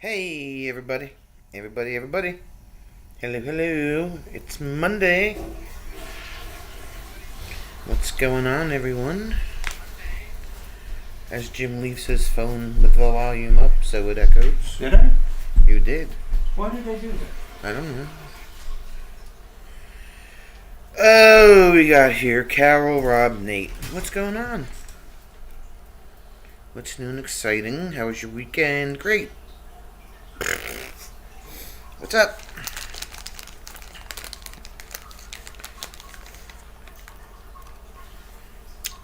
Hey, everybody. Everybody. Hello. It's Monday. What's going on, everyone? As Jim leaves his phone with the volume up so it echoes. Did I? You did. Why did I do that? I don't know. Oh, we got here Carol, Rob, Nate. What's going on? What's new and exciting? How was your weekend? Great. What's up?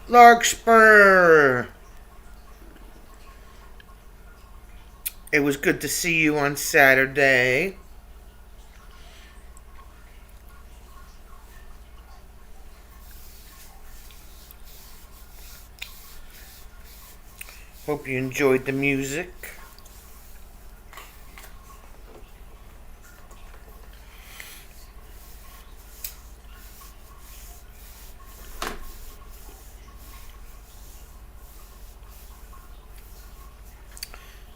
Larkspur! It was good to see you on Saturday. Hope you enjoyed the music.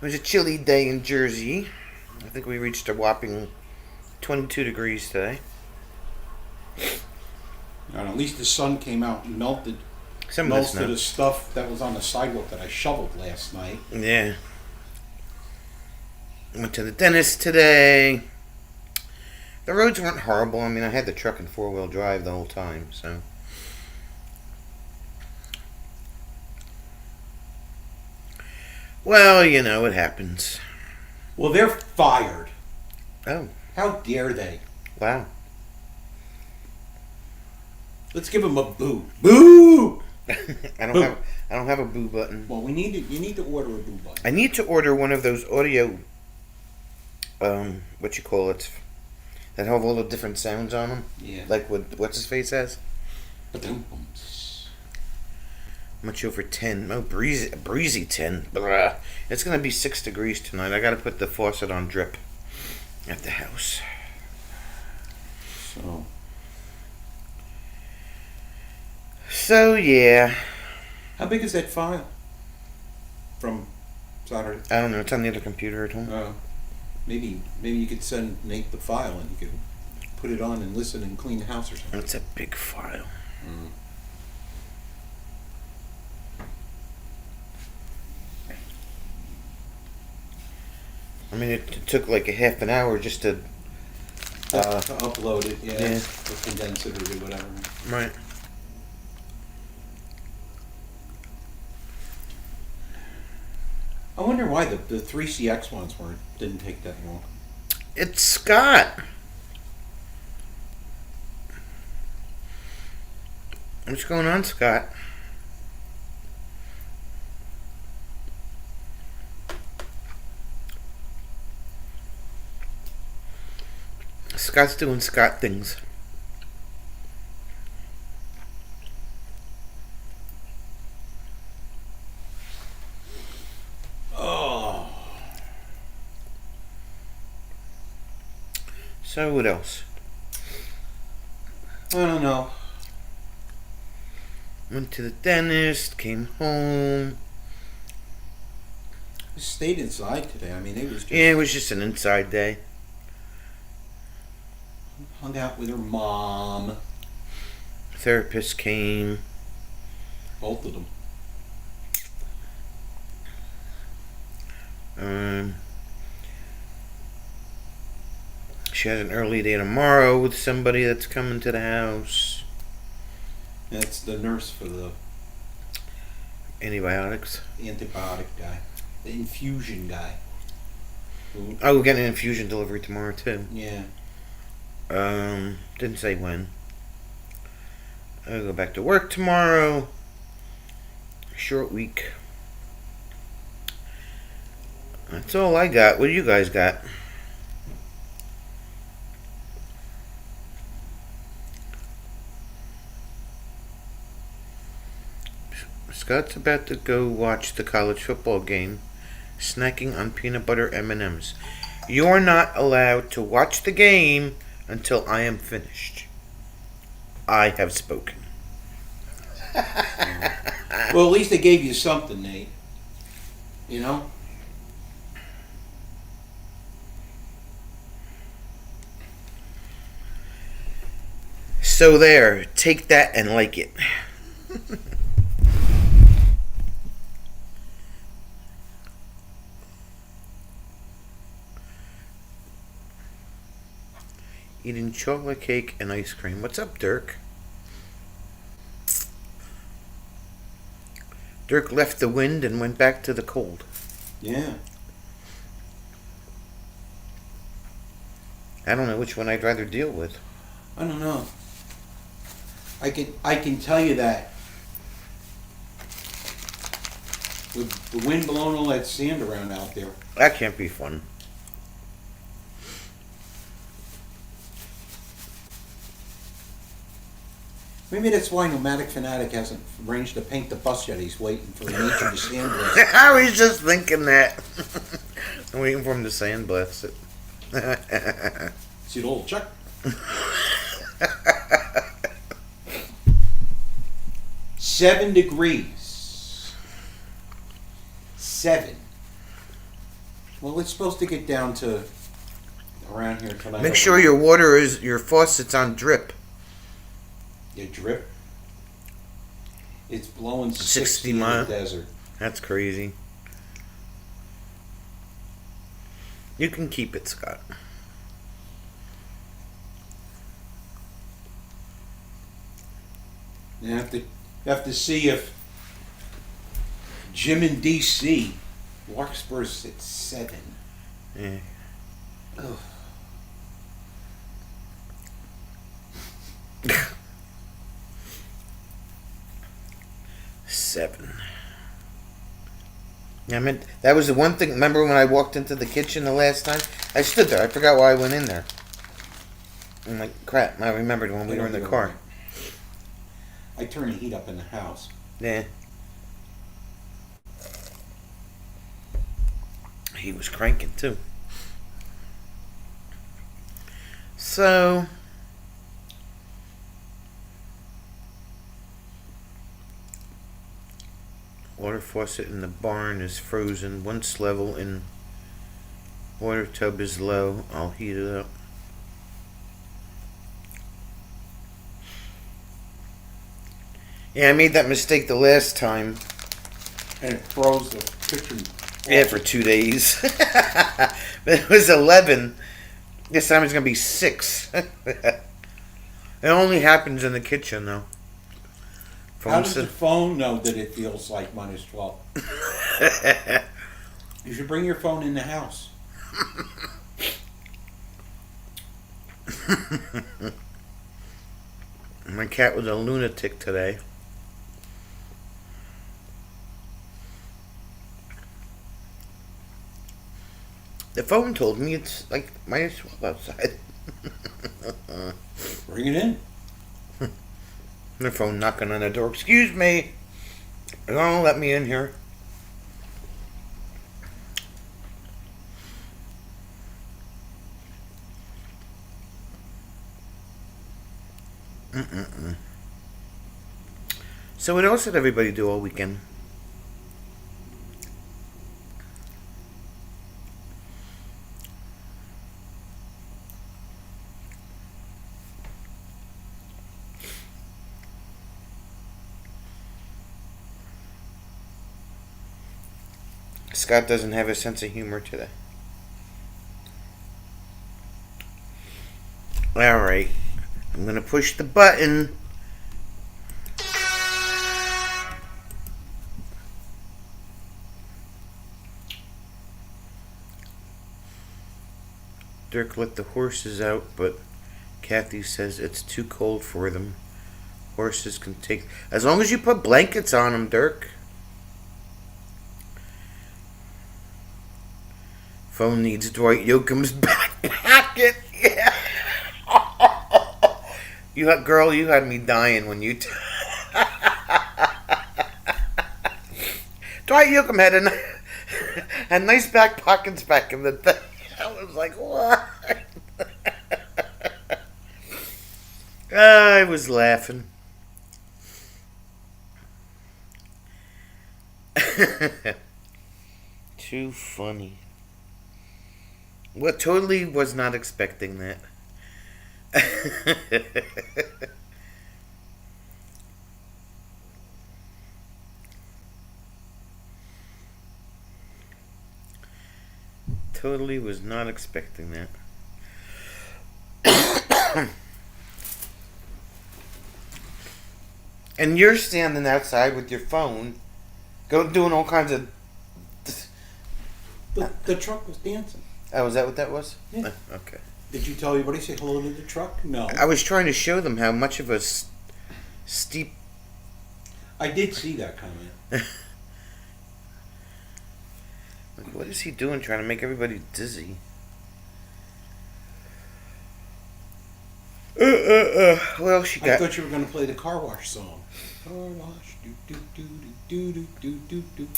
It was a chilly day in Jersey. I think we reached a whopping 22 degrees today. And at least the sun came out and melted Some of most the of the snow. stuff that was on the sidewalk that I shoveled last night. Yeah. Went to the dentist today. The roads weren't horrible. I mean, I had the truck in four-wheel drive the whole time, so. Well, you know, it happens. Well, they're fired. Oh, How dare they? wow. Let's give them a boo. Boo! I don't Boo. have a boo button. Well, you need to order a boo button. I need to order one of those audio what you call it, that have all the different sounds on them, Yeah. like what's his face has. Ba-dum. Much over 10. Oh, breezy 10. Blah. It's gonna be 6 degrees tonight. I gotta put the faucet on drip at the house. So yeah, How big is that file from Saturday? I don't know. It's on the other computer at home. Maybe you could send Nate the file and you could put it on and listen and clean the house or something. It's a big file. I mean, it took like a half an hour just to. To upload it, yeah. Yeah. Or condense it or do whatever. Right. I wonder why the 3CX ones didn't take that long. It's Scott. What's going on, Scott? Scott's doing Scott things. Oh. So what else? I don't know. Went to the dentist, came home. I stayed inside today. I mean, it was just Yeah, it was just an inside day. hung out with her mom. Therapist came. Both of them. She has an early day tomorrow with somebody that's coming to the house. That's the nurse for the Antibiotics. antibiotic guy, the infusion guy. Oh, we're getting an infusion delivery tomorrow too. Yeah. Didn't say when. I'll go back to work tomorrow. Short week. That's all I got. What do you guys got? Scott's about to go watch the college football game, snacking on peanut butter M&Ms. You're not allowed to watch the game until I am finished. I have spoken. Well, at least they gave you something, Nate. You know? So there, take that and like it. Eating chocolate cake and ice cream. What's up, Dirk? Dirk left the wind and went back to the cold. Yeah. I don't know which one I'd rather deal with. I don't know. I can tell you that with the wind blowing all that sand around out there. That can't be fun. Maybe that's why Nomadic Fanatic hasn't arranged to paint the bus yet. He's waiting for nature to sandblast. I was just thinking that. I'm waiting for him to sandblast it. See the old Chuck? 7 degrees. 7. Well, it's supposed to get down to around here tonight. Make sure your faucet's on drip. Your drip. It's blowing 60 60 in the mile. desert. That's crazy. You can keep it, Scott. You have to see if Jim in DC, Larkspur's at 7. Yeah. Ugh. Seven. Yeah, I mean, that was the one thing. Remember when I walked into the kitchen the last time? I stood there. I forgot why I went in there. I'm like, crap. I remembered when we were in the car. I turn the heat up in the house. Yeah. He was cranking too. So, water faucet in the barn is frozen. Once level in water tub is low, I'll heat it up. Yeah, I made that mistake the last time. And it froze the kitchen. Yeah, for 2 days. But it was 11. This time it's going to be 6. It only happens in the kitchen, though. How does the phone know that it feels like minus 12? You should bring your phone in the house. My cat was a lunatic today. The phone told me it's like minus 12 outside. Bring it in. The phone knocking on the door. Excuse me. Don't let me in here. So what else did everybody do all weekend? Scott doesn't have a sense of humor today. Alright. I'm going to push the button. Dirk let the horses out, but Kathy says it's too cold for them. Horses can take... As long as you put blankets on them, Dirk. Phone needs Dwight Yoakam's back pocket. Yeah. Girl, you had me dying when you... Dwight Yoakam had nice back pockets back in the day. I was like, what? I was laughing. Too funny. Well, totally was not expecting that. totally was not expecting that. And you're standing outside with your phone, doing all kinds of. The truck was dancing. Oh, is that what that was? Yeah. Okay. Did you tell everybody say hello to the truck? No. I was trying to show them how much of a steep. I did see that comment. Like, what is he doing? Trying to make everybody dizzy. Well, she I got. thought you were going to play the car wash song. Car wash, do do do do do do do do.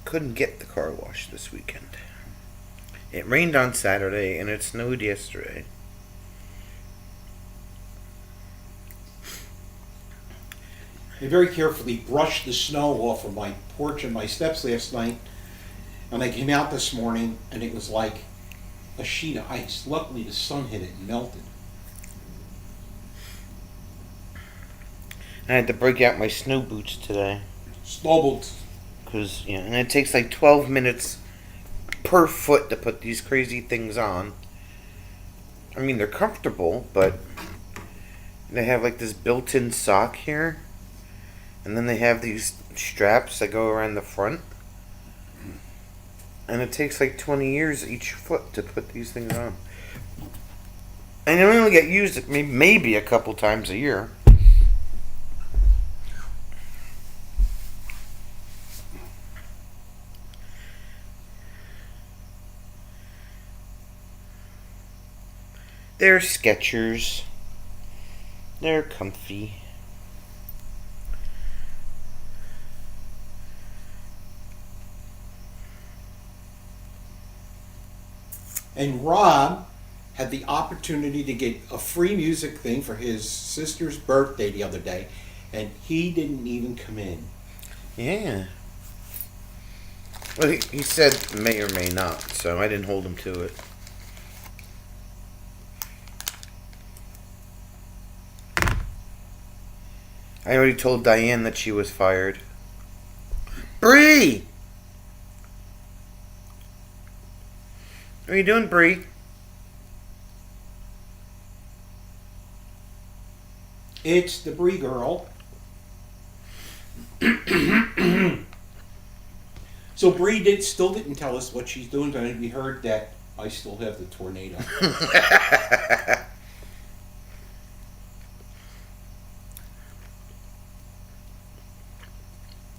Couldn't get the car wash this weekend. It rained on Saturday and it snowed yesterday. I very carefully brushed the snow off of my porch and my steps last night, and I came out this morning and it was like a sheet of ice. Luckily the sun hit it and melted. I had to break out my snow boots today. Snowballs. Cause and it takes like 12 minutes per foot to put these crazy things on. I mean, they're comfortable, but they have like this built-in sock here, and then they have these straps that go around the front, and it takes like 20 years each foot to put these things on. And they only get used maybe a couple times a year. They're Skechers. They're comfy. And Rob had the opportunity to get a free music thing for his sister's birthday the other day, and he didn't even come in. Yeah. Well, he said may or may not, so I didn't hold him to it. I already told Diane that she was fired. Bree! What are you doing, Bree? It's the Bree girl. So Bree still didn't tell us what she's doing, but we heard that I still have the tornado.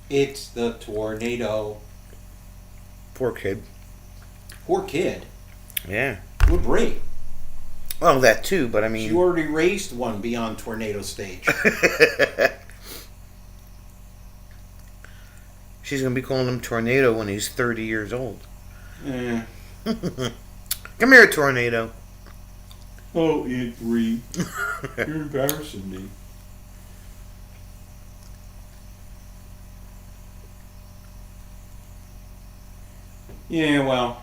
It's the tornado. Poor kid. Poor kid. Yeah. Poor Bree. Well, that too, but I She mean. already raised one beyond tornado stage. She's going to be calling him Tornado when he's 30 years old. Eh. Come here, Tornado. Oh, Aunt Bree. You're embarrassing me. Yeah, well.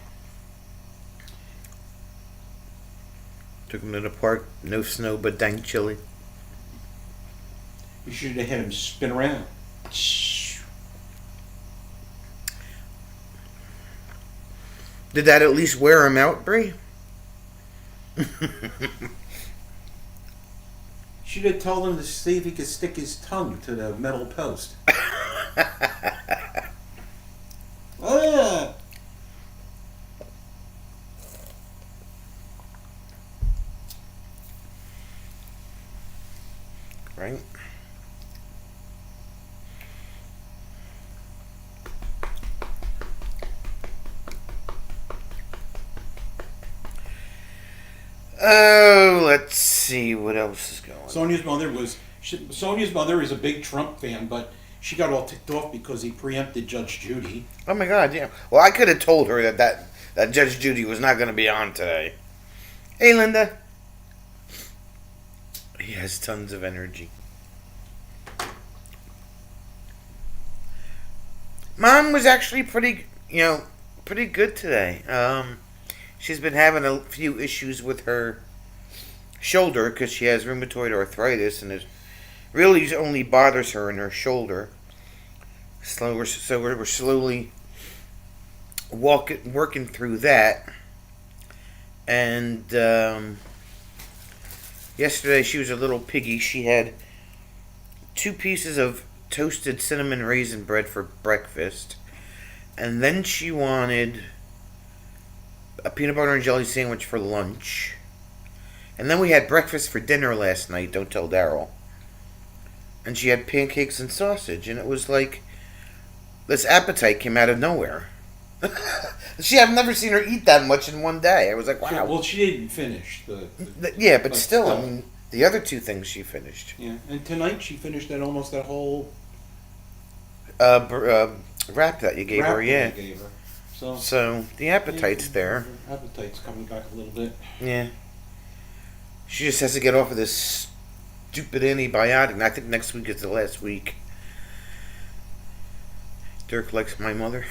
Took him to the park. No snow, but dang chilly. You should have had him spin around. Did that at least wear him out, Bree? Should have told him to see if he could stick his tongue to the metal post. Ah! Right? Oh, let's see what else is going on. Sonia's mother is a big Trump fan, but she got all ticked off because he preempted Judge Judy. Oh my God, yeah. Well, I could have told her that Judge Judy was not going to be on today. Hey, Linda. He has tons of energy. Mom was actually pretty good today. She's been having a few issues with her shoulder because she has rheumatoid arthritis, and it really only bothers her in her shoulder. So we're slowly working through that. And yesterday she was a little piggy. She had 2 pieces of toasted cinnamon raisin bread for breakfast. And then she wanted a peanut butter and jelly sandwich for lunch. And then we had breakfast for dinner last night, don't tell Daryl. And she had pancakes and sausage. And it was like, this appetite came out of nowhere. I've never seen her eat that much in one day. I was like, wow. Well, she didn't finish Yeah, but still, I mean, the other 2 things she finished. Yeah, and tonight she finished almost that whole Wrap that you gave her, yeah. I gave her. So the appetite's there. Her appetite's coming back a little bit. Yeah. She just has to get off of this stupid antibiotic. And I think next week is the last week. Dirk likes my mother.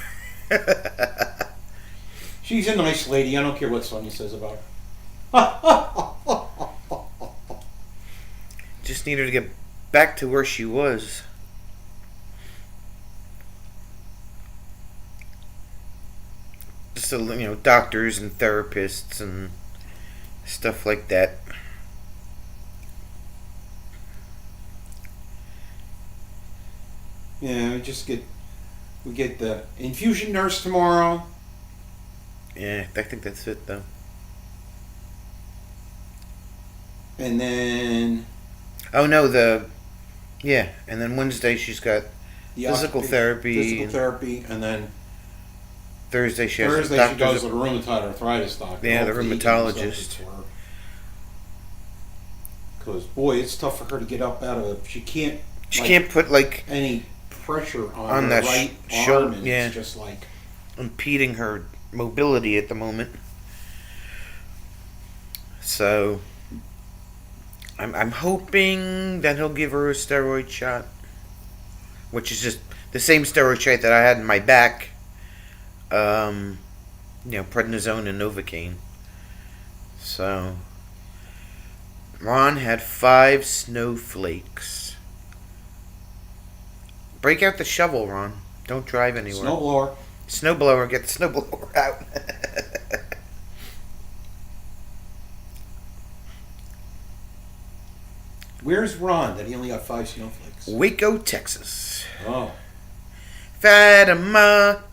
She's a nice lady. I don't care what Sonia says about her. Just need her to get back to where she was. Just doctors and therapists and stuff like that. Yeah, we get the infusion nurse tomorrow. Yeah, I think that's it though. And then and then Wednesday she's got physical therapy, and then Thursday she goes to the rheumatoid arthritis doctor. Yeah, the rheumatologist. Because boy, it's tough for her to get up out of. She can't put any pressure on her that right shoulder. arm, and yeah, it's just like impeding her mobility at the moment. So I'm hoping that he'll give her a steroid shot, which is just the same steroid shot that I had in my back. Prednisone and Novocaine. So Ron had 5 snowflakes. Break out the shovel, Ron. Don't drive anywhere. Snowblower. Get the snowblower out. Where's Ron that he only got 5 snowflakes? Waco, Texas. Oh. Fatima.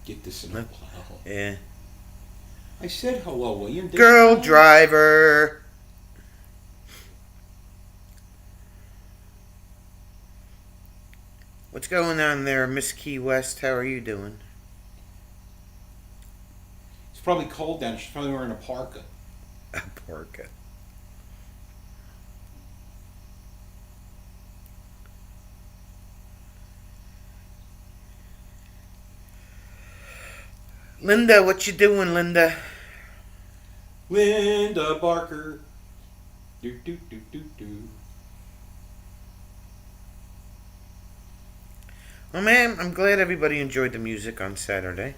Get this in the plow. Yeah. I said hello, William. Girl driver. What's going on there, Miss Key West? How are you doing? It's probably cold down. She's probably wearing a parka. A parka. Linda, what you doing, Linda? Linda Barker. Do do do do do. Well, man, I'm glad everybody enjoyed the music on Saturday.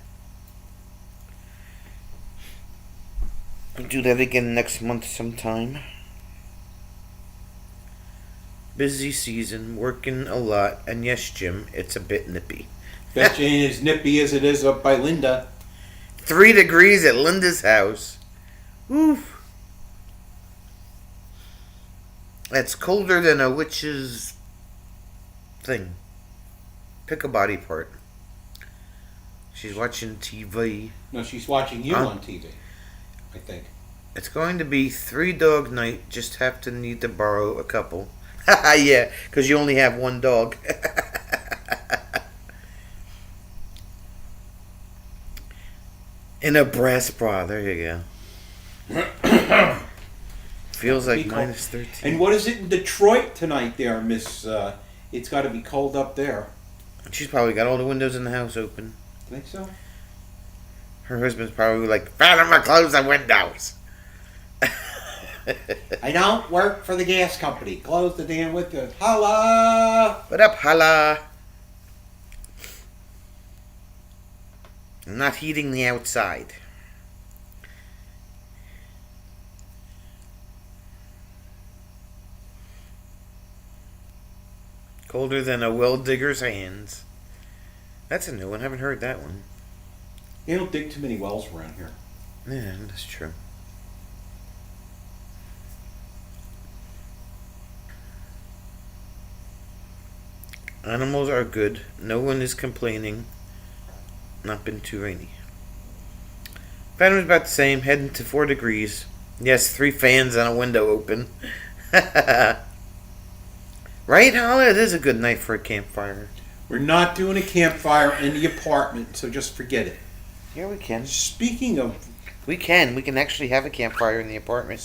We'll do that again next month sometime. Busy season, working a lot, and yes, Jim, it's a bit nippy. Bet you ain't as nippy as it is up by Linda. 3 degrees at Linda's house. Oof. That's colder than a witch's thing. Pick a body part. She's watching TV. No, she's watching you on TV, I think. It's going to be 3-dog night. Just need to borrow a couple. Yeah, because you only have 1 dog. In a brass bra. There you go. Feels like minus 13. And what is it in Detroit tonight there, Miss? It's got to be cold up there. She's probably got all the windows in the house open. Think so? Her husband's probably like, Fatima, close the windows. I don't work for the gas company. Close the damn windows. Holla! What up, holla? I'm not heating the outside. Colder than a well digger's hands. That's a new one. Haven't heard that one. You don't dig too many wells around here. Yeah, that's true. Animals are good. No one is complaining. Not been too rainy. Phantom's about the same. Heading to 4 degrees. Yes, 3 fans and a window open. Right, Holly? It is a good night for a campfire. We're not doing a campfire in the apartment, so just forget it. Yeah, we can. Speaking of We can. We can actually have a campfire in the apartment.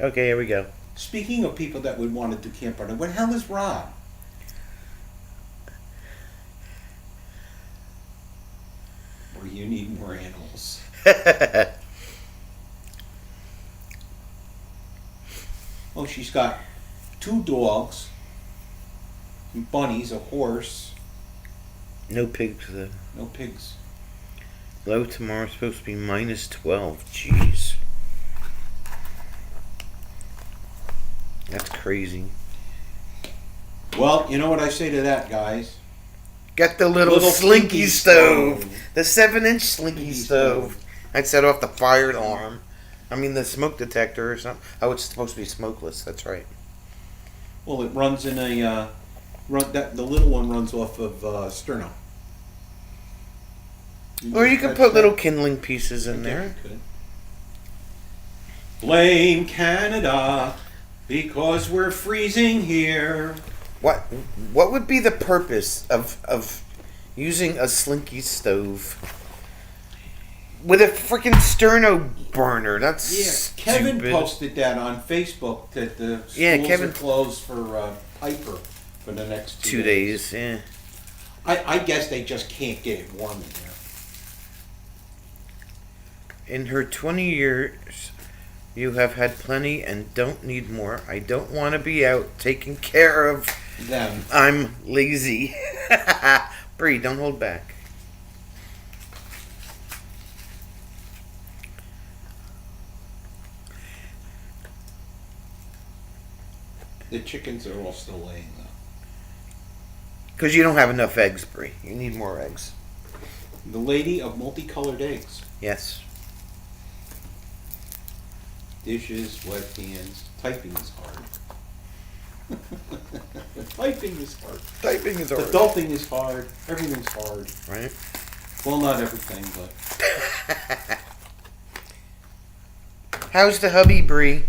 Okay, here we go. Speaking of people that would want to do campfire, what the hell is Rob? Or you need more animals. Oh, she's got 2 dogs, some bunnies, a horse, No pigs, though. no pigs. Low tomorrow supposed to be -12. Jeez. That's crazy. Well, you know what I say to that, guys? Got the little slinky stove. The 7-inch slinky stove. I'd set off the fire alarm. I mean, the smoke detector or something. Oh, it's supposed to be smokeless. That's right. Well, it runs in a the little one runs off of sterno. Or you can put little kindling pieces in there. You could. Blame Canada because we're freezing here. What would be the purpose of using a slinky stove with a freaking sterno burner? That's Kevin stupid. posted that on Facebook that the schools Kevin are closed for Piper for the next 2 days. Yeah. I guess they just can't get it warm in there. In her 20 years, you have had plenty and don't need more. I don't want to be out taking care of Them. I'm lazy. Bree, don't hold back. The chickens are all still laying though. Because you don't have enough eggs, Bree. You need more eggs. The lady of multicolored eggs. Yes. Dishes, wet hands. Typing is hard. Typing is hard. Typing is hard. Adulting is hard. Everything's hard. Right? Well, not everything, but How's the hubby, Bree?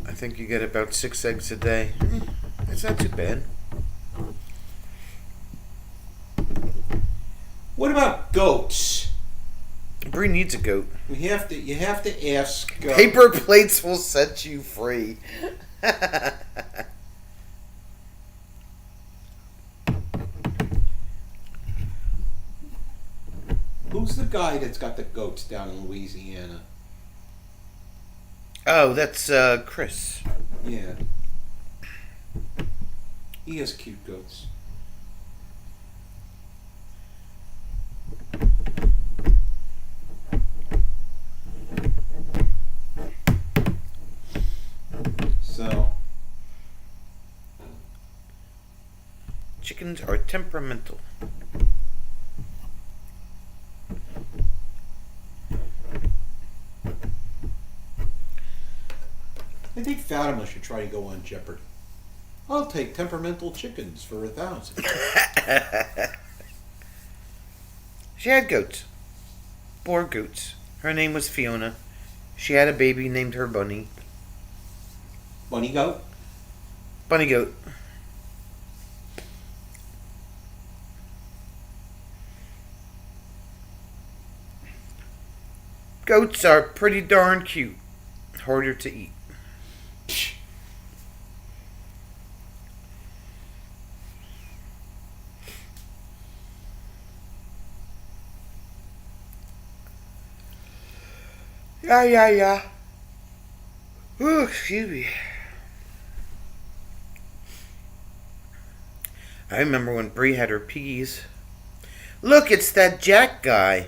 I think you get about 6 eggs a day. It's not too bad. what about goats? Bree needs a goat. You have to ask. Paper plates will set you free. Who's the guy that's got the goats down in Louisiana? Oh, that's Chris. Yeah. He has cute goats. So, Chickens are temperamental. I think Fatima should try to go on Jeopardy. I'll take temperamental chickens for 1,000. She had goats. 4 goats. Her name was Fiona. She had a baby named her Bunny. Bunny goat? Bunny goat. Goats are pretty darn cute. Harder to eat. Yeah. Ooh, excuse me. I remember when Bree had her piggies. Look, it's that Jack guy.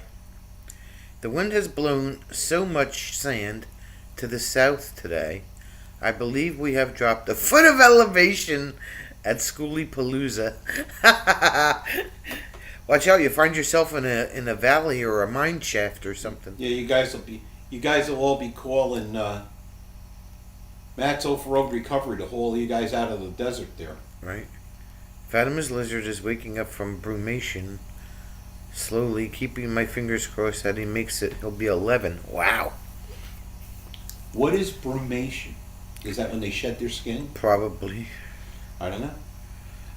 The wind has blown so much sand to the south today. I believe we have dropped a foot of elevation at Schoolie Palooza. Watch out! You find yourself in a valley or a mine shaft or something. Yeah, you guys will all be calling Matt's Off Road Recovery to haul you guys out of the desert there. Right. Fatima's lizard is waking up from brumation. Slowly, keeping my fingers crossed that he makes it. He'll be 11. Wow. What is brumation? Is that when they shed their skin? Probably. I don't know.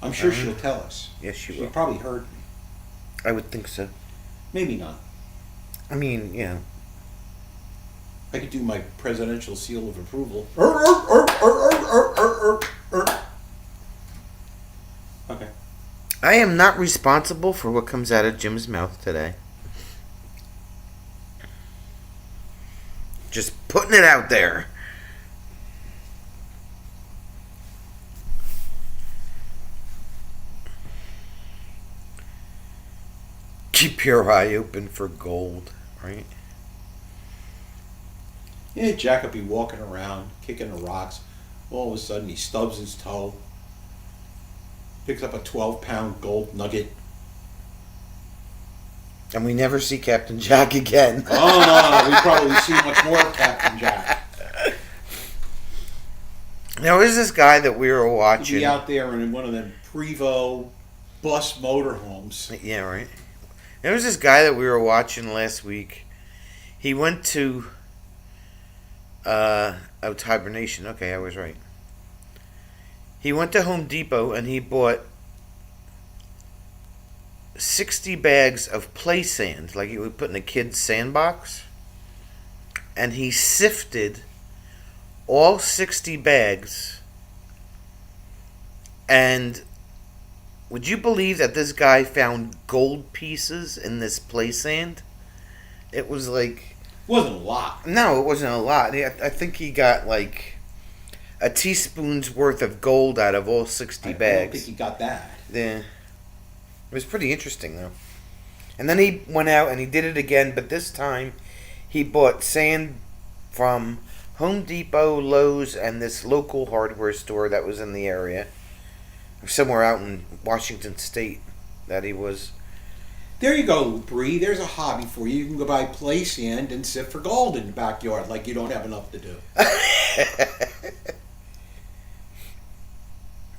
I'm sure she'll tell us. Yes, she She will. probably heard me. I would think so. Maybe not. I mean, yeah. I could do my presidential seal of approval. Okay. I am not responsible for what comes out of Jim's mouth today. Just putting it out there. Keep your eye open for gold, right? Yeah, Jack would be walking around, kicking the rocks. All of a sudden, he stubs his toe, picks up a 12-pound gold nugget. And we never see Captain Jack again. Oh, no, we probably see much more of Captain Jack. Now, is this guy that we were He'd watching? be out there in one of them Prevost bus motorhomes. Yeah, right. There was this guy that we were watching last week. He went to it's hibernation. Okay, I was right. He went to Home Depot and he bought 60 bags of play sand, like you would put in a kid's sandbox. And he sifted all 60 bags. And would you believe that this guy found gold pieces in this play sand? It was like... Wasn't a lot. No, it wasn't a lot. I think he got like a teaspoon's worth of gold out of all 60 I don't bags. think he got that. Yeah. It was pretty interesting, though. And then he went out and he did it again, but this time he bought sand from Home Depot, Lowe's, and this local hardware store that was in the area. Somewhere out in Washington State that he was. There you go, Bree. There's a hobby for you. You can go buy play sand and sift for gold in the backyard like you don't have enough to do.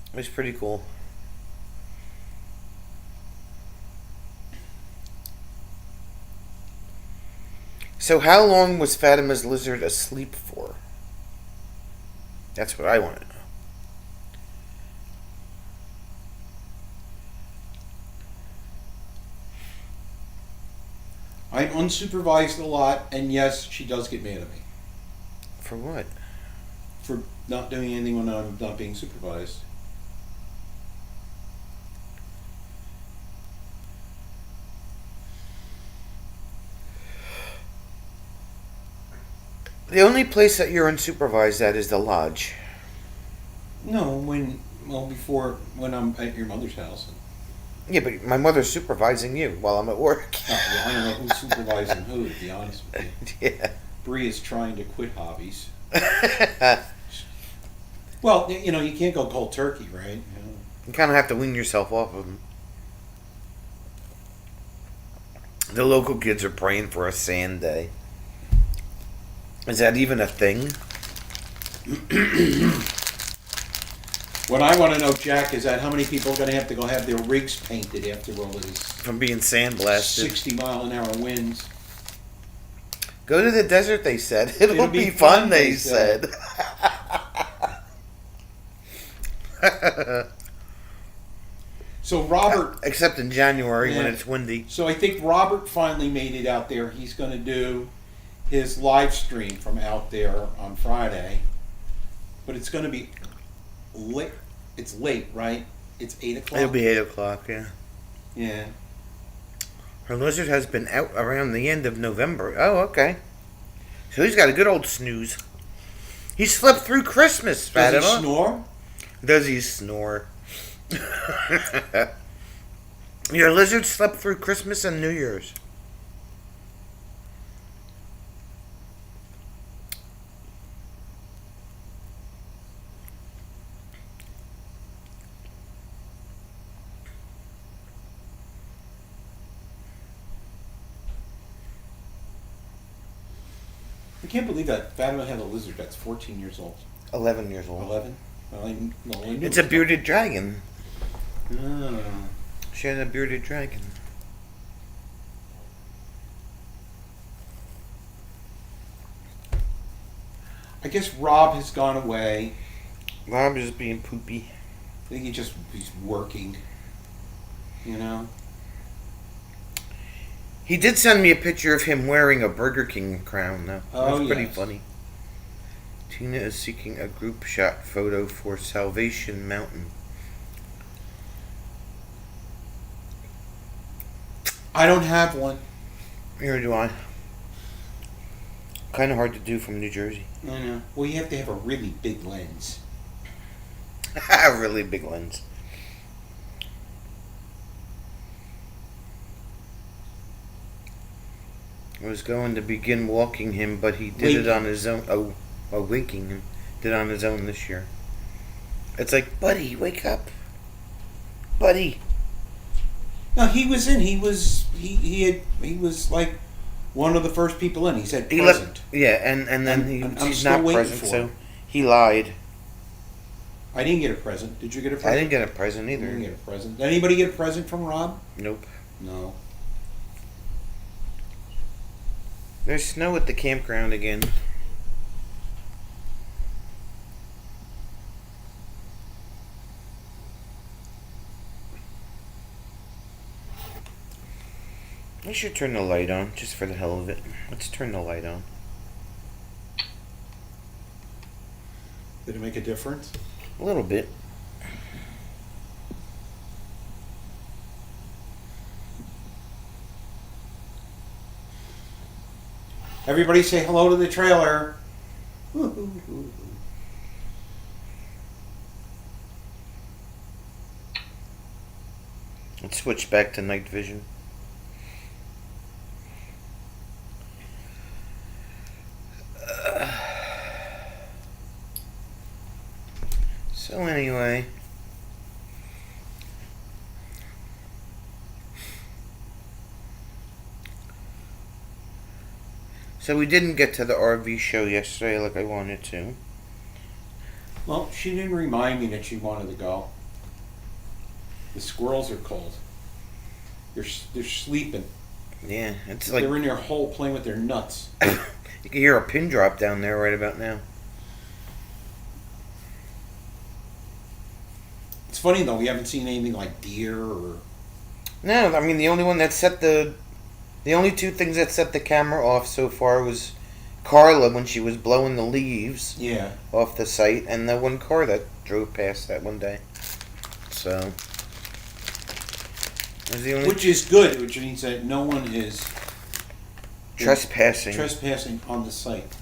It was pretty cool. So how long was Fatima's lizard asleep for? That's what I want to know. I'm unsupervised a lot, and yes, she does get mad at me For what? for not doing anything when I'm not being supervised. The only place that you're unsupervised at is the lodge. No, before when I'm at your mother's house. Yeah, but my mother's supervising you while I'm at work. Well, I don't know who's supervising who, to be honest with you. Yeah. Bree is trying to quit hobbies. Well, you can't go cold turkey, right? You kind of have to wean yourself off of them. The local kids are praying for a sand day. Is that even a thing? What I want to know, Jack, is that how many people are going to have to go have their rigs painted after all of this From being sandblasted. 60-mile-an-hour winds? Go to the desert, they said. It'll, It'll be be fun, fun, they they said. So Robert, Except in January when Yeah. it's windy. so I think Robert finally made it out there. He's going to do his live stream from out there on Friday, but it's going to be late. It's late, right? It's 8:00. It'll be 8 o'clock, yeah. Yeah. Her lizard has been out around the end of November. Oh, okay. So he's got a good old snooze. He slept through Christmas, Does he Fatima. snore? Does he snore? Your lizard slept through Christmas and New Year's. I can't believe that Fatima had a lizard that's 14 years old. 11 years old. 11? Well, I knew It's it a was- bearded dragon. Ah. She had a bearded dragon. I guess Rob has gone away. Rob is being poopy. I think he's working. You know? He did send me a picture of him wearing a Burger King crown, though. Oh, That's pretty yes. funny. Tina is seeking a group shot photo for Salvation Mountain. I don't have one. Here do I. Kind of hard to do from New Jersey. I know. Well, you have to have a really big lens. Really big lens. I was going to begin walking him, but he did it Waking. on his own. Oh, waking him. Did it on his own this year. It's like, buddy, wake up. Buddy. No, he was in. He was like one of the first people in. He said He present. left, yeah, and then I'm he's still not waiting present, for so him. he lied. I didn't get a present. Did you get a present? I didn't get a present I either. didn't get a present. Did anybody get a present from Rob? Nope. No. There's snow at the campground again. I should turn the light on, just for the hell of it. Let's turn the light on. Did it make a difference? A little bit. Everybody say hello to the trailer. Let's switch back to night vision. So anyway, so we didn't get to the RV show yesterday like I wanted to. Well, she didn't remind me that she wanted to go. The squirrels are cold. They're sleeping. Yeah, it's like They're in their hole playing with their nuts. you can hear a pin drop down there right about now. It's funny though, we haven't seen anything like deer or. No, I mean the only two things that set the camera off so far was Carla when she was blowing the leaves Yeah. off the site, and the one car that drove past that one day. So was the only Which is good, which means that no one is trespassing. on the site.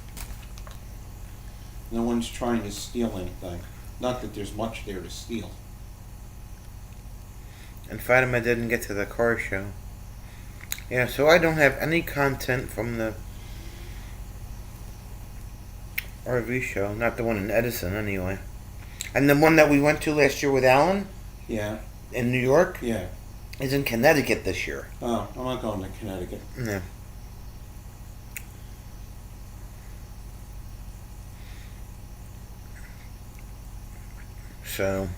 No one's trying to steal anything. Not that there's much there to steal. And Fatima didn't get to the car show. Yeah, so I don't have any content from the RV show. Not the one in Edison, anyway. And the one that we went to last year with Alan Yeah. in New York Yeah. is in Connecticut this year. Oh, I'm not going to Connecticut. No. So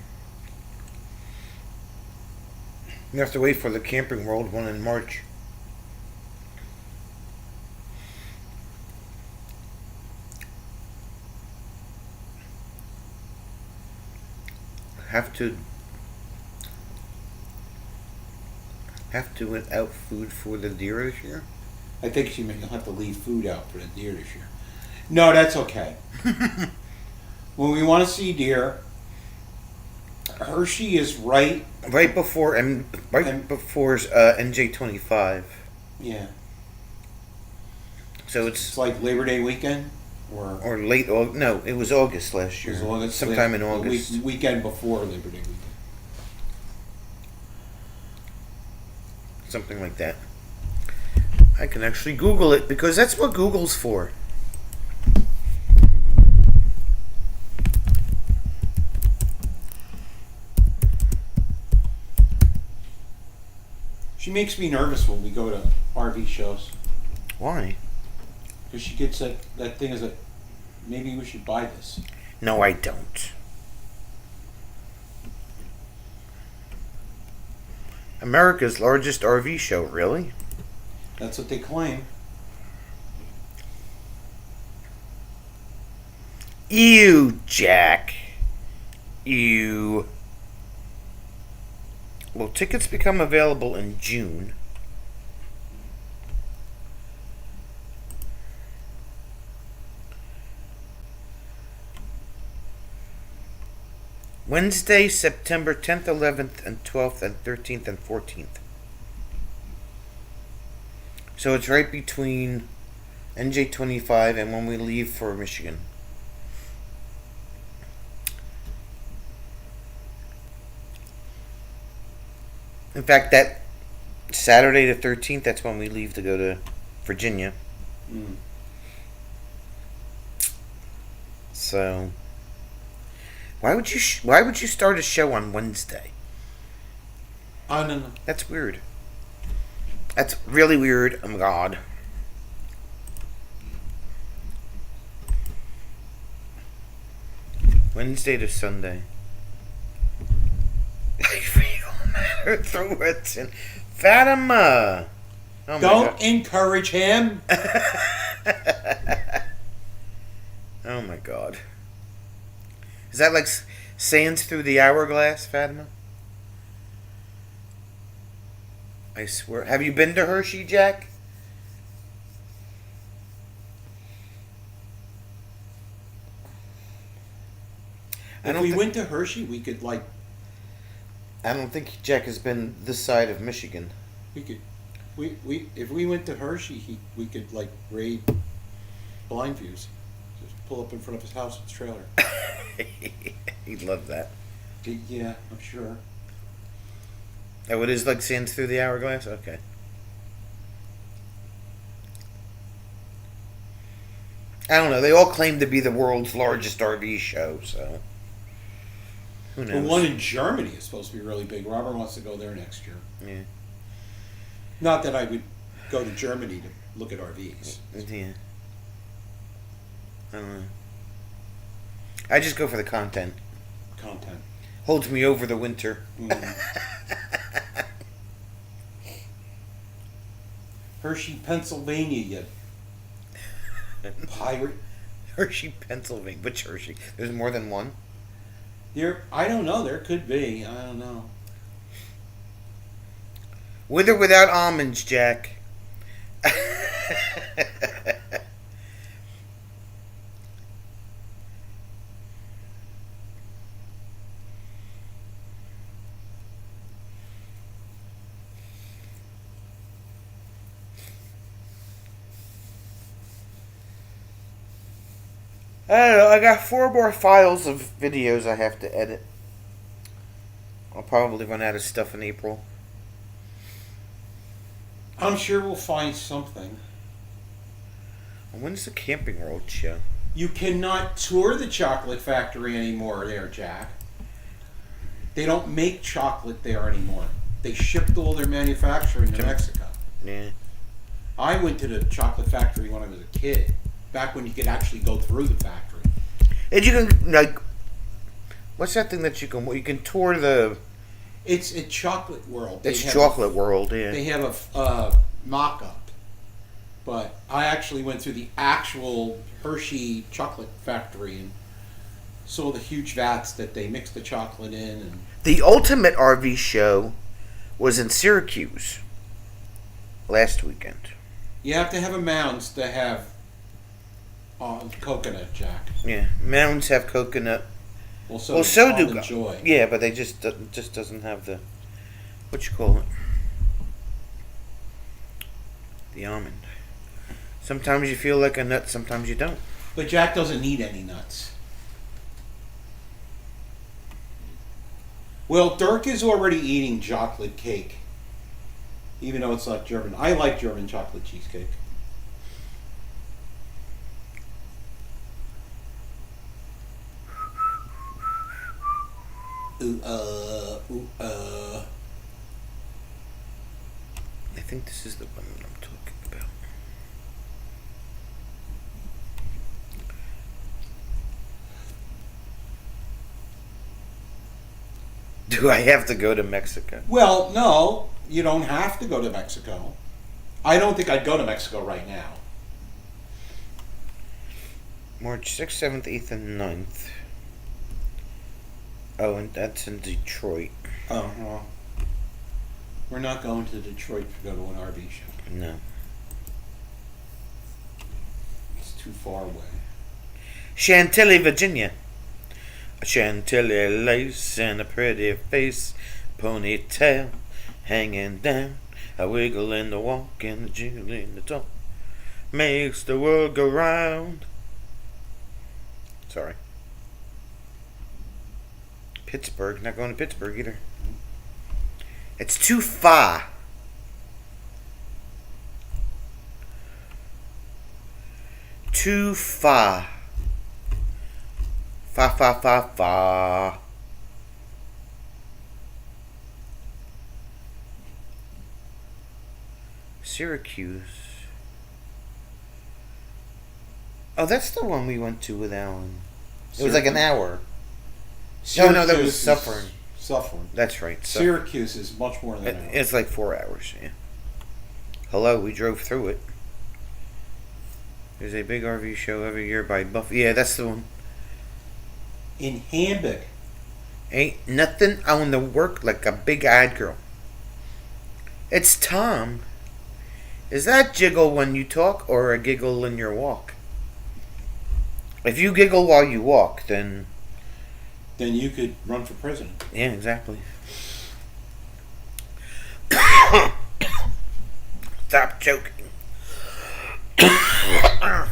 you have to wait for the Camping World one in March. Have to without food for the deer this year. I think you'll have to leave food out for the deer this year. No, that's okay. When we want to see deer, Hershey is right. Right before NJ25. Yeah. So It's like Labor Day weekend, or late August. No, it was August last year. It was August, Sometime in the August. weekend before Labor Day weekend. something like that. I can actually Google it because that's what Google's for. She makes me nervous when we go to RV shows. Why? Because she gets that thing is that maybe we should buy this. No, I don't. America's largest RV show, really? That's what they claim. Ew, Jack. Ew. Well, tickets become available in June. Wednesday, September 10th, 11th, and 12th, and 13th, and 14th. So it's right between NJ25 and when we leave for Michigan. In fact, that Saturday the 13th, that's when we leave to go to Virginia. Mm. So, why would you start a show on Wednesday? I don't know. That's weird. That's really weird. Oh my God. Wednesday to Sunday. Throw it in. Fatima. Oh my Don't God. encourage him. Oh my God. Is that like sands through the hourglass, Fatima? I swear. Have you been to Hershey, Jack? If we went to Hershey, we could I don't think Jack has been this side of Michigan. if we went to Hershey, we could raid blind views. Just pull up in front of his house with his trailer. He'd love that. Yeah, I'm sure. Oh, it is like sands through the hourglass? Okay. I don't know. They all claim to be the world's largest RV show, so who The knows? one in Germany is supposed to be really big. Robert wants to go there next year. Yeah. Not that I would go to Germany to look at RVs. Yeah. I don't know. I just go for the content. Content. Holds me over the winter. Mm. Hershey, Pennsylvania, you pirate. Hershey, Pennsylvania. Which Hershey? There's more than one? I don't know. There could be. I don't know. With or without almonds, Jack? I don't know. I got 4 more files of videos I have to edit. I'll probably run out of stuff in April. I'm sure we'll find something. When's the Camping World show? You cannot tour the chocolate factory anymore there, Jack. They don't make chocolate there anymore. They shipped all their manufacturing to Mexico. Yeah. I went to the chocolate factory when I was a kid, back when you could actually go through the factory. And you can, what's that thing that you can tour the... It's a Chocolate World. It's Chocolate World, yeah. They have a mock-up, but I actually went through the actual Hershey chocolate factory and saw the huge vats that they mix the chocolate in. And The ultimate RV show was in Syracuse last weekend. you have to have a Mounds to have coconut, Jack. Yeah, Mounds have coconut. Well, so, Well, does so do Almond Joy. Yeah, but they just doesn't have the what you call it, the almond. Sometimes you feel like a nut, sometimes you don't. But Jack doesn't need any nuts. Well, Dirk is already eating chocolate cake. even though it's not German. I like German chocolate cheesecake. Ooh, ooh, I think this is the one that I'm talking about. Do I have to go to Mexico? Well, no, you don't have to go to Mexico. I don't think I'd go to Mexico right now. March 6th, 7th, 8th, and 9th. Oh, and that's in Detroit. Oh, well. We're not going to Detroit to go to an RV show. No. It's too far away. Chantilly, Virginia. A Chantilly lace and a pretty face, ponytail hanging down, a wiggle in the walk and a jiggle in the talk, makes the world go round. Sorry. Pittsburgh, not going to Pittsburgh either. It's too far. Too far. Fa fa fa fa. Syracuse. Oh, that's the one we went to with Alan. It was like an hour. No, that was Suffern. Suffern. That's right. Syracuse is much more than an hour. It's like 4 hours, yeah. Hello, we drove through it. There's a big RV show every year by Buffy. Yeah, that's the one. In Hamburg. Ain't nothing on the work like a big-eyed girl. It's Tom. Is that jiggle when you talk or a giggle in your walk? If you giggle while you walk, then you could run for president. yeah, exactly. Stop choking.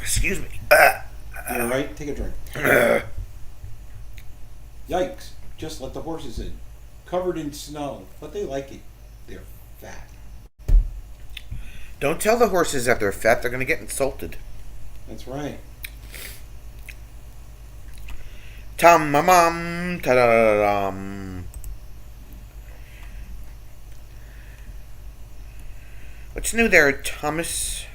Excuse me. You alright? Take a drink. Yikes. Just let the horses in. Covered in snow. But they like it. They're fat. Don't tell the horses that they're fat. They're going to get insulted. That's right. Tam-ma-mam, ta-da-da-dum. What's new there, Thomas?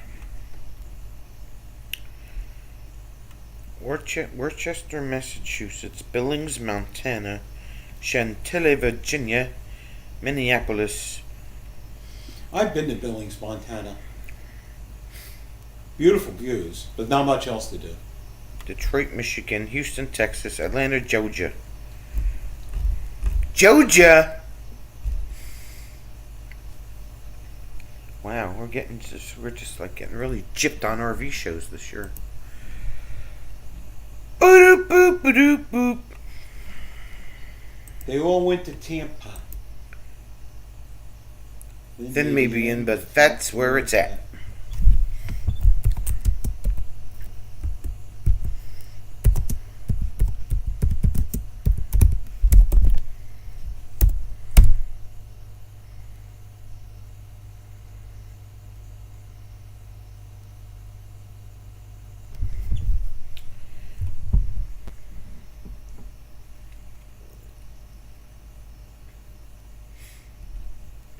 Worcester, Massachusetts, Billings, Montana, Chantilly, Virginia, Minneapolis. I've been to Billings, Montana. Beautiful views, but not much else to do. Detroit, Michigan, Houston, Texas, Atlanta, Georgia. Georgia! Wow, we're just like getting really gypped on RV shows this year. Boop boop boop boop. They all went to Tampa. Then maybe in, but that's where it's at.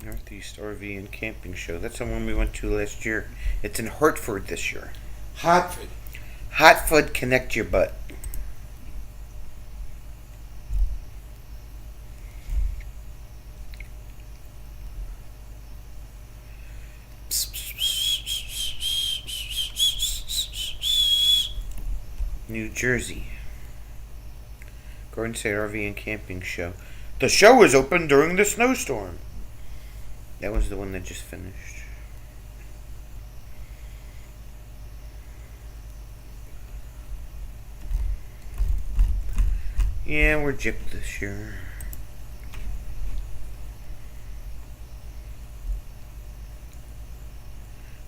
Northeast RV and Camping Show. That's the one we went to last year. It's in Hartford this year. Hartford. Hartford, connect your butt. New Jersey. Garden State RV and Camping Show. The show was open during the snowstorm. That was the one that just finished. Yeah, we're gypped this year.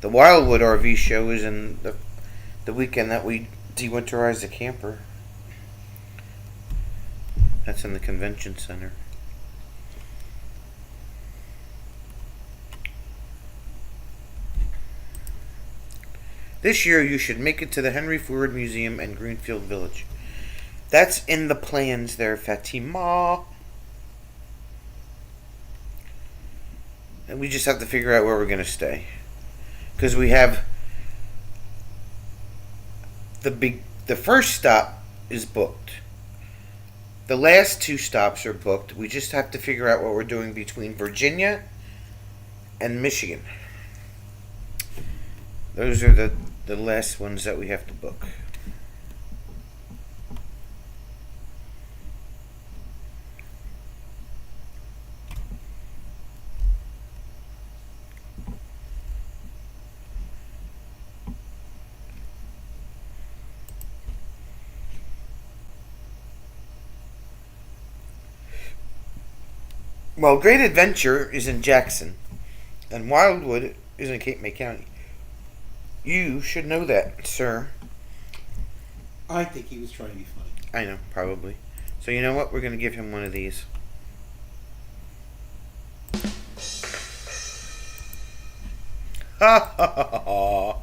The Wildwood RV show is in the weekend that we dewinterize the camper. That's in the convention center. This year you should make it to the Henry Ford Museum and Greenfield Village. That's in the plans there, Fatima. And we just have to figure out where we're going to stay. Because we have the first stop is booked. The last 2 stops are booked. We just have to figure out what we're doing between Virginia and Michigan. Those are the last ones that we have to book. Well, Great Adventure is in Jackson, and Wildwood is in Cape May County. You should know that, sir. I think he was trying to be funny. I know, probably. So you know what? We're going to give him one of these. Ha ha ha ha.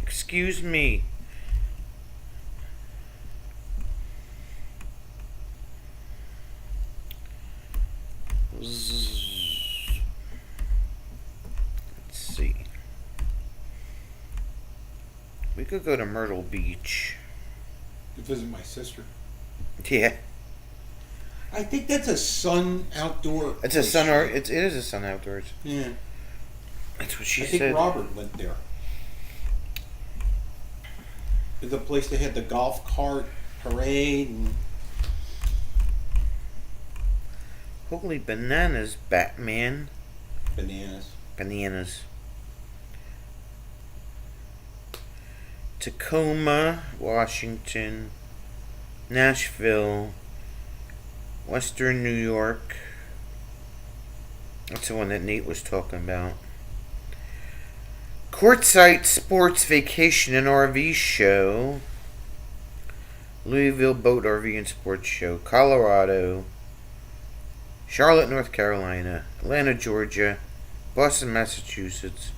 Excuse me. Let's see. We could go to Myrtle Beach. To visit my sister. Yeah. I think that's a sun outdoor. It's a sun or it is a sun outdoors. Yeah. That's what she I said. think Robert went there. The place they had the golf cart parade and Holy bananas, Batman. bananas. Bananas. Tacoma, Washington, Nashville, Western New York. That's the one that Nate was talking about. Quartzsite Sports Vacation and RV Show. Louisville Boat RV and Sports Show. Colorado. Charlotte, North Carolina. Atlanta, Georgia. Boston, Massachusetts.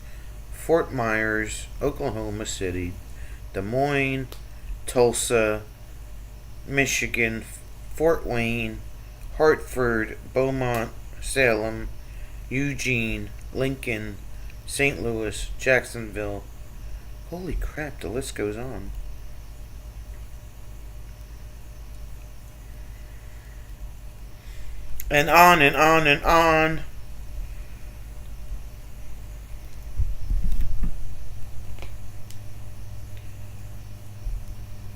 Fort Myers. Oklahoma City. Des Moines. Tulsa. Michigan. Fort Wayne. Hartford. Beaumont. Salem. Eugene. Lincoln. St. Louis, Jacksonville. Holy crap, the list goes on. And on and on and on.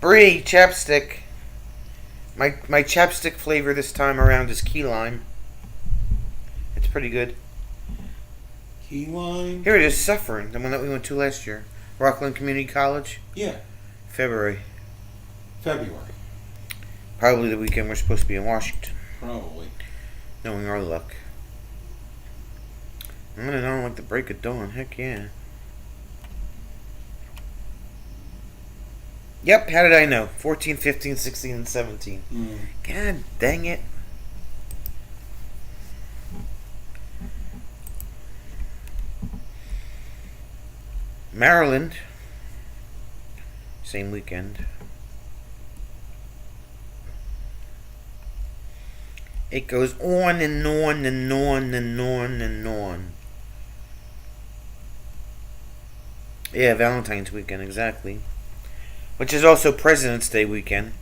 Brie, chapstick. My chapstick flavor this time around is key lime. It's pretty good. Key lime? Here it is, Suffering, the one that we went to last year. Rockland Community College. Yeah. February. Probably the weekend we're supposed to be in Washington. Probably. Knowing our luck. I'm gonna know like the break of dawn. Heck yeah. Yep, how did I know? 14, 15, 16, and 17. God dang it. Maryland. Same weekend. It goes on and on and on and on and on. Yeah, Valentine's weekend, exactly. Which is also President's Day weekend.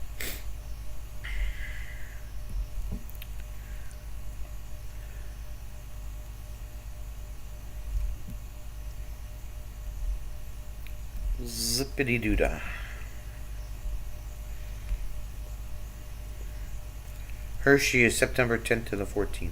Zippity doo dah. Hershey is September 10th to the 14th.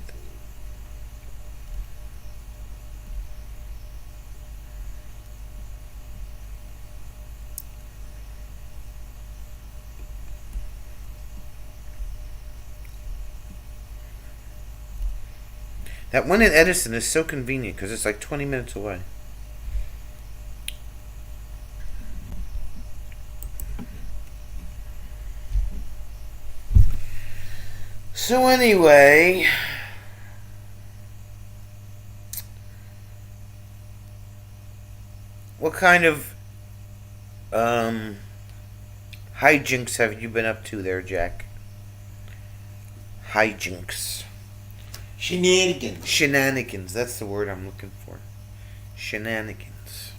That one in Edison is so convenient because it's like 20 minutes away. So anyway, What kind of hijinks have you been up to there, Jack? Hijinks. Shenanigans. Shenanigans. That's the word I'm looking for. Shenanigans.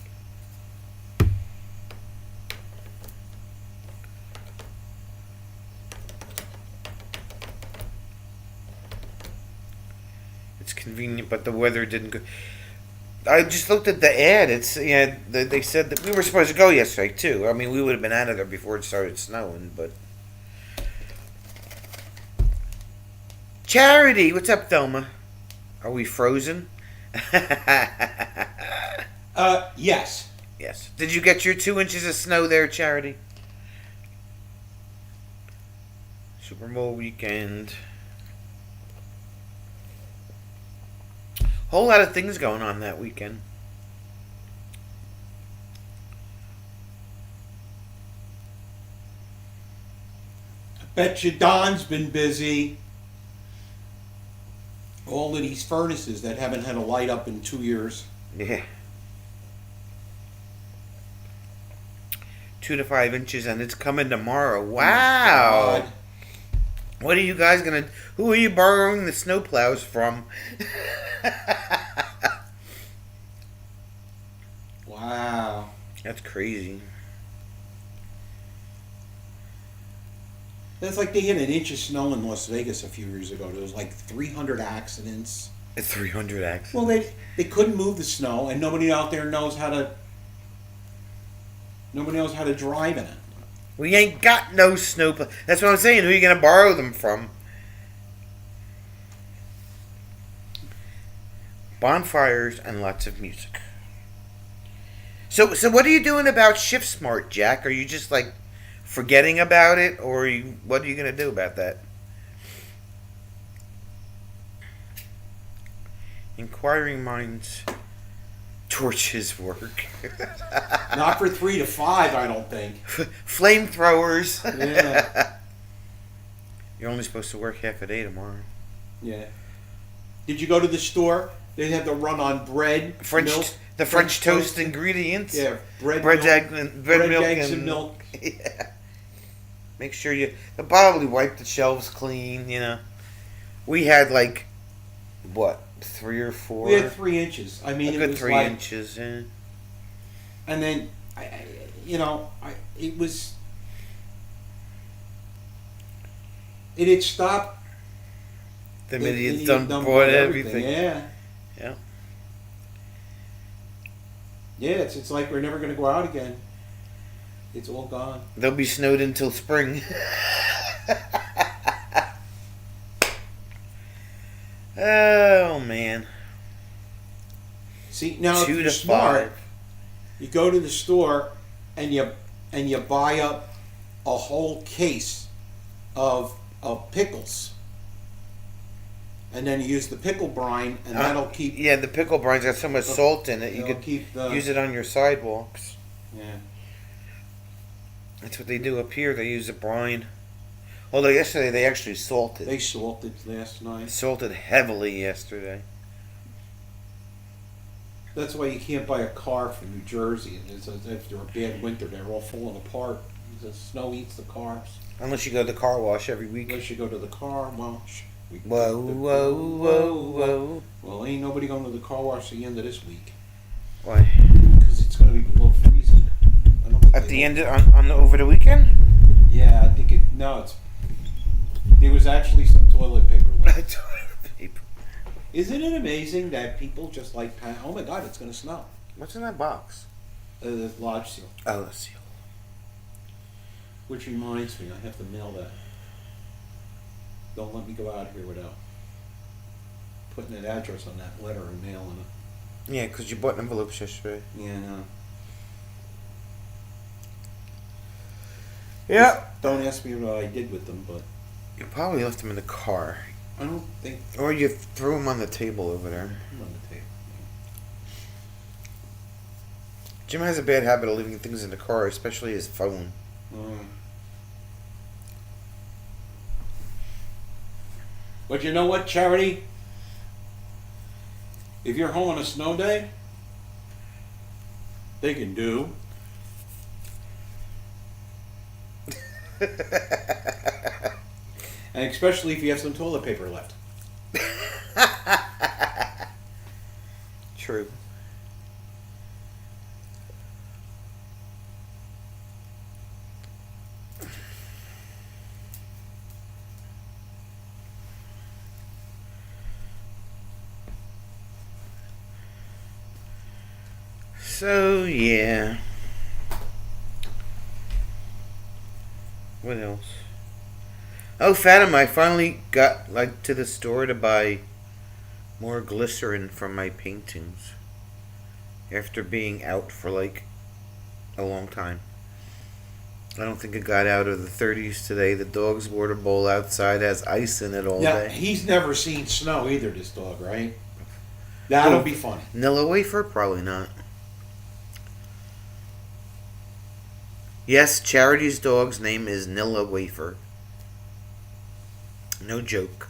It's convenient, but the weather didn't go. I just looked at the ad. It's they said that we were supposed to go yesterday too. I mean, we would have been out of there before it started snowing, but. Charity, what's up, Thelma? Are we frozen? Yes. Yes. Did you get your 2 inches of snow there, Charity? Super Bowl weekend. Whole lot of things going on that weekend. I bet you Don's been busy. All of these furnaces that haven't had a light up in 2 years. Yeah. 2 to 5 inches, and it's coming tomorrow. Wow. God. What are you guys gonna? Who are you borrowing the snowplows from? Wow. That's crazy. That's like they hit an inch of snow in Las Vegas a few years ago. There was like 300 accidents. It's 300 accidents. Well, they couldn't move the snow, and nobody out there knows how to. Nobody knows how to drive in it. We ain't got no snowplow. That's what I'm saying. Who are you gonna borrow them from? Bonfires and lots of music. So what are you doing about Shift Smart, Jack? Are you just like forgetting about it, or what are you gonna do about that? Inquiring minds torch his work. Not for 3 to 5, I don't think. Flamethrowers. Yeah. You're only supposed to work half a day tomorrow. Yeah. Did you go to the store? They had the run on bread, milk, The French toast ingredients. Yeah, bread, Bread, milk, bread, milk, eggs, and milk. Yeah. Make sure they'll probably wipe the shelves clean. We had like what 3 or 4. We had 3 inches. I mean, a it good was 3 like, inches. Yeah. and then it was. It had stopped. The It minute had done bought everything. Yeah. Yeah. Yeah, it's like we're never going to go out again. It's all gone. They'll be snowed until spring. Oh man. See, now if 2 you're to smart, 5. you go to the store and you buy up a whole case of pickles, and then you use the pickle brine, and that'll keep. Yeah, the pickle brine's got so much salt in it. You It'll could keep the. use it on your sidewalks. Yeah. That's what they do up here. They use the brine. Although yesterday they actually salted. They salted last night. Salted heavily yesterday. That's why you can't buy a car from New Jersey. After a bad winter, they're all falling apart. The snow eats the cars. Unless you go to the car wash every week. Unless you go to the car wash. Whoa, whoa, whoa, whoa. Well, ain't nobody going to the car wash at the end of this week. Why? Because it's going to be below freezing. I don't think At they the want- end on over the weekend? Yeah, I think it's. There was actually some toilet paper left. Isn't it amazing that people just like, oh my God, it's going to snow? What's in that box? The lodge seal. Oh, the seal. Which reminds me, I have to mail that. Don't let me go out here without putting an address on that letter and mailing it. Yeah, because you bought envelopes yesterday. Yeah, no. Yeah. Don't ask me what I did with them, but You probably left them in the car. I don't think Or you threw them on the table over there. I'm on the table. Jim has a bad habit of leaving things in the car, especially his phone. But you know what, Charity? If you're home on a snow day, They can do. And especially if you have some toilet paper left. True. So, yeah. What else? Oh, Fatima, I finally got to the store to buy more glycerin for my paintings. After being out for a long time. I don't think it got out of the 30s today. The dog's water bowl outside has ice in it all Yeah, day. he's never seen snow either, this dog, right? That'll be funny. Nilla Wafer? Probably not. Yes, Charity's dog's name is Nilla Wafer. No joke.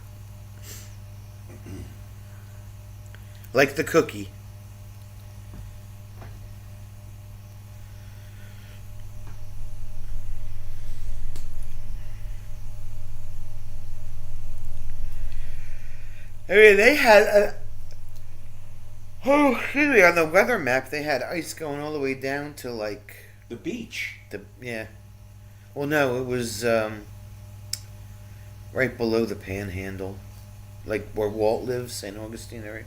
Like the cookie. I mean, they had excuse me, on the weather map, they had ice going all the way down to The beach. yeah. Well, no, it was right below the Panhandle, like where Walt lives, St. Augustine area.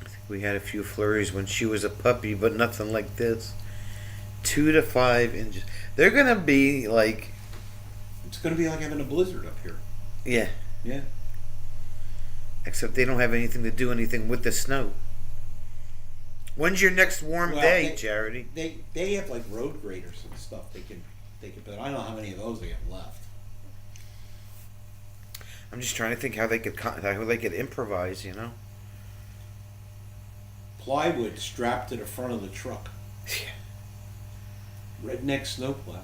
I think we had a few flurries when she was a puppy, but nothing like this. 2 to 5 inches. They're gonna be It's going to be like having a blizzard up here. yeah. Yeah. Except they don't have anything to do anything with the snow. When's your next warm day, Charity? They have like road graders and stuff. They can, but I don't know how many of those they have left. I'm just trying to think how they could improvise, Plywood strapped to the front of the truck. Yeah. Redneck snowplow.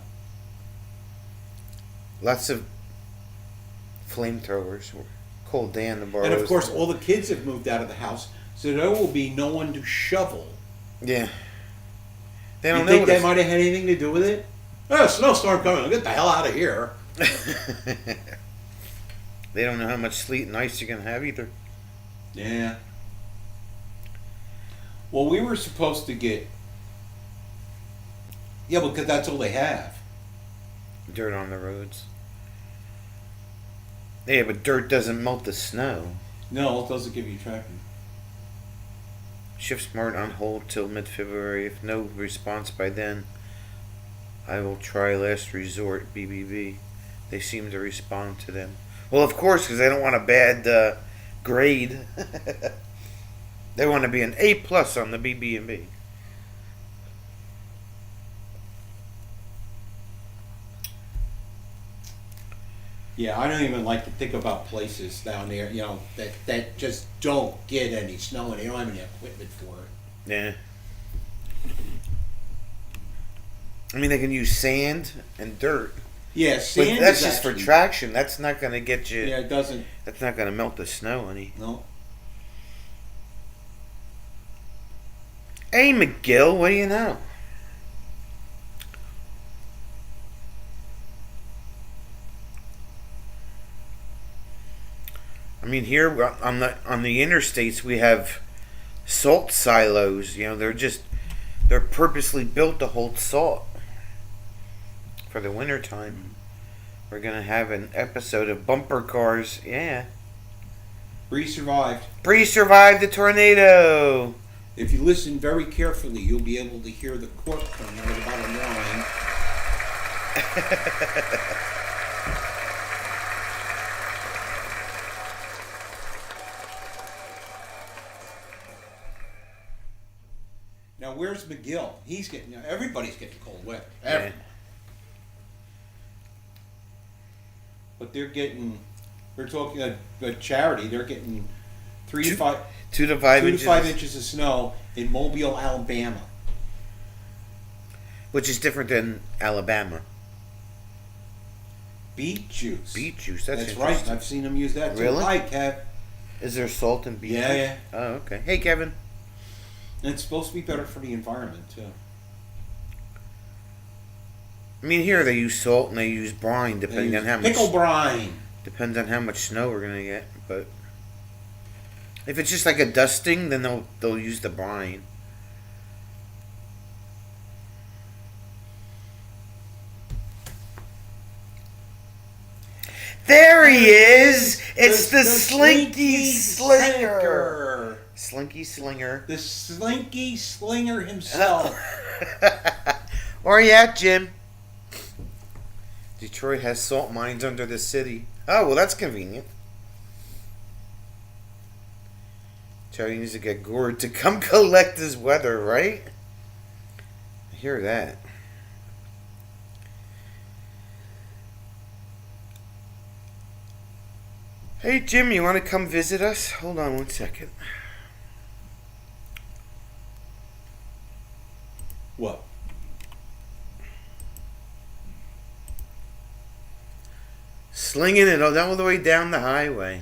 Lots of flamethrowers. Call Dan to borrow. And of course, all the kids have moved out of the house, so there will be no one to shovel. Yeah. They don't You know. think that might have had anything to do with it? Oh, snowstorm coming! Get the hell out of here! They don't know how much sleet and ice you're gonna have either. Yeah. Well, we were supposed to get. Yeah, because that's all they have. Dirt on the roads. Yeah, but dirt doesn't melt the snow. No, it doesn't give you tracking. Shift Smart on hold till mid-February. If no response by then, I will try Last Resort, BBB. They seem to respond to them. Well, of course, because they don't want a bad grade. They want to be an A+ on the BB&B. Yeah, I don't even like to think about places down there, that just don't get any snow and they don't have any equipment for it. Yeah. I mean, they can use sand and dirt. Yeah, But sand that's is just for actually- traction. That's not going to get you. Yeah, it doesn't. That's not going to melt the snow any. No. Hey, McGill, what do you know? I mean, here on the interstates we have salt silos. They're purposely built to hold salt for the wintertime. We're gonna have an episode of Bumper Cars. Yeah, Bree survived. Bree survived the tornado. If you listen very carefully, you'll be able to hear the cork coming out of the bottom line. Now, where's McGill? He's getting. Everybody's getting cold weather. Yeah. But they're getting. We're talking a charity. They're getting 3 to 5. 2 to 5 2 inches. to 5 inches of snow in Mobile, Alabama. Which is different than Alabama. Beet juice. Beet juice. That's right. interesting. I've seen them use that too. Really? Hi, Kev. Is there salt in beet Yeah, juice? yeah. Oh, okay. Hey, Kevin. And it's supposed to be better for the environment too. I mean, here they use salt and they use brine, depending on how much. Pickle brine. Depends on how much snow we're gonna get, but if it's just like a dusting, then they'll use the brine. There he is! It's the Slinky Slinger! Slinky Slinger. The Slinky Slinger himself. Where are you at, Jim? Detroit has salt mines under the city. Oh, well, that's convenient. Charlie needs to get Gord to come collect his weather, right? I hear that. Hey, Jim, you want to come visit us? Hold on one second. What? Slinging it all the way down the highway.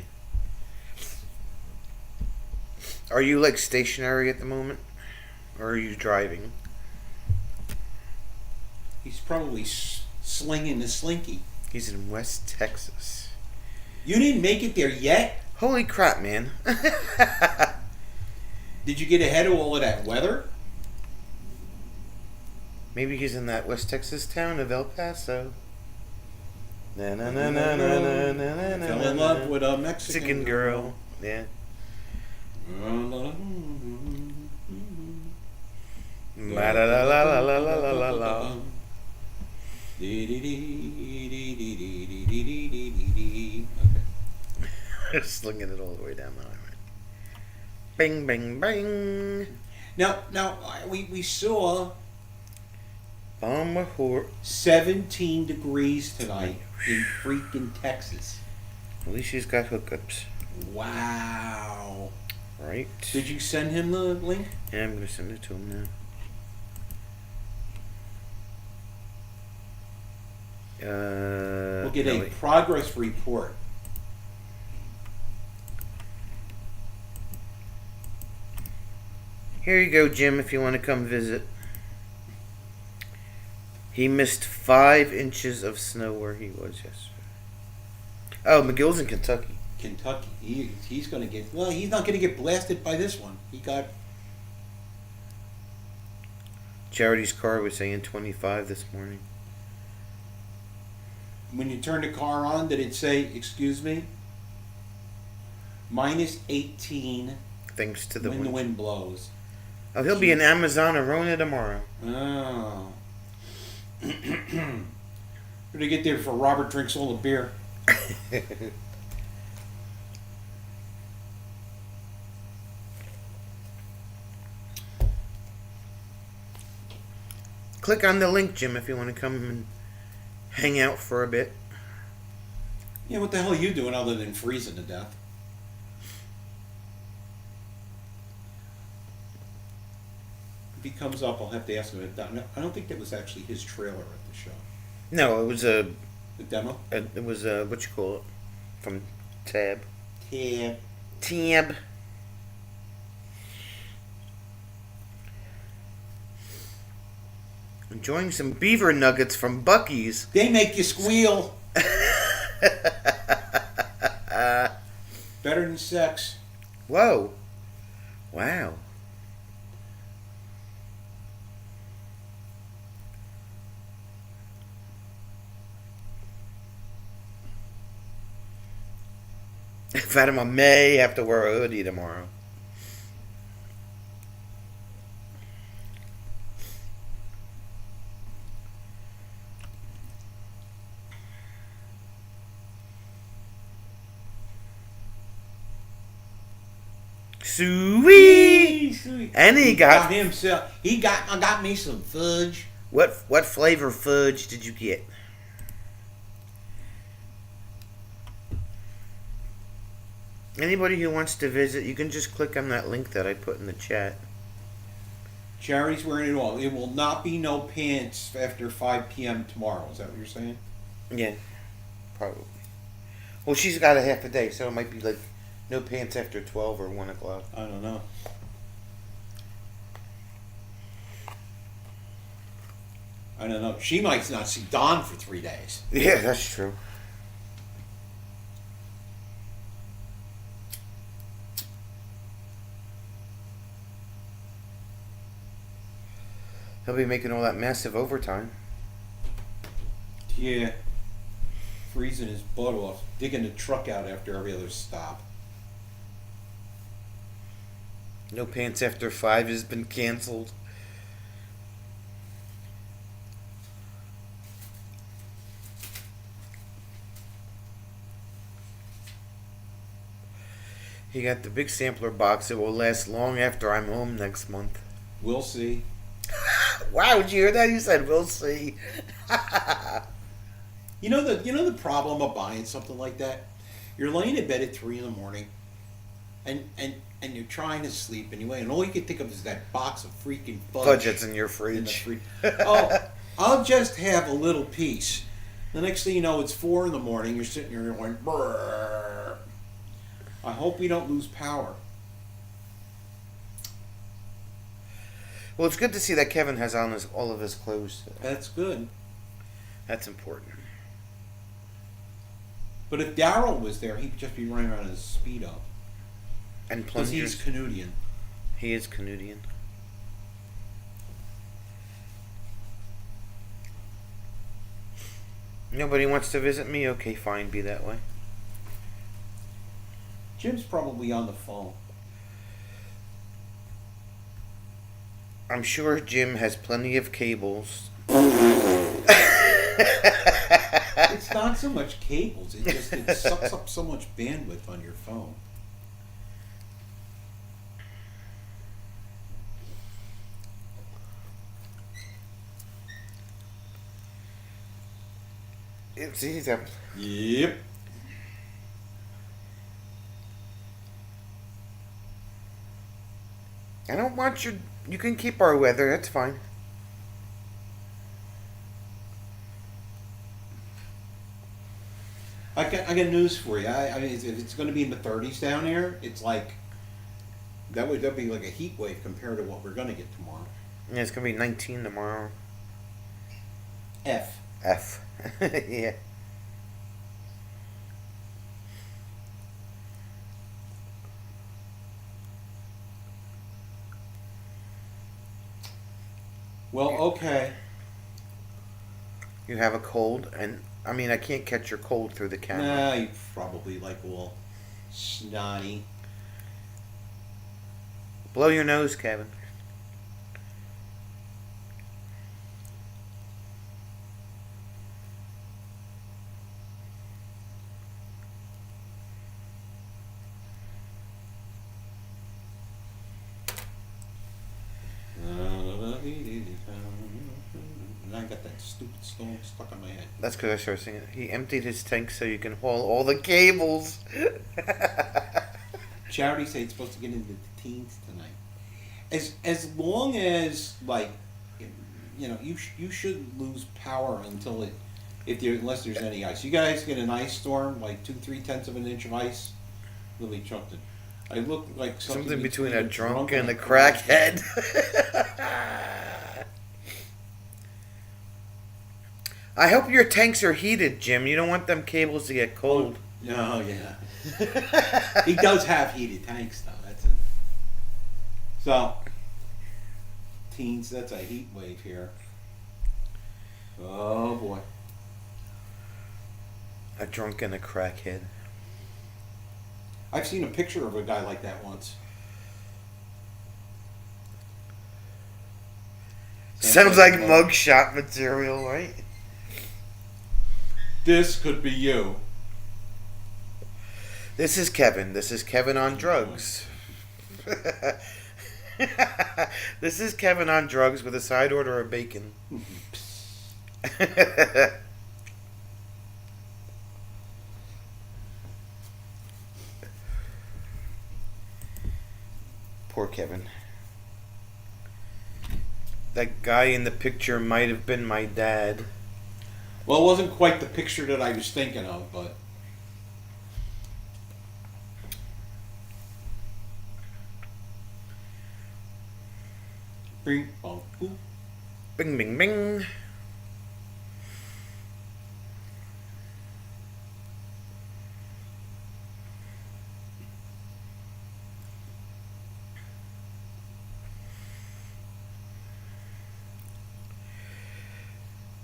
Are you like stationary at the moment? Or are you driving? He's probably slinging the Slinky. He's in West Texas. You didn't make it there yet? Holy crap, man. Did you get ahead of all of that weather? Maybe he's in that West Texas town of El Paso. Na na na na, na na, na na na. Fell in love with a Mexican girl. Yeah. La La la la la la la la la la. Okay. Slinging it all the way down the highway. Bing, bing, bing. Now, we saw Bomb 17 degrees tonight in freaking Texas. At least she's got hookups. Wow. Right? Did you send him the link? Yeah, I'm going to send it to him now. We'll get no, a wait. progress report. Here you go, Jim, if you want to come visit. He missed 5 inches of snow where he was yesterday. Oh, McGill's in Kentucky. Kentucky. He's going to get... Well, he's not going to get blasted by this one. He got... Charity's car was saying 25 this morning. When you turn the car on, did it say, excuse me? Minus 18 Thanks to the when wind. the wind blows. Oh, he'll be in Amazon Arona tomorrow. Oh. Better get there before Robert drinks all the beer. Click on the link, Jim, if you want to come and hang out for a bit. Yeah, what the hell are you doing other than freezing to death? If he comes up, I'll have to ask him. I don't think that was actually his trailer at the show. No, it was a The demo? it was a, what you call it? From Tab. Yeah. Tab. Enjoying some beaver nuggets from Buc-ee's. They make you squeal. Better than sex. Whoa. Wow. Fatima may have to wear a hoodie tomorrow. Sweet. And he got himself. He got me some fudge. what flavor fudge did you get? Anybody who wants to visit, you can just click on that link that I put in the chat. Charity's wearing it all. It will not be no pants after 5 p.m. tomorrow. Is that what you're saying? Yeah, probably. Well, she's got a half a day, so it might be like no pants after 12 or 1 o'clock. I don't know. I don't know. She might not see Don for 3 days. Yeah, that's true. He'll be making all that massive overtime. Yeah. Freezing his butt off, digging the truck out after every other stop. No Pants After 5 has been canceled. He got the big sampler box. It will last long after I'm home next month. We'll see. Wow, did you hear that? He said, we'll see. You know the problem of buying something like that? You're laying in bed at 3 in the morning and you're trying to sleep anyway, and all you can think of is that box of freaking fudge Fudge in your in the fridge. fridge. Oh, I'll just have a little piece. The next thing you know, it's 4 in the morning. You're sitting here going, brrr. I hope we don't lose power. Well, it's good to see that Kevin has on all of his clothes. That's good. That's important. But if Daryl was there, he'd just be running around in his Speedo. And Because plungers. he's Canadian. He is Canadian. Nobody wants to visit me? Okay, fine, be that way. Jim's probably on the phone. I'm sure Jim has plenty of cables. It's not so much cables. It sucks up so much bandwidth on your phone. See, he's up. Yep. I don't want your. You can keep our weather. That's fine. I got news for you. I mean, if it's going to be in the 30s down there, it's like that'd be like a heat wave compared to what we're going to get tomorrow. Yeah, it's gonna be 19 tomorrow. F. F. Yeah. Well, okay. You have a cold, and I mean, I can't catch your cold through the camera. Nah, you probably like a little snotty. Blow your nose, Kevin. And I got that stupid song stuck in my head. That's because I started singing. He emptied his tank so you can haul all the cables. Charity said it's supposed to get into the teens tonight. As long as like, you know, you shouldn't lose power until unless there's any ice. You guys get an ice storm, like 2-3 of an inch of ice, really something. I look like Something between a drunk and a crackhead. I hope your tanks are heated, Jim. You don't want them cables to get cold. No, yeah. He does have heated tanks, though. That's it. So, teens, that's a heat wave here. Oh boy. A drunk and a crackhead. I've seen a picture of a guy like that once. Sounds like mugshot material, right? This could be you. This is Kevin. This is Kevin on drugs. This is Kevin on drugs with a side order of bacon. Poor Kevin. That guy in the picture might have been my dad. Well, it wasn't quite the picture that I was thinking of, but. Bing, bong, boop. Bing, bing, bing.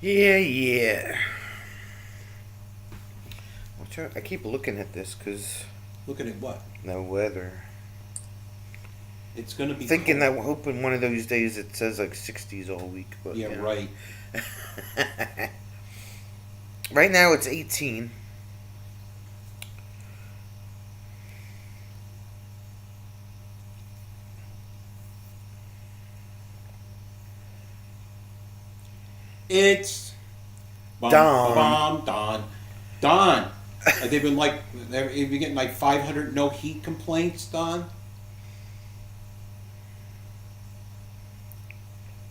Yeah. I keep looking at this because Looking at what? no weather. It's going to be Thinking cold. that we're hoping one of those days it says like 60s all week. But Yeah, right. Right now it's 18. It's Don. Don. They've been like, have you getting like 500 no heat complaints, Don?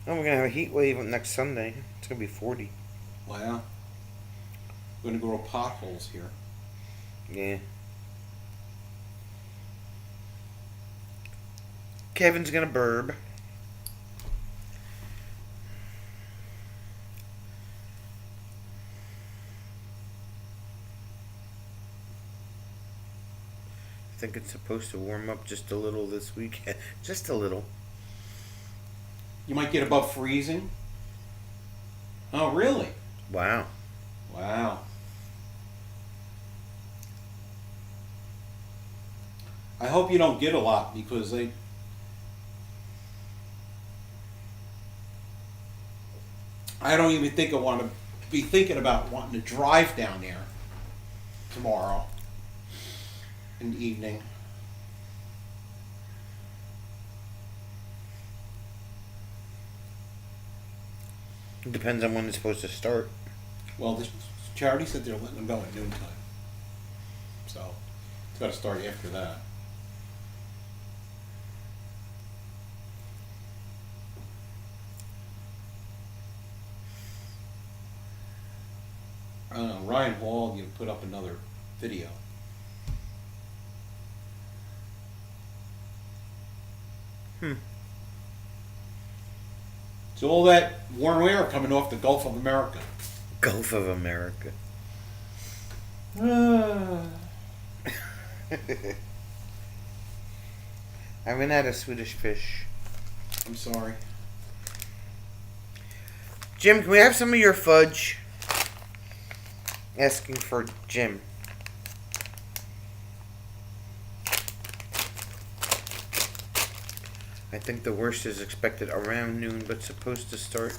Oh, we're gonna have a heat wave next Sunday. It's gonna be 40. Wow. We're gonna grow potholes here. Yeah. Kevin's gonna burb. I think it's supposed to warm up just a little this weekend. Just a little. You might get above freezing. Oh, really? Wow. Wow. I hope you don't get a lot because I don't even think I want to be thinking about wanting to drive down there tomorrow in the evening. It depends on when it's supposed to start. Well, the charity said they're letting them go at noontime. So, it's got to start after that. I don't know, Ryan Hall, you put up another video. So all that warm air coming off the Gulf of America. Gulf of America. I ran out of Swedish fish. I'm sorry. Jim, can we have some of your fudge? Asking for Jim. I think the worst is expected around noon, but supposed to start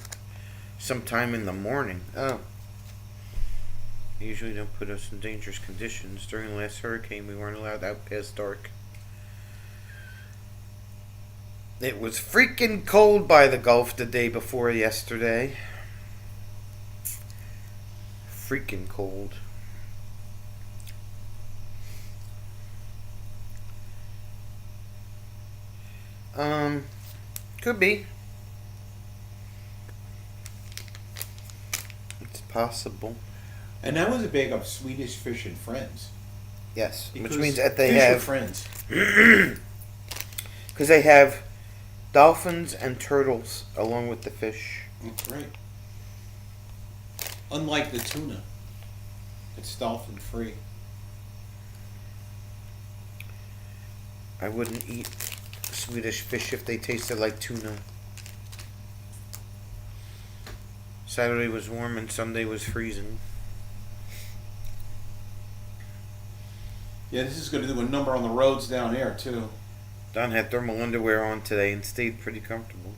sometime in the morning. Oh. They usually don't put us in dangerous conditions. During the last hurricane, we weren't allowed out past dark. It was freaking cold by the Gulf the day before yesterday. Freaking cold. Could be. It's possible. And that was a big of Swedish Fish and Friends. Yes, Because which means that they fish are have, friends. because they have dolphins and turtles along with the fish. That's right. Unlike the tuna, it's dolphin free. I wouldn't eat Swedish fish if they tasted like tuna. Saturday was warm and Sunday was freezing. Yeah, this is going to do a number on the roads down there too. Don had thermal underwear on today and stayed pretty comfortable.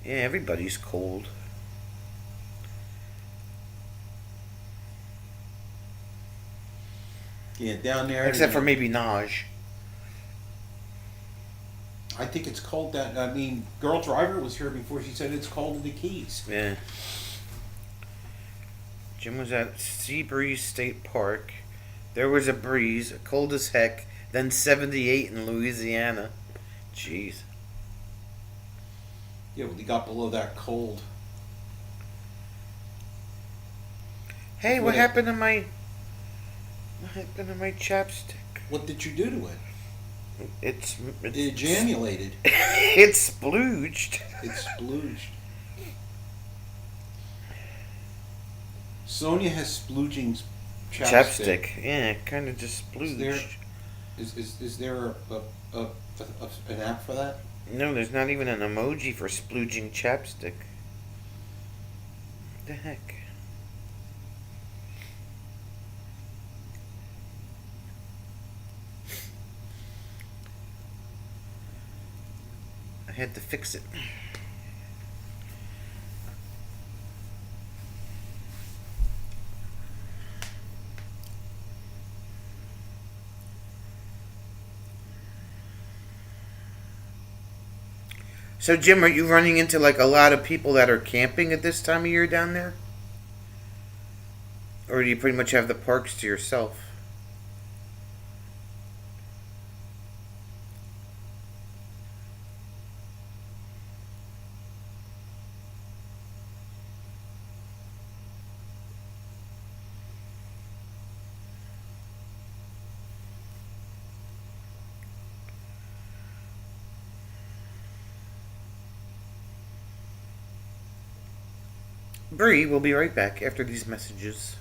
Yeah, everybody's cold. Yeah, down there. Except for maybe Naj. I think it's cold. That I mean, girl driver was here before. She said it's cold in the Keys. Yeah. Jim was at Seabreeze State Park. There was a breeze, cold as heck, then 78 in Louisiana. Jeez. Yeah, well, he got below that cold. Hey, what Yeah. happened to my... What happened to my chapstick? What did you do to it? It's It jamulated. it's splooged. It's splooged. Sonia has splooging chapstick. Yeah, kind of just Is there- splooged. Is there an app for that? No, there's not even an emoji for splooging chapstick. What the heck? I had to fix it. So, Jim, are you running into like a lot of people that are camping at this time of year down there? Or do you pretty much have the parks to yourself? Bree will be right back after these messages.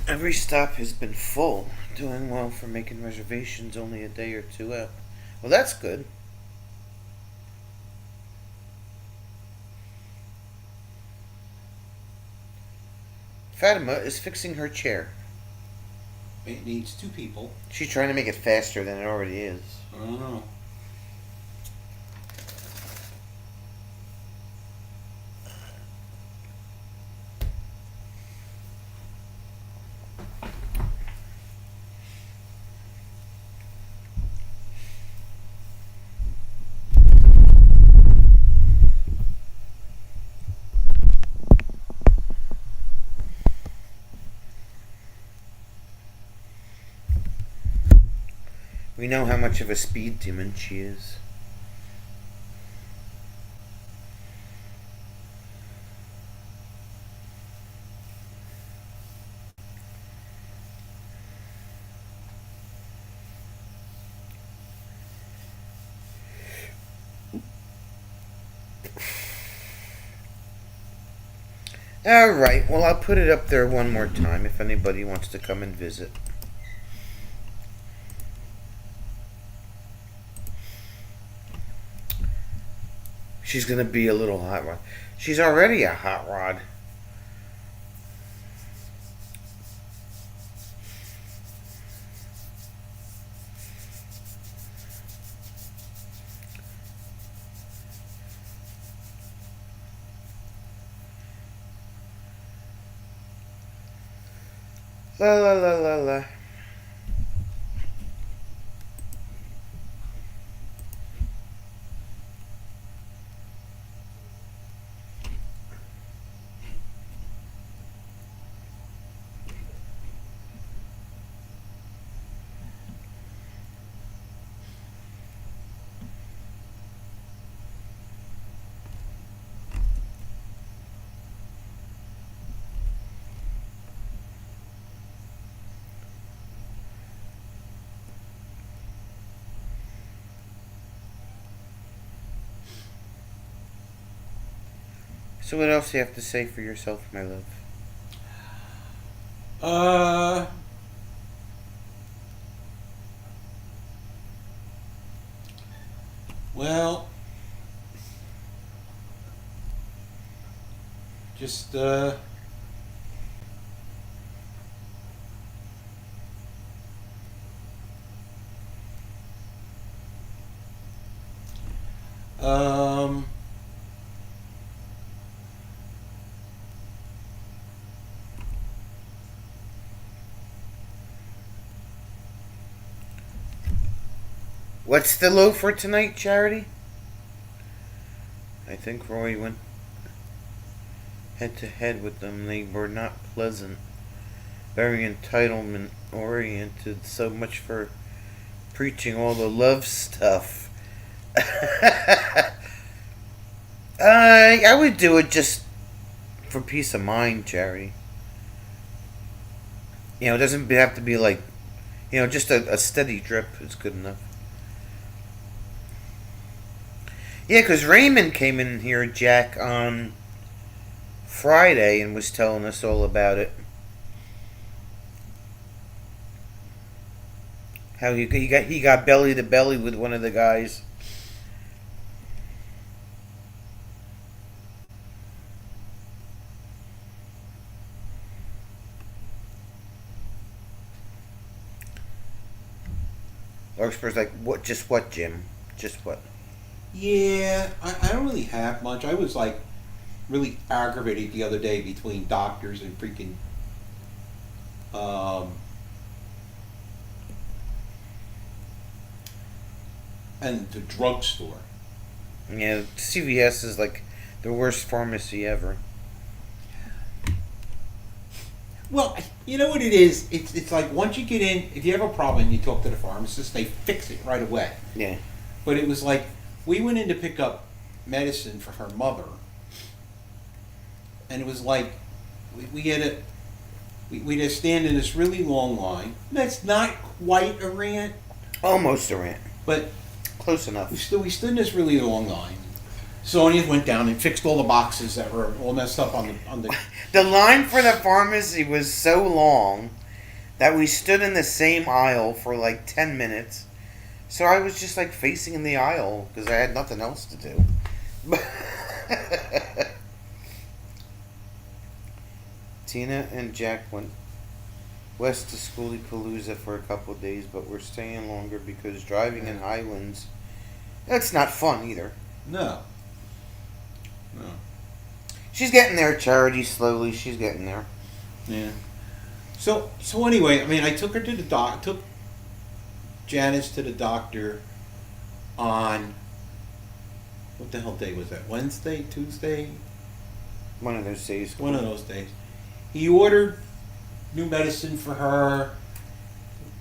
Every stop has been full. Doing well for making reservations only a day or two out. Well, that's good. Fatima is fixing her chair. It needs two people. She's trying to make it faster than it already is. I don't know. We know how much of a speed demon she is. Alright, well, I'll put it up there one more time if anybody wants to come and visit. She's gonna be a little hot rod. She's already a hot rod. La la la la la. So what else do you have to say for yourself, my love? Uh, well, just um, What's the low for tonight, Charity? I think Roy went. head to head with them. They were not pleasant. Very entitlement oriented. So much for preaching all the love stuff. I would do it just for peace of mind, Jerry. It doesn't have to be like, just a steady drip is good enough. Yeah, because Raymond came in here, Jack, on Friday and was telling us all about it. How he got belly to belly with one of the guys. Larkspur's like, what? Just what, Jim? Just what? Yeah, I don't really have much. I was like really aggravated the other day between doctors and freaking and the drugstore. Yeah, CVS is like the worst pharmacy ever. Well, you know what it is? It's like once you get in, if you have a problem and you talk to the pharmacist, they fix it right away. Yeah. But it was like we went in to pick up medicine for her mother, and it was like we had to stand in this really long line. That's not quite a rant, Almost a rant. but Close enough. we stood in this really long line. Sonia went down and fixed all the boxes that were all messed up on the. The line for the pharmacy was so long that we stood in the same aisle for like 10 minutes. So I was just like facing in the aisle because I had nothing else to do. Tina and Jack went west to Schoolie Palooza for a couple of days, but we're staying longer because driving in Highlands, that's not fun either. No. She's getting there, Charity, slowly. She's getting there. Yeah. So anyway, I mean, I took her to the took Janice to the doctor on what the hell day was that? Wednesday, Tuesday? One of those days. One of those days. He ordered new medicine for her.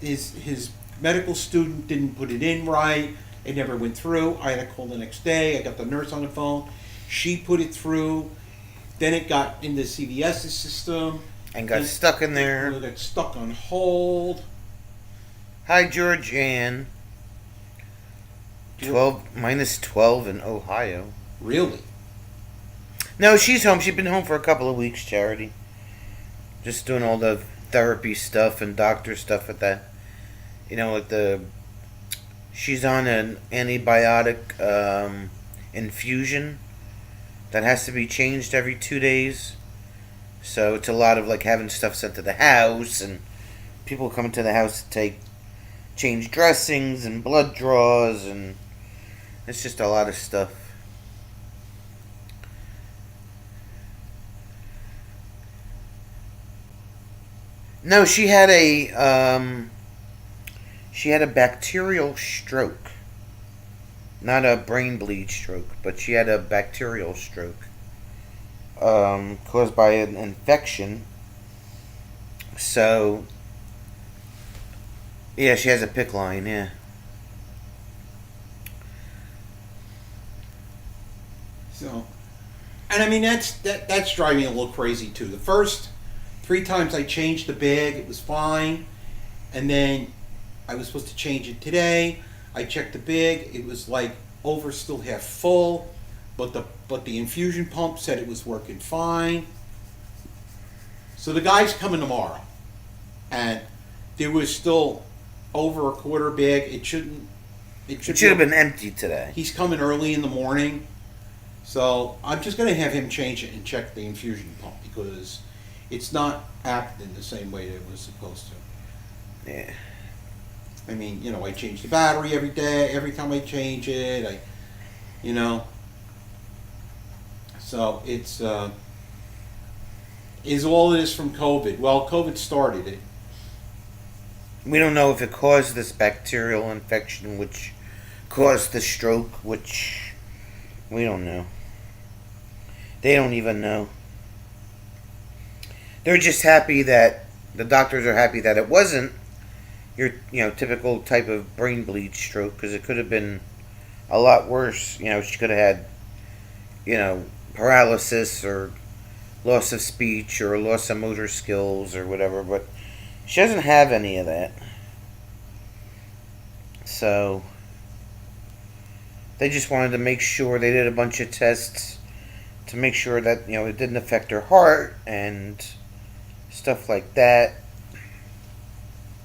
His medical student didn't put it in right. It never went through. I had to call the next day. I got the nurse on the phone. She put it through. Then it got into CVS's system. And got stuck in there. It got stuck on hold. Hi, Georgianne. 12 in Ohio. Really? No, she's home. She's been home for a couple of weeks, Charity. Just doing all the therapy stuff and doctor stuff with that. She's on an antibiotic infusion that has to be changed every 2 days. So it's a lot of like having stuff sent to the house and people coming to the house to change dressings and blood draws, and it's just a lot of stuff. No, she had a bacterial stroke. Not a brain bleed stroke, but she had a bacterial stroke caused by an infection. So, yeah, she has a PICC line, yeah. So, and I mean that's driving me a little crazy too. The first 3 times I changed the bag, it was fine, and then I was supposed to change it today. I checked the bag, it was like over still half full, but the infusion pump said it was working fine. So the guy's coming tomorrow, and there was still over a quarter bag. It should have been empty today. He's coming early in the morning, so I'm just going to have him change it and check the infusion pump because it's not acting the same way that it was supposed to. Yeah. I mean, I change the battery every day. Every time I change it, So it's is all of this from COVID? Well, COVID started it. We don't know if it caused this bacterial infection, which caused the stroke, which we don't know. They don't even know. They're just happy that the doctors are happy that it wasn't your typical type of brain bleed stroke, because it could have been a lot worse. She could have had paralysis or loss of speech or loss of motor skills or whatever, but she doesn't have any of that. So they just wanted to make sure. They did a bunch of tests to make sure that it didn't affect her heart and stuff like that.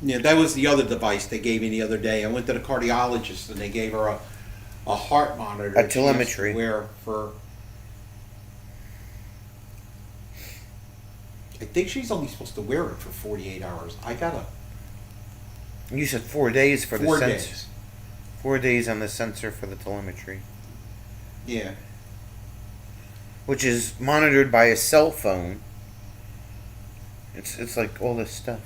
Yeah, that was the other device they gave me the other day. I went to the cardiologist and they gave her a heart monitor. A telemetry. Where for? I think she's only supposed to wear it for 48 hours. I gotta. You said 4 days for the 4 sensor. days. 4 days on the sensor for the telemetry, Yeah. which is monitored by a cell phone. It's like all this stuff.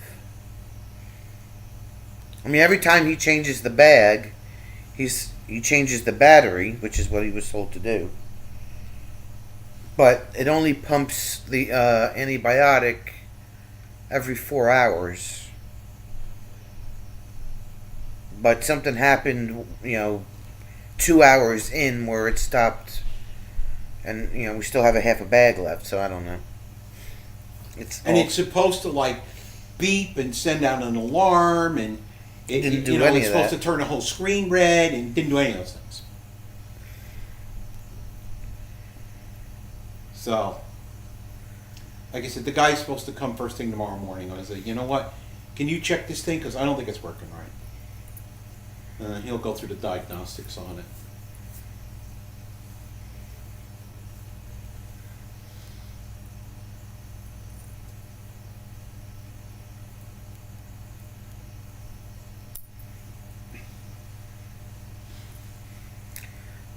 I mean, every time he changes the bag, he changes the battery, which is what he was told to do. But it only pumps the antibiotic every 4 hours. But something happened, 2 hours in where it stopped, and we still have a half a bag left. So I don't know. It's supposed to like beep and send out an alarm, and it didn't do any it's of supposed that. to turn the whole screen red, and didn't do any of those things. So, like I said, the guy's supposed to come first thing tomorrow morning. I said, you know what? Can you check this thing? Because I don't think it's working right. He'll go through the diagnostics on it.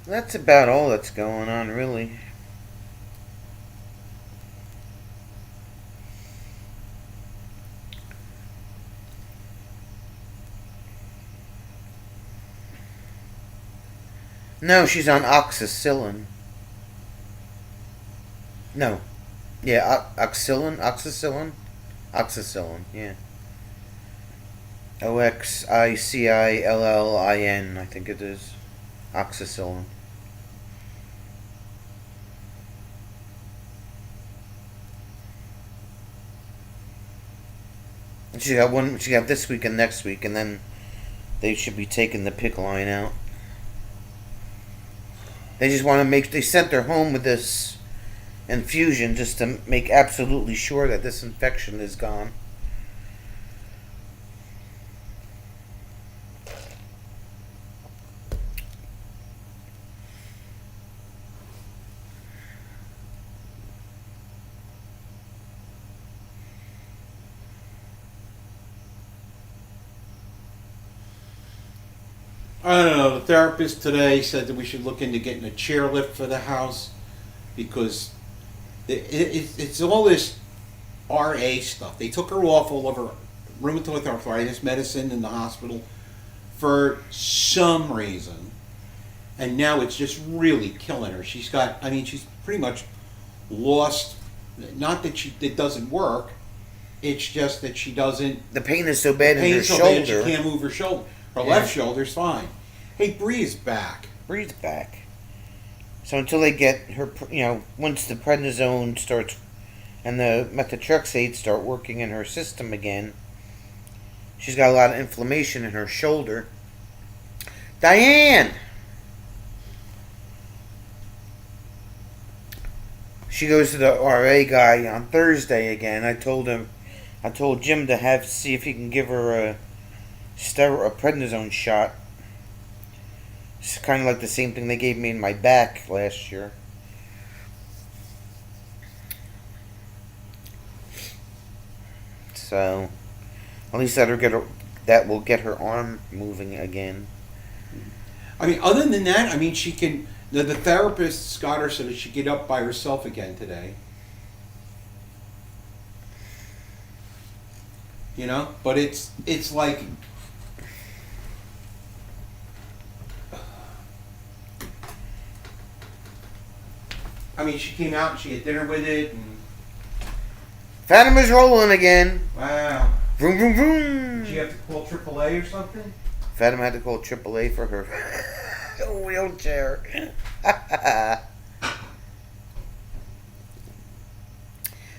That's about all that's going on, really. No, she's on oxacillin. No. Yeah, oxacillin? Oxacillin, yeah. Oxicillin, I think it is. Oxacillin. And she got this week and next week, and then they should be taking the PICC line out. They just want to they sent her home with this infusion just to make absolutely sure that this infection is gone. I don't know. The therapist today said that we should look into getting a chairlift for the house because it's all this RA stuff. They took her off all of her rheumatoid arthritis medicine in the hospital for some reason, and now it's just really killing her. She's pretty much lost. Not that it doesn't work. It's just that she doesn't. The pain is so bad in her So shoulder. bad she can't move her shoulder. Her Yeah. left shoulder's fine. Hey, Bree's back. Breathe back. So until they get her, once the prednisone starts and the methotrexate start working in her system again, she's got a lot of inflammation in her shoulder. Diane! She goes to the RA guy on Thursday again. I told Jim to see if he can give her a prednisone shot. It's kind of like the same thing they gave me in my back last year. So, at least that will get her arm moving again. I mean, other than that, she can. The therapist got her so that she get up by herself again today. But it's like. She came out and she had dinner with it, and Fatima's rolling again. Wow. Vroom, vroom, vroom. Did you have to call AAA or something? Fatima had to call AAA for her wheelchair.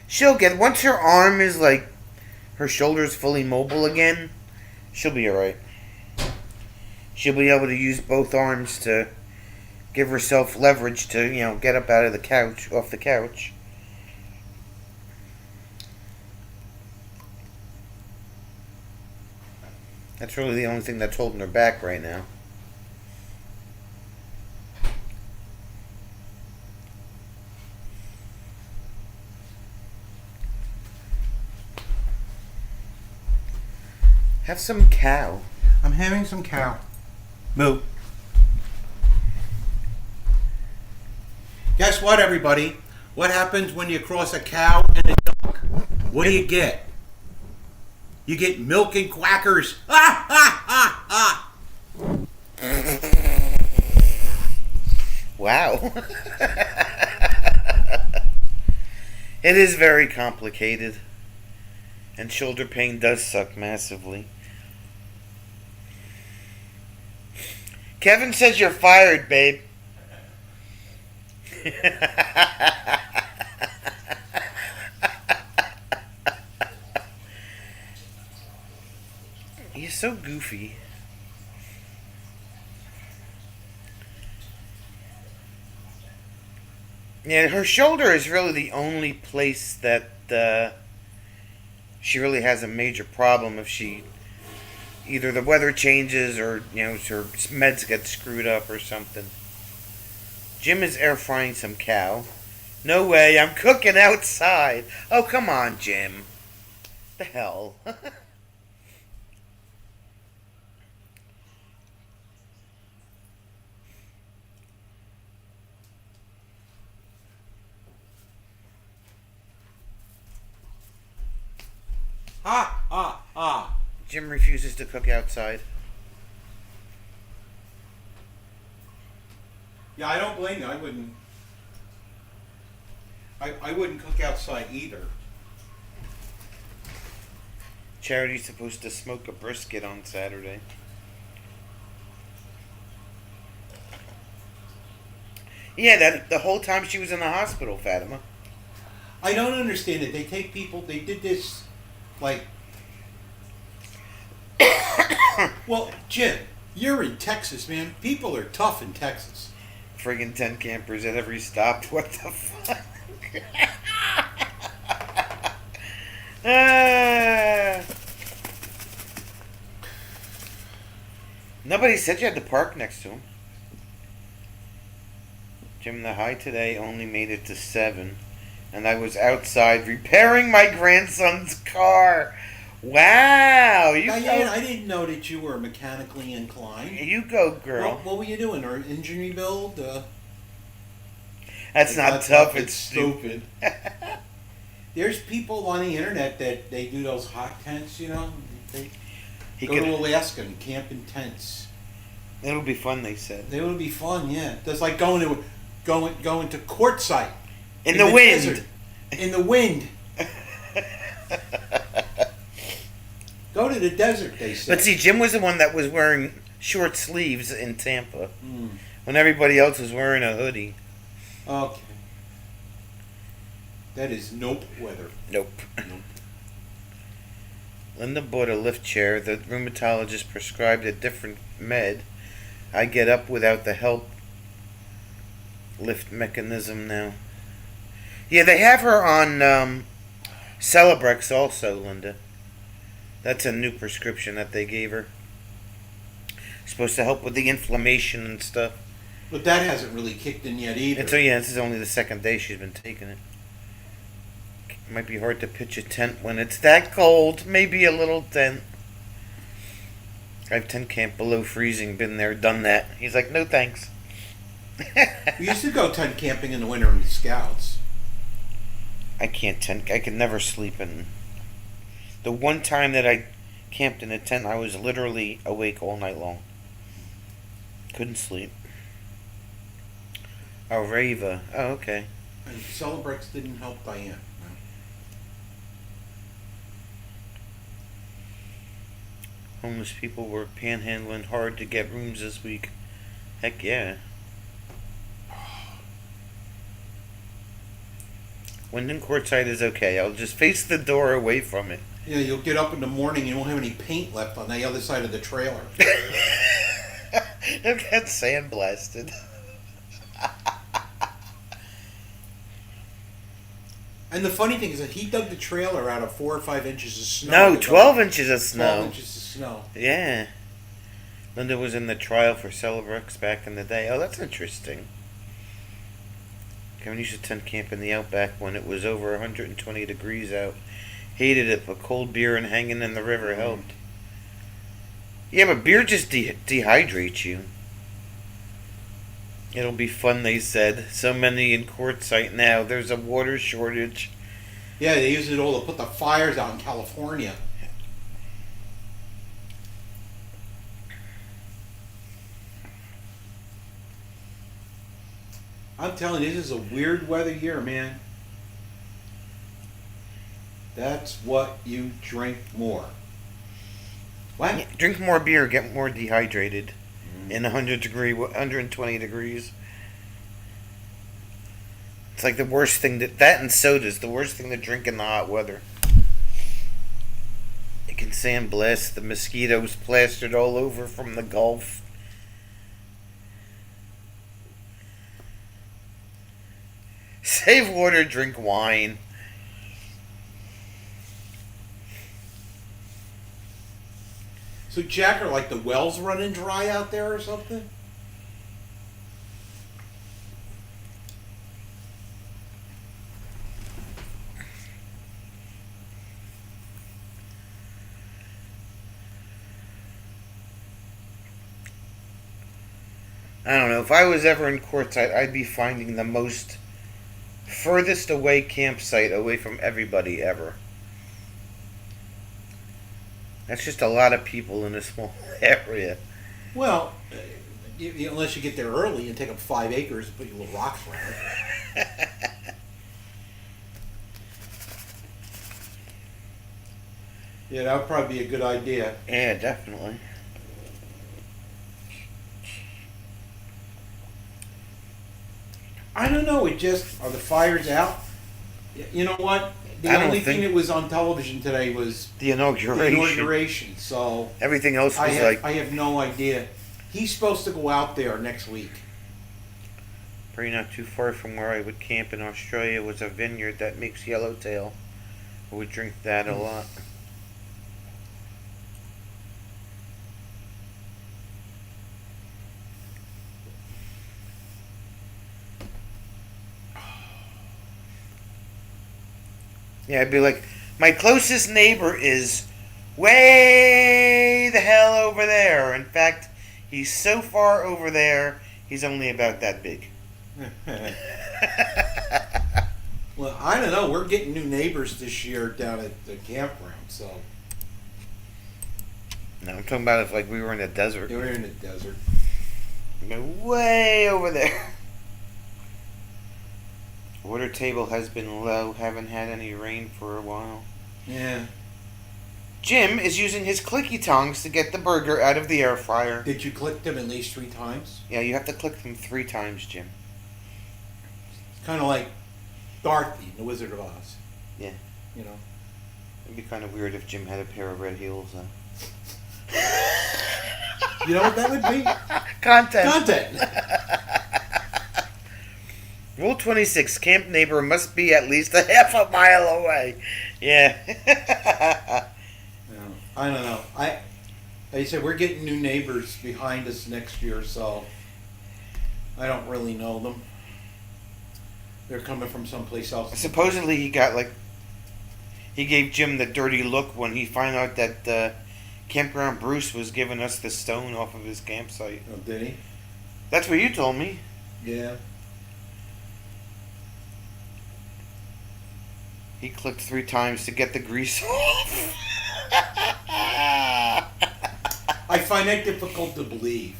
She'll get, once her arm is like, her shoulder's fully mobile again, she'll be alright. She'll be able to use both arms to give herself leverage to, get up out of the couch, off the couch. That's really the only thing that's holding her back right now. Have some cow. I'm having some cow. Moo. Guess what, everybody? What happens when you cross a cow and a duck? What do you get? You get milk and quackers. Ah, ah, ah, ah. Wow. It is very complicated. And shoulder pain does suck massively. Kevin says you're fired, babe. He's so goofy. Yeah, her shoulder is really the only place that she really has a major problem. If she, either the weather changes or her meds get screwed up or something. Jim is air frying some cow. No way, I'm cooking outside. Oh, come on, Jim. The hell. Ah, ah, ah. Jim refuses to cook outside. Yeah, I don't blame you. I wouldn't. I wouldn't cook outside either. Charity's supposed to smoke a brisket on Saturday. Yeah, that the whole time she was in the hospital, Fatima. I don't understand it. They take people. They did this, like. Well, Jim, you're in Texas, man. People are tough in Texas. Friggin' 10 campers at every stop. What the fuck? Nobody said you had to park next to him. Jim, the high today only made it to 7, and I was outside repairing my grandson's car. Wow, Diane, I didn't know that you were mechanically inclined. You go, girl. What were you doing? Or engine rebuild? That's not tough. It's stupid. There's people on the internet that they do those hot tents. They go could- to Alaska and camp in tents. It'll be fun, they said. They would be fun, yeah. That's like going to Quartzsite In the wind. desert. In the wind. Go to the desert, they said. But see, Jim was the one that was wearing short sleeves in Tampa Mm. when everybody else was wearing a hoodie. Okay. That is nope weather. Nope. Nope. Linda bought a lift chair. The rheumatologist prescribed a different med. I get up without the help lift mechanism now. Yeah, they have her on Celebrex also, Linda. That's a new prescription that they gave her. Supposed to help with the inflammation and stuff. But that hasn't really kicked in yet either. And so yeah, this is only the second day she's been taking it. It might be hard to pitch a tent when it's that cold. Maybe a little tent. I've tent camp below freezing. Been there, done that. He's like, no thanks. We used to go tent camping in the winter in the Scouts. I can't tent. I can never sleep in. The one time that I camped in a tent, I was literally awake all night long. Couldn't sleep. Oh, Rava. Oh, okay. And Celebrex didn't help Diane. Homeless people were panhandling hard to get rooms this week. Heck yeah. Wyndham Courtside is okay. I'll just face the door away from it. Yeah, you'll get up in the morning and you won't have any paint left on the other side of the trailer. I've got sandblasted. And the funny thing is that he dug the trailer out of 4 or 5 inches of snow. No, 12 inches of 12 snow. inches of snow. Yeah. Linda was in the trial for Celebrex back in the day. Oh, that's interesting. Kevin used to tent camp in the outback when it was over 120 degrees out. Hated it, but cold beer and hanging in the river helped. Yeah, but beer just dehydrates you. It'll be fun, they said. So many in Quartzsite now. There's a water shortage. Yeah, they use it all to put the fires out in California. I'm telling you, this is a weird weather year, man. That's what you drink more. What? Drink more beer, get more dehydrated. In 120 degrees. It's like the worst thing that and soda's the worst thing to drink in the hot weather. It can sandblast, the mosquitoes plastered all over from the Gulf. Save water, drink wine. So, Jack, are like the wells running dry out there or something? I don't know. If I was ever in Quartzsite, I'd be finding the most furthest away campsite away from everybody ever. That's just a lot of people in a small area. Well, unless you get there early and take up 5 acres and put your little rocks around it. Yeah, that would probably be a good idea. Yeah, definitely. I don't know. It just, are the fires out? You know what? The only thing that was on television today was The inauguration. the inauguration. So Everything else was I have no idea. He's supposed to go out there next week. Probably not too far from where I would camp in Australia was a vineyard that makes yellowtail. I would drink that a lot. Yeah, I'd be like, my closest neighbor is way the hell over there. In fact, he's so far over there, he's only about that big. Well, I don't know. We're getting new neighbors this year down at the campground. So No, I'm talking about if like we were in a desert. we're in the desert. Way over there. Water table has been low. Haven't had any rain for a while. Yeah. Jim is using his clicky tongs to get the burger out of the air fryer. Did you click them at least 3 times? Yeah, you have to click them 3 times, Jim. It's kind of like Dorothy, the Wizard of Oz. Yeah. You know. It'd be kind of weird if Jim had a pair of red heels, though. You know what that would be? Content. Content. Rule 26, camp neighbor must be at least a half a mile away. Yeah. No, I don't know. Like I said, we're getting new neighbors behind us next year, so I don't really know them. They're coming from someplace else. Supposedly he gave Jim the dirty look when he found out that Campground Bruce was giving us the stone off of his campsite. Oh, did he? That's what you told me. Yeah. He clicked 3 times to get the grease off. I find that difficult to believe.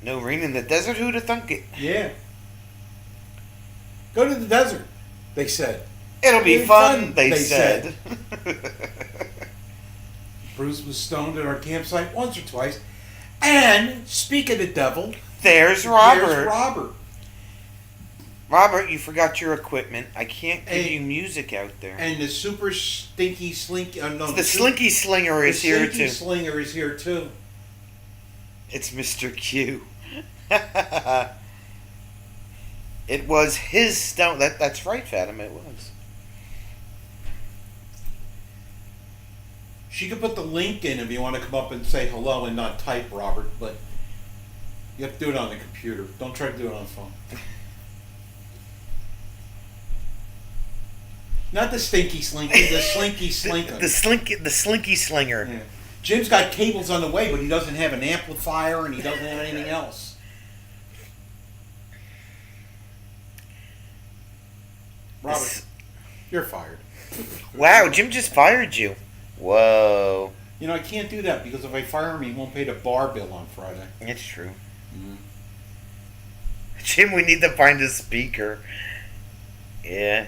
No rain in the desert, who'd have thunk it? Yeah. Go to the desert, they said. It'll be It'll be fun, fun, they they said. Bruce was stoned at our campsite once or twice. And speak of the devil, There's Robert. there's Robert. Robert, you forgot your equipment. I can't give Hey. you music out there. And the super stinky slinky. No, The Slinky Slinger is the here slinky too. slinger is here too. It's Mr. Q. It was his stone. That's right, Fatima. It was. She could put the link in if you want to come up and say hello and not type, Robert. But you have to do it on the computer. Don't try to do it on the phone. Not the stinky slinky, the slinky slinker. The Slinky Slinger. Yeah. Jim's got cables on the way, but he doesn't have an amplifier and he doesn't have anything else. Robert, This- you're fired. Wow, Jim just fired you. Whoa. You know, I can't do that because if I fire him, he won't pay the bar bill on Friday. It's true. Mm-hmm. Jim, we need to find a speaker. Yeah.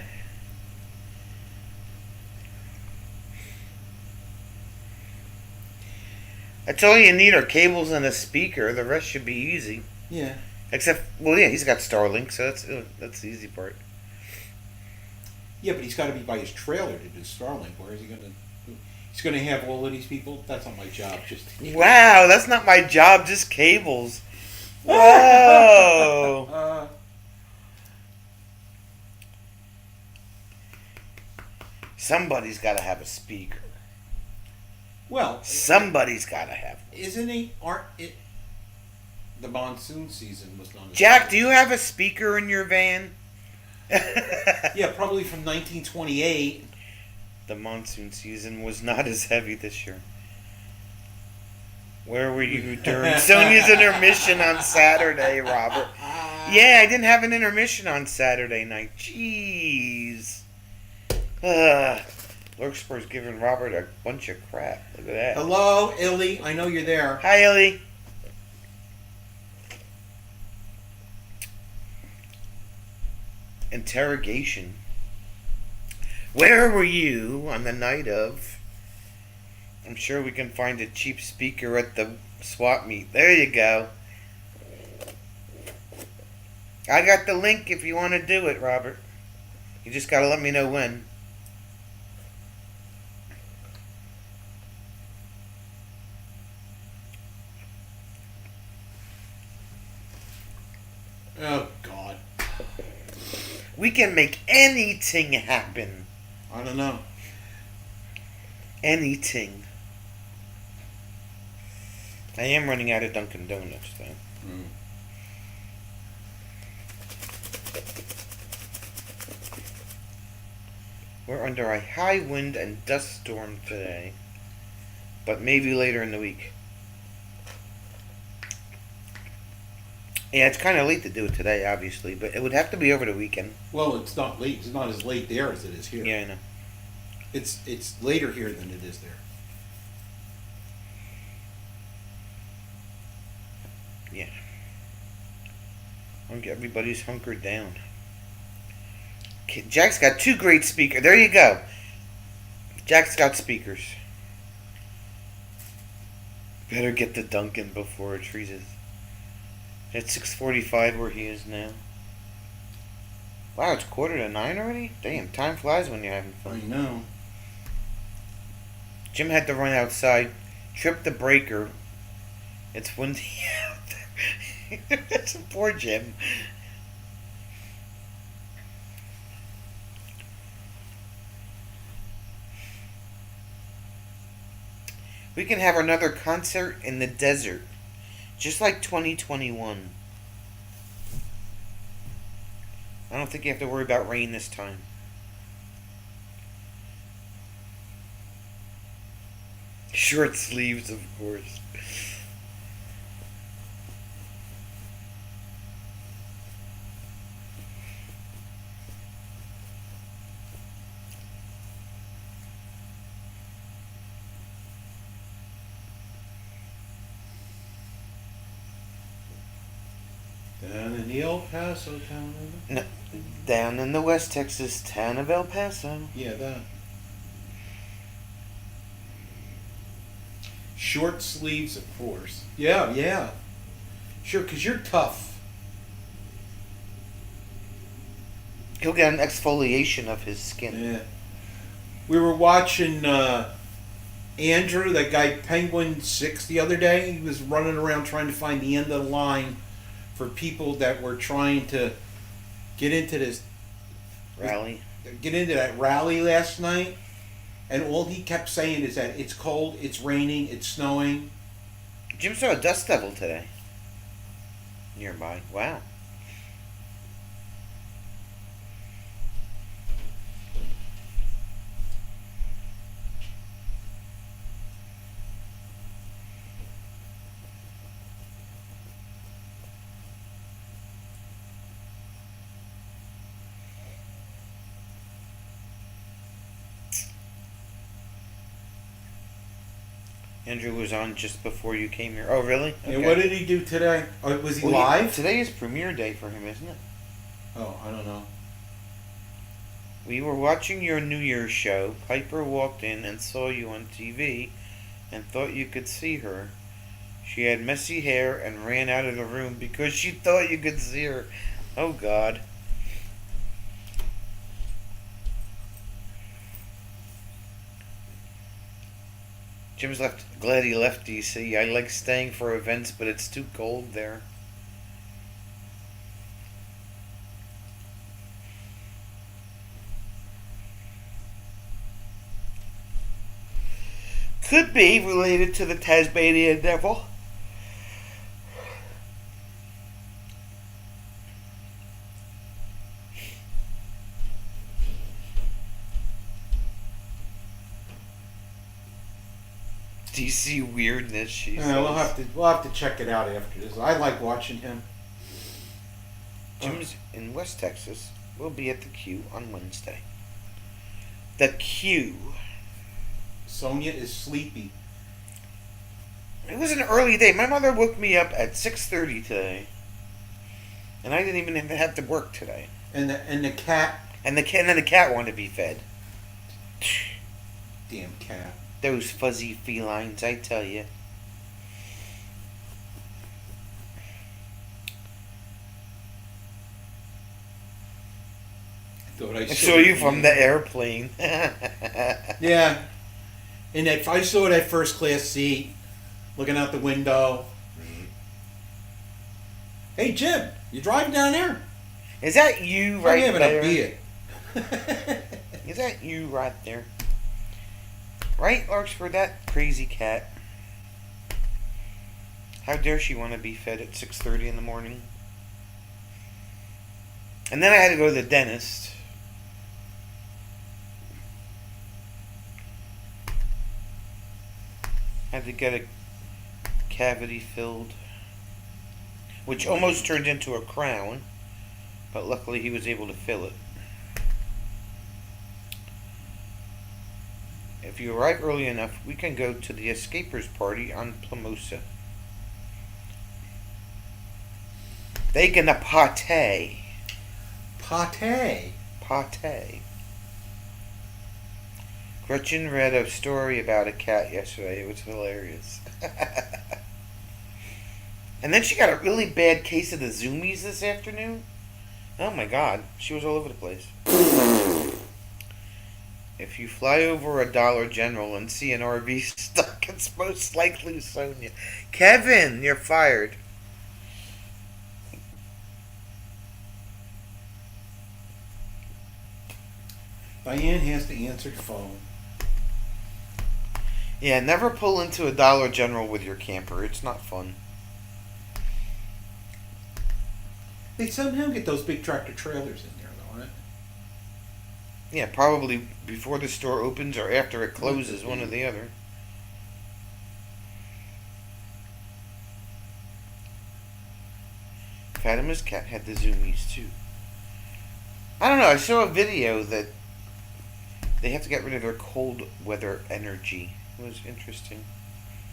That's all you need are cables and a speaker. The rest should be easy. Yeah. Except, well, yeah, he's got Starlink, so that's the easy part. Yeah, but he's got to be by his trailer to do Starlink. Where is he going to do? He's going to have all of these people? That's not my job. Just Wow, that's not my job, just cables. Whoa. Somebody's got to have a speaker. Well, Somebody's got to have one. isn't he? Aren't it? The monsoon season was not. Jack, do you have a speaker in your van? Yeah, probably from 1928. The monsoon season was not as heavy this year. Where were you during Sonia's intermission on Saturday, Robert? Yeah, I didn't have an intermission on Saturday night. Jeez. Lurkspur's giving Robert a bunch of crap. Look at that. Hello, Illy. I know you're there. Hi, Ellie. Interrogation. Where were you on the night of? I'm sure we can find a cheap speaker at the swap meet. There you go. I got the link if you want to do it, Robert. You just got to let me know when. Oh God. We can make anything happen. I don't know. Anything. I am running out of Dunkin' Donuts, though. Mm. We're under a high wind and dust storm today, but maybe later in the week. Yeah, it's kind of late to do it today, obviously, but it would have to be over the weekend. Well, it's not late. It's not as late there as it is here. Yeah, I know. It's later here than it is there. Yeah. I think everybody's hunkered down. Okay, Jack's got two great speakers. There you go. Jack's got speakers. Better get to Dunkin' before it freezes. It's 6:45 where he is now. Wow, it's 8:45 already? Damn, time flies when you're having I fun. know. Jim had to run outside, trip the breaker. It's windy out there. It's poor Jim. We can have another concert in the desert, just like 2021. I don't think you have to worry about rain this time. Short sleeves, of course. Down in the El Paso town. No, down in the West Texas town of El Paso. Yeah, that. Short sleeves, of course. Yeah, yeah. Sure, because you're tough. He'll get an exfoliation of his skin. Yeah. We were watching Andrew, that guy Penguin 6 the other day. He was running around trying to find the end of the line for people that were trying to get into that rally last night. And all he kept saying is that it's cold, it's raining, it's snowing. Jim saw a dust devil today. Nearby. Wow. Andrew was on just before you came here. Oh, really? Okay. And what did he do today? Oh, was he Well, live? Today is premiere day for him, isn't it? Oh, I don't know. We were watching your New Year's show. Piper walked in and saw you on TV and thought you could see her. She had messy hair and ran out of the room because she thought you could see her. Oh, God. Jim's glad he left DC. I like staying for events, but it's too cold there. Could be related to the Tasmanian devil. DC weirdness, she says. We'll have to check it out after this. I like watching him. Jim's in West Texas. We'll be at the Q on Wednesday. The Q. Sonia is sleepy. It was an early day. My mother woke me up at 6:30 today, and I didn't even have to work today. And the cat. And then the cat wanted to be fed. Damn cat. Those fuzzy felines, I tell you. I saw you from the airplane. Yeah. And I saw that first class seat, looking out the window. Hey Jim, you driving down there? Is that you right I'm having there? a beer. Is that you right there? Right, Larkspur, that crazy cat. How dare she want to be fed at 6:30 in the morning? And then I had to go to the dentist. Had to get a cavity filled, which almost turned into a crown, but luckily he was able to fill it. If you arrive early enough, we can go to the escapers party on Plamosa. They gonna pate. Pate. Pate. Gretchen read a story about a cat yesterday. It was hilarious. And then she got a really bad case of the zoomies this afternoon. Oh my God. She was all over the place. If you fly over a Dollar General and see an RV stuck, it's most likely Sonia. Kevin, you're fired. Diane has to answer the phone. Yeah, never pull into a Dollar General with your camper. It's not fun. They somehow get those big tractor trailers in there, though, right? Yeah, probably before the store opens or after it closes, one or the other. Fatima's cat had the zoomies too. I don't know, I saw a video that they have to get rid of their cold weather energy. It was interesting.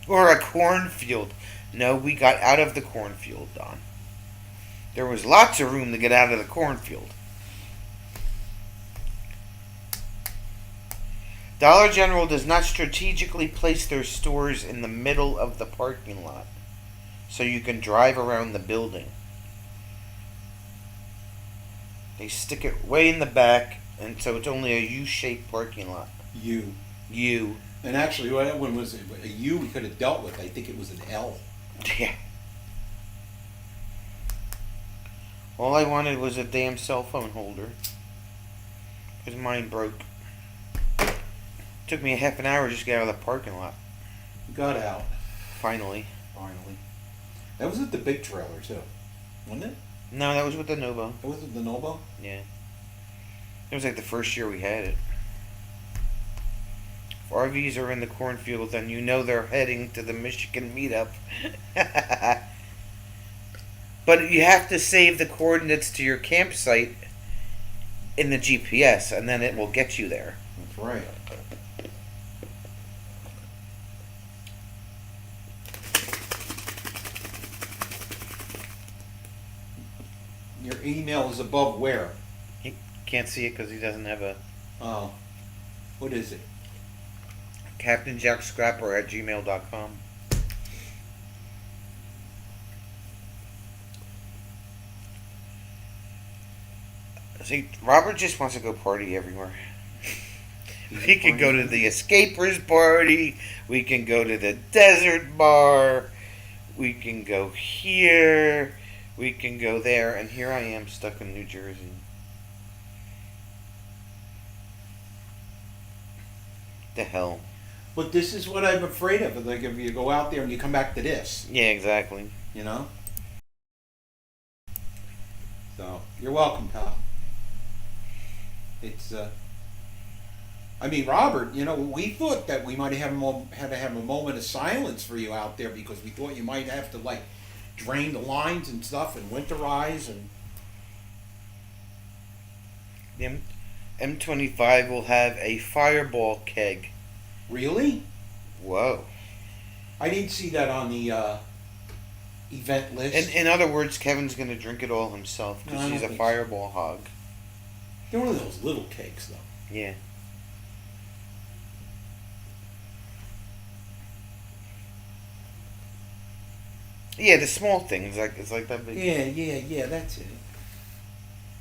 Or a cornfield. No, we got out of the cornfield, Don. There was lots of room to get out of the cornfield. Dollar General does not strategically place their stores in the middle of the parking lot so you can drive around the building. They stick it way in the back, and so it's only a U-shaped parking lot. U. U. And actually, what one was it? A U we could have dealt with. I think it was an L. Yeah. All I wanted was a damn cell phone holder. Because mine broke. Took me a half an hour just to get out of the parking lot. We got out. Finally. Finally. That was at the big trailer, too. Wasn't it? No, that was with the Novo. That was at the Novo? Yeah. It was like the first year we had it. If RVs are in the cornfield, then you know they're heading to the Michigan meetup. But you have to save the coordinates to your campsite in the GPS, and then it will get you there. That's right. Your email is above where? He can't see it because he doesn't have a Oh. What is it? CaptainJackScrapper@gmail.com. See, Robert just wants to go party everywhere. We can go to the Escapers party. We can go to the Desert Bar. We can go here. We can go there. And here I am stuck in New Jersey. The hell. But this is what I'm afraid of. Like if you go out there and you come back to this, Yeah, exactly. you know? So, you're welcome, pal. It's, I mean, Robert, you know, we thought that we might have had to have a moment of silence for you out there because we thought you might have to, like, drain the lines and stuff and winterize and... The M25 will have a fireball keg. Really? Whoa. I didn't see that on the, event list. In other words, Kevin's going to drink it all himself No, I because don't he's a think so. fireball hog. They're one of those little cakes, though. Yeah. Yeah, the small things, like it's like that big. Yeah, that's it.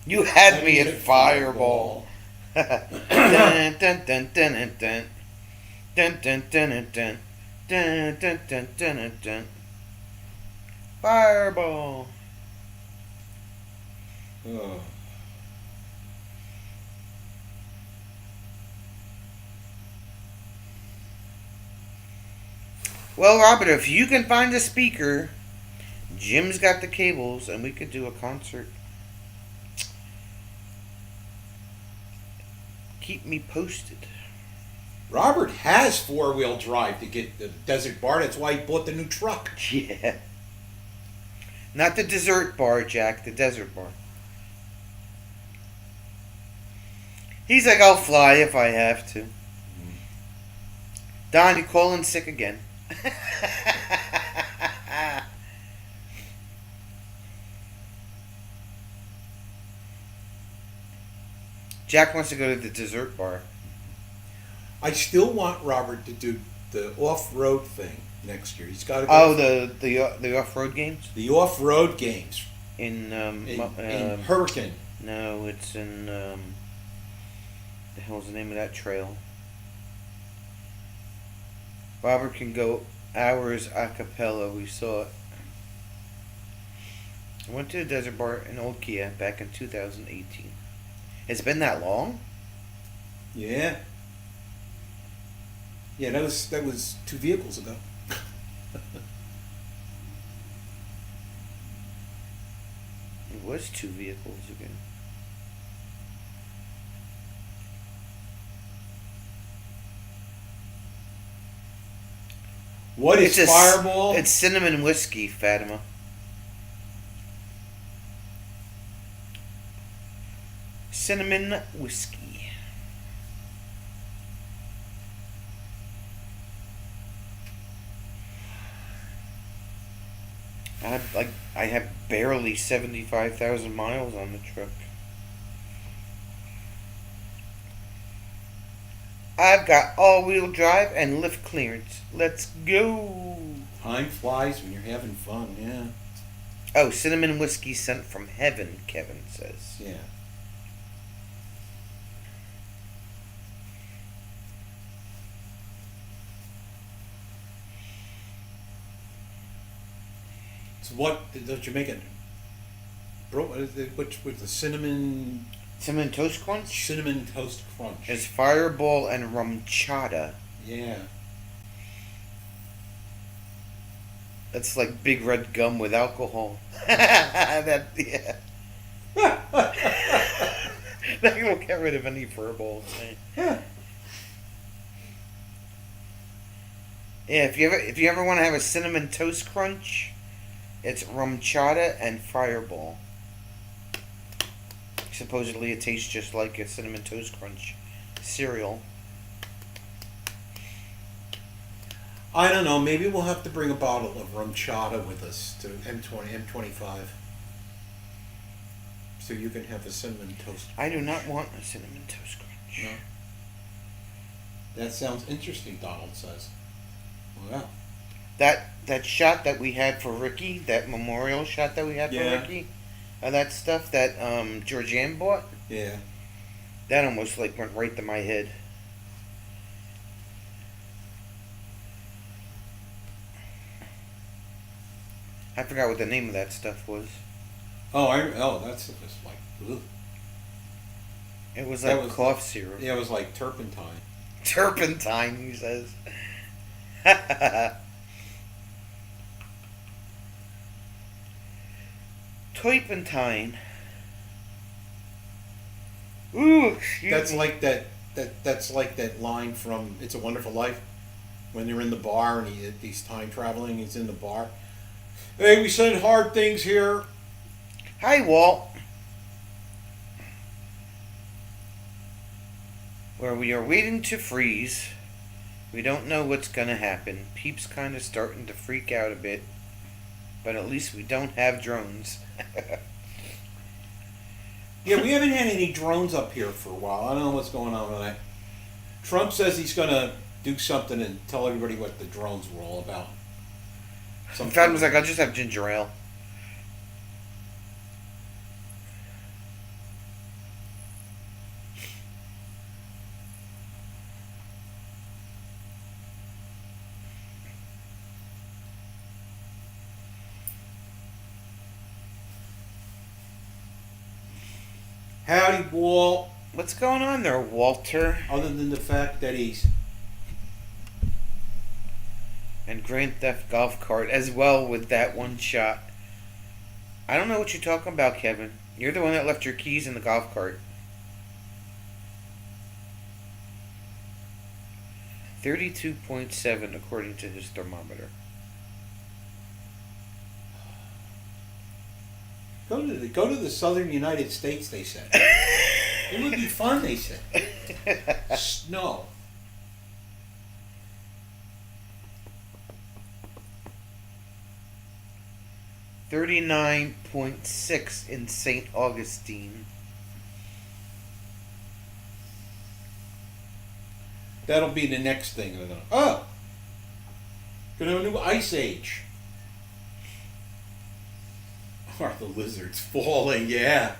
You had me at fireball. Dun, dun, dun, dun, dun, dun, dun, dun, dun, dun, dun, dun, dun, dun. Fireball. Oh. Well, Robert, if you can find a speaker, Jim's got the cables, and we could do a concert. Keep me posted. Robert has four-wheel drive to get the Desert Bar. That's why he bought the new truck. Yeah. Not the dessert bar, Jack, the desert bar. He's like, I'll fly if I have to. Don, you calling sick again. Jack wants to go to the dessert bar. I still want Robert to do the off-road thing next year. He's got to go. Oh, the off-road games The off-road games in in Hurricane. no, it's in the hell's the name of that trail? Robert can go hours a cappella. We saw it. I went to the desert bar in Old Kia back in 2018. It's been that long? Yeah. Yeah, that was 2 vehicles ago. It was 2 vehicles ago. What is Fireball? It's cinnamon whiskey, Fatima. Cinnamon whiskey. I have barely 75,000 miles on the truck. I've got all-wheel drive and lift clearance. Let's go. Time flies when you're having fun, yeah. Oh, cinnamon whiskey sent from heaven, Kevin says. Yeah. So what, don't you make it, bro, which with the cinnamon Cinnamon Toast Crunch toast crunch? is Fireball and rum chata. Yeah. That's like big red gum with alcohol. That yeah. That will get rid of any fireballs. Yeah. Yeah, if you ever want to have a cinnamon toast crunch, it's rum chata and Fireball. Supposedly, it tastes just like a cinnamon toast crunch cereal. I don't know. Maybe we'll have to bring a bottle of rum chata with us to M25, so you can have a cinnamon toast. I do not want a cinnamon toast crunch. No. That sounds interesting. Donald says. Well. That shot that we had for Ricky, that memorial shot that we had Yeah. for Ricky, that stuff that Georgianne bought, Yeah. that almost like went right to my head. I forgot what the name of that stuff was. That's just like. Ugh. It was That like was cough syrup. Yeah, it was like turpentine. Turpentine, he says. Turpentine. Ooh, excuse That's me. like that's like that line from It's a Wonderful Life, when they're in the bar and he's time traveling. He's in the bar. Hey, we said hard things here. Hi, Walt. Where we are waiting to freeze. We don't know what's gonna happen. Peep's kind of starting to freak out a bit. But at least we don't have drones. Yeah, we haven't had any drones up here for a while. I don't know what's going on with that. Trump says he's going to do something and tell everybody what the drones were all about. Fad was like, I'll just have ginger ale. Howdy, Walt. What's going on there, Walter? Other than the fact that he's... And Grand Theft Golf Cart as well with that one shot. I don't know what you're talking about, Kevin. You're the one that left your keys in the golf cart. 32.7 according to his thermometer. Go to the southern United States, they said. It would be fun, they said. Snow. $39.6 in St. Augustine. That'll be the next thing. They're gonna have a new ice age. Are the lizards falling? Yeah.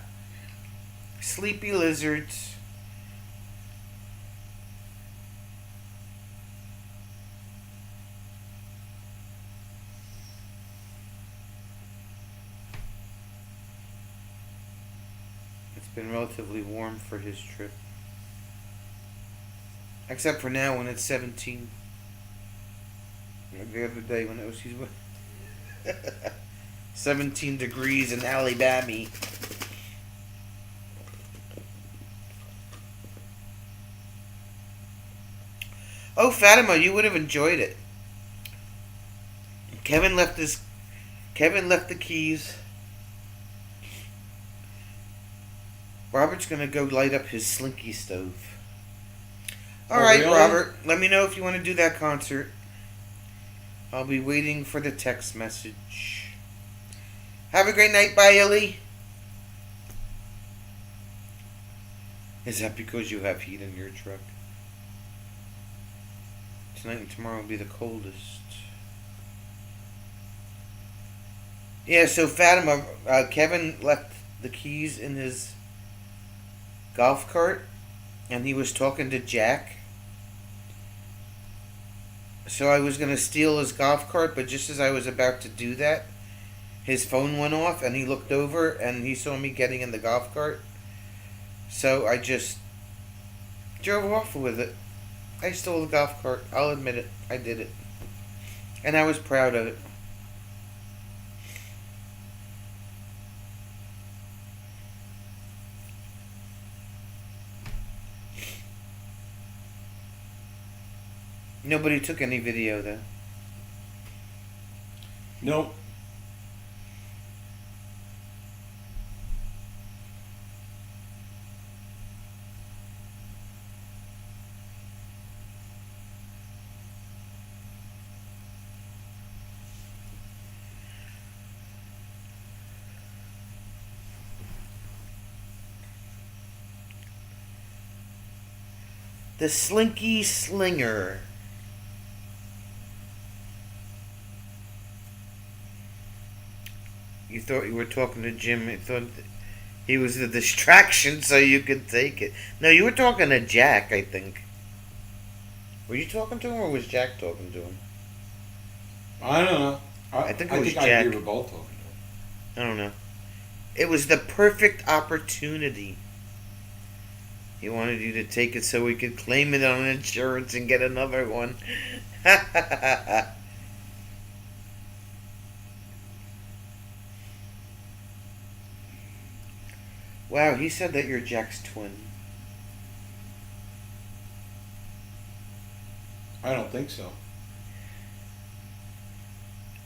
Sleepy lizards. It's been relatively warm for his trip. Except for now when it's 17. Like the other day when it was 17 degrees in Alabama. Oh, Fatima, you would have enjoyed it. Kevin left the keys. Robert's gonna go light up his Slinky stove. All right, really? Robert. Let me know if you want to do that concert. I'll be waiting for the text message. Have a great night. Bye, Ellie. Is that because you have heat in your truck? Tonight and tomorrow will be the coldest. Yeah, so Fatima, Kevin left the keys in his golf cart, and he was talking to Jack. So I was going to steal his golf cart, but just as I was about to do that, his phone went off, and he looked over, and he saw me getting in the golf cart. So I just drove off with it. I stole the golf cart. I'll admit it. I did it. And I was proud of it. Nobody took any video, though. Nope. The Slinky Slinger. You thought you were talking to Jim. You thought he was the distraction so you could take it. No, you were talking to Jack, I think. Were you talking to him or was Jack talking to him? I don't know. I think it I was think Jack. we were both talking to him. I don't know. It was the perfect opportunity. He wanted you to take it so we could claim it on insurance and get another one. Wow, he said that you're Jack's twin. I don't think so.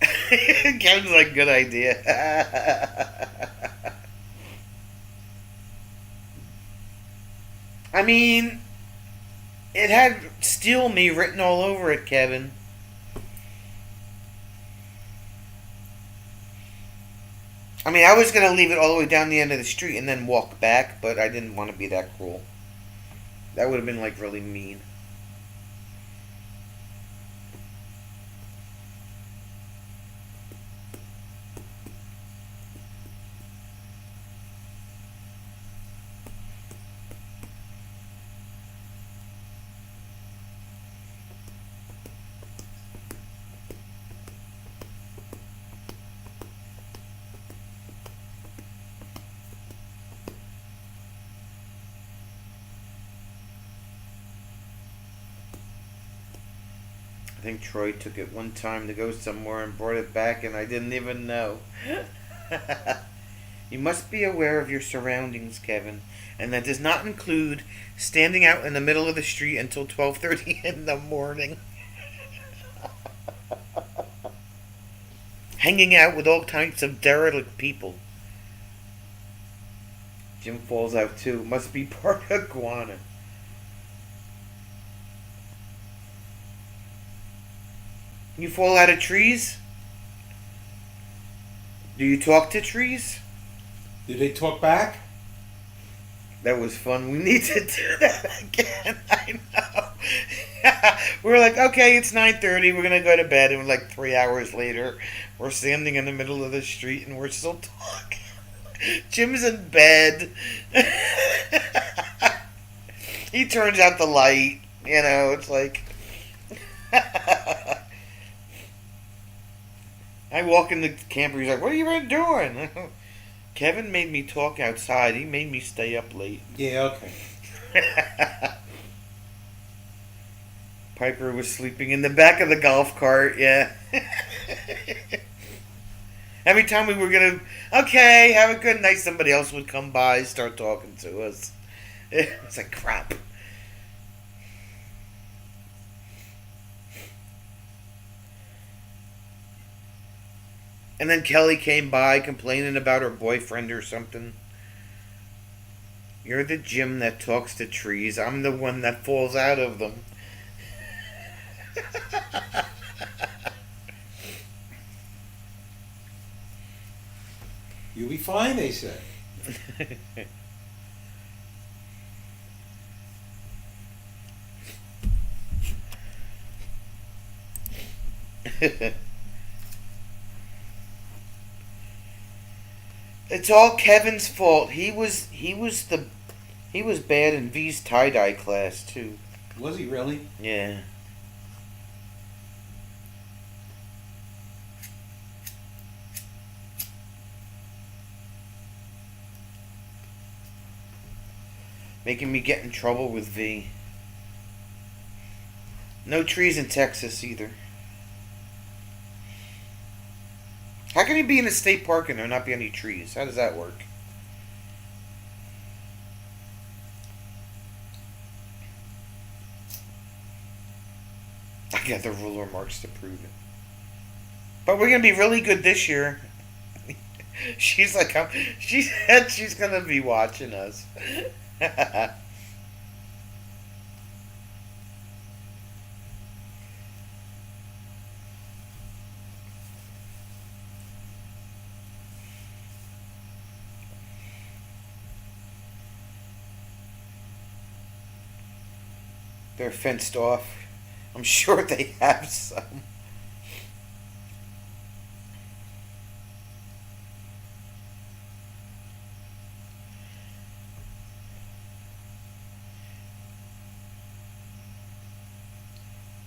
Kevin's like, good idea. I mean, it had "Steal Me" written all over it, Kevin. I mean, I was going to leave it all the way down the end of the street and then walk back, but I didn't want to be that cruel. That would have been, like, really mean. I think Troy took it one time to go somewhere and brought it back, and I didn't even know. You must be aware of your surroundings, Kevin, and that does not include standing out in the middle of the street until 12:30 in the morning. Hanging out with all types of derelict people. Jim falls out too. Must be part of Guana. You fall out of trees? Do you talk to trees? Did they talk back? That was fun. We need to do that again. I know. We're like, okay, it's 9:30. We're going to go to bed. And like 3 hours later, we're standing in the middle of the street and we're still talking. Jim's in bed. He turns out the light. You know, it's like... I walk in the camper, he's like, what are you been doing? Kevin made me talk outside. He made me stay up late. Yeah, okay. Piper was sleeping in the back of the golf cart, yeah. Every time we were going to, okay, have a good night, somebody else would come by, start talking to us. It's like, crap. And then Kelly came by complaining about her boyfriend or something. You're the Jim that talks to trees. I'm the one that falls out of them. You'll be fine, they said. It's all Kevin's fault. He was bad in V's tie-dye class too. Was he really? Yeah. Making me get in trouble with V. No trees in Texas either. How can you be in a state park and there not be any trees? How does that work? I got the ruler marks to prove it. But we're gonna be really good this year. She's like, she said she's gonna be watching us. They're fenced off. I'm sure they have some.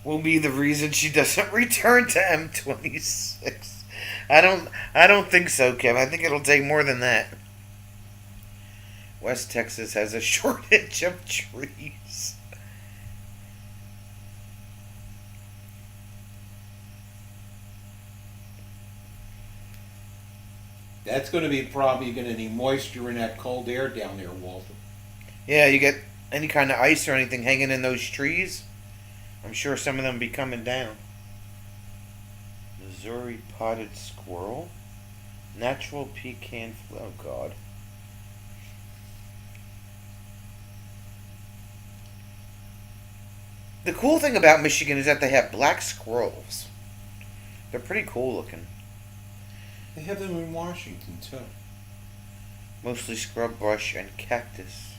Will be the reason she doesn't return to M26. I don't think so, Kev. I think it'll take more than that. West Texas has a shortage of trees. That's going to be a problem. You're going to need moisture in that cold air down there, Walter. Yeah, you get any kind of ice or anything hanging in those trees, I'm sure some of them be coming down. Missouri potted squirrel. Natural pecan. Oh, God. The cool thing about Michigan is that they have black squirrels. They're pretty cool looking. They have them in Washington, too. Mostly scrub brush and cactus.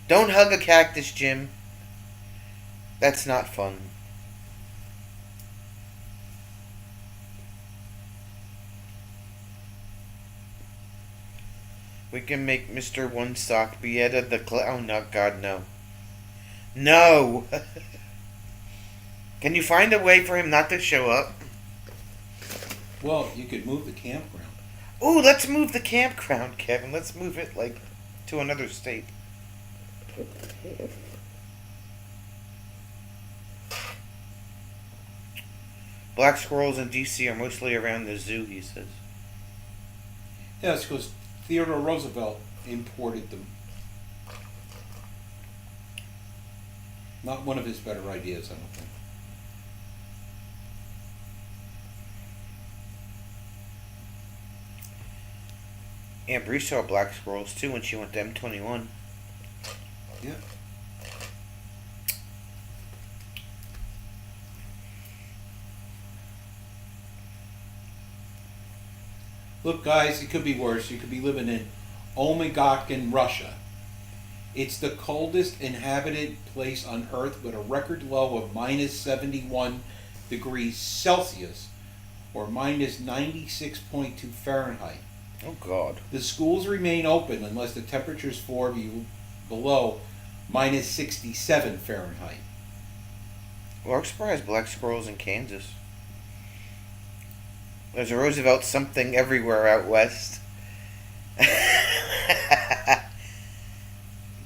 Don't hug a cactus, Jim. That's not fun. We can make Mr. One Sock Beata the oh, no, God, no. No! Can you find a way for him not to show up? Well, you could move the campground. Ooh, let's move the campground, Kevin. Let's move it, like, to another state. Black squirrels in D.C. are mostly around the zoo, he says. Yeah, it's because Theodore Roosevelt imported them. Not one of his better ideas, I don't think. Aunt Bree saw black squirrels too when she went to M21. Yeah. Look, guys, it could be worse. You could be living in Omegakin, Russia. It's the coldest inhabited place on Earth with a record low of minus 71 degrees Celsius or minus 96.2 Fahrenheit. Oh, God. The schools remain open unless the temperatures fall below minus 67 Fahrenheit. Larkspur has black squirrels in Kansas. There's a Roosevelt something everywhere out west.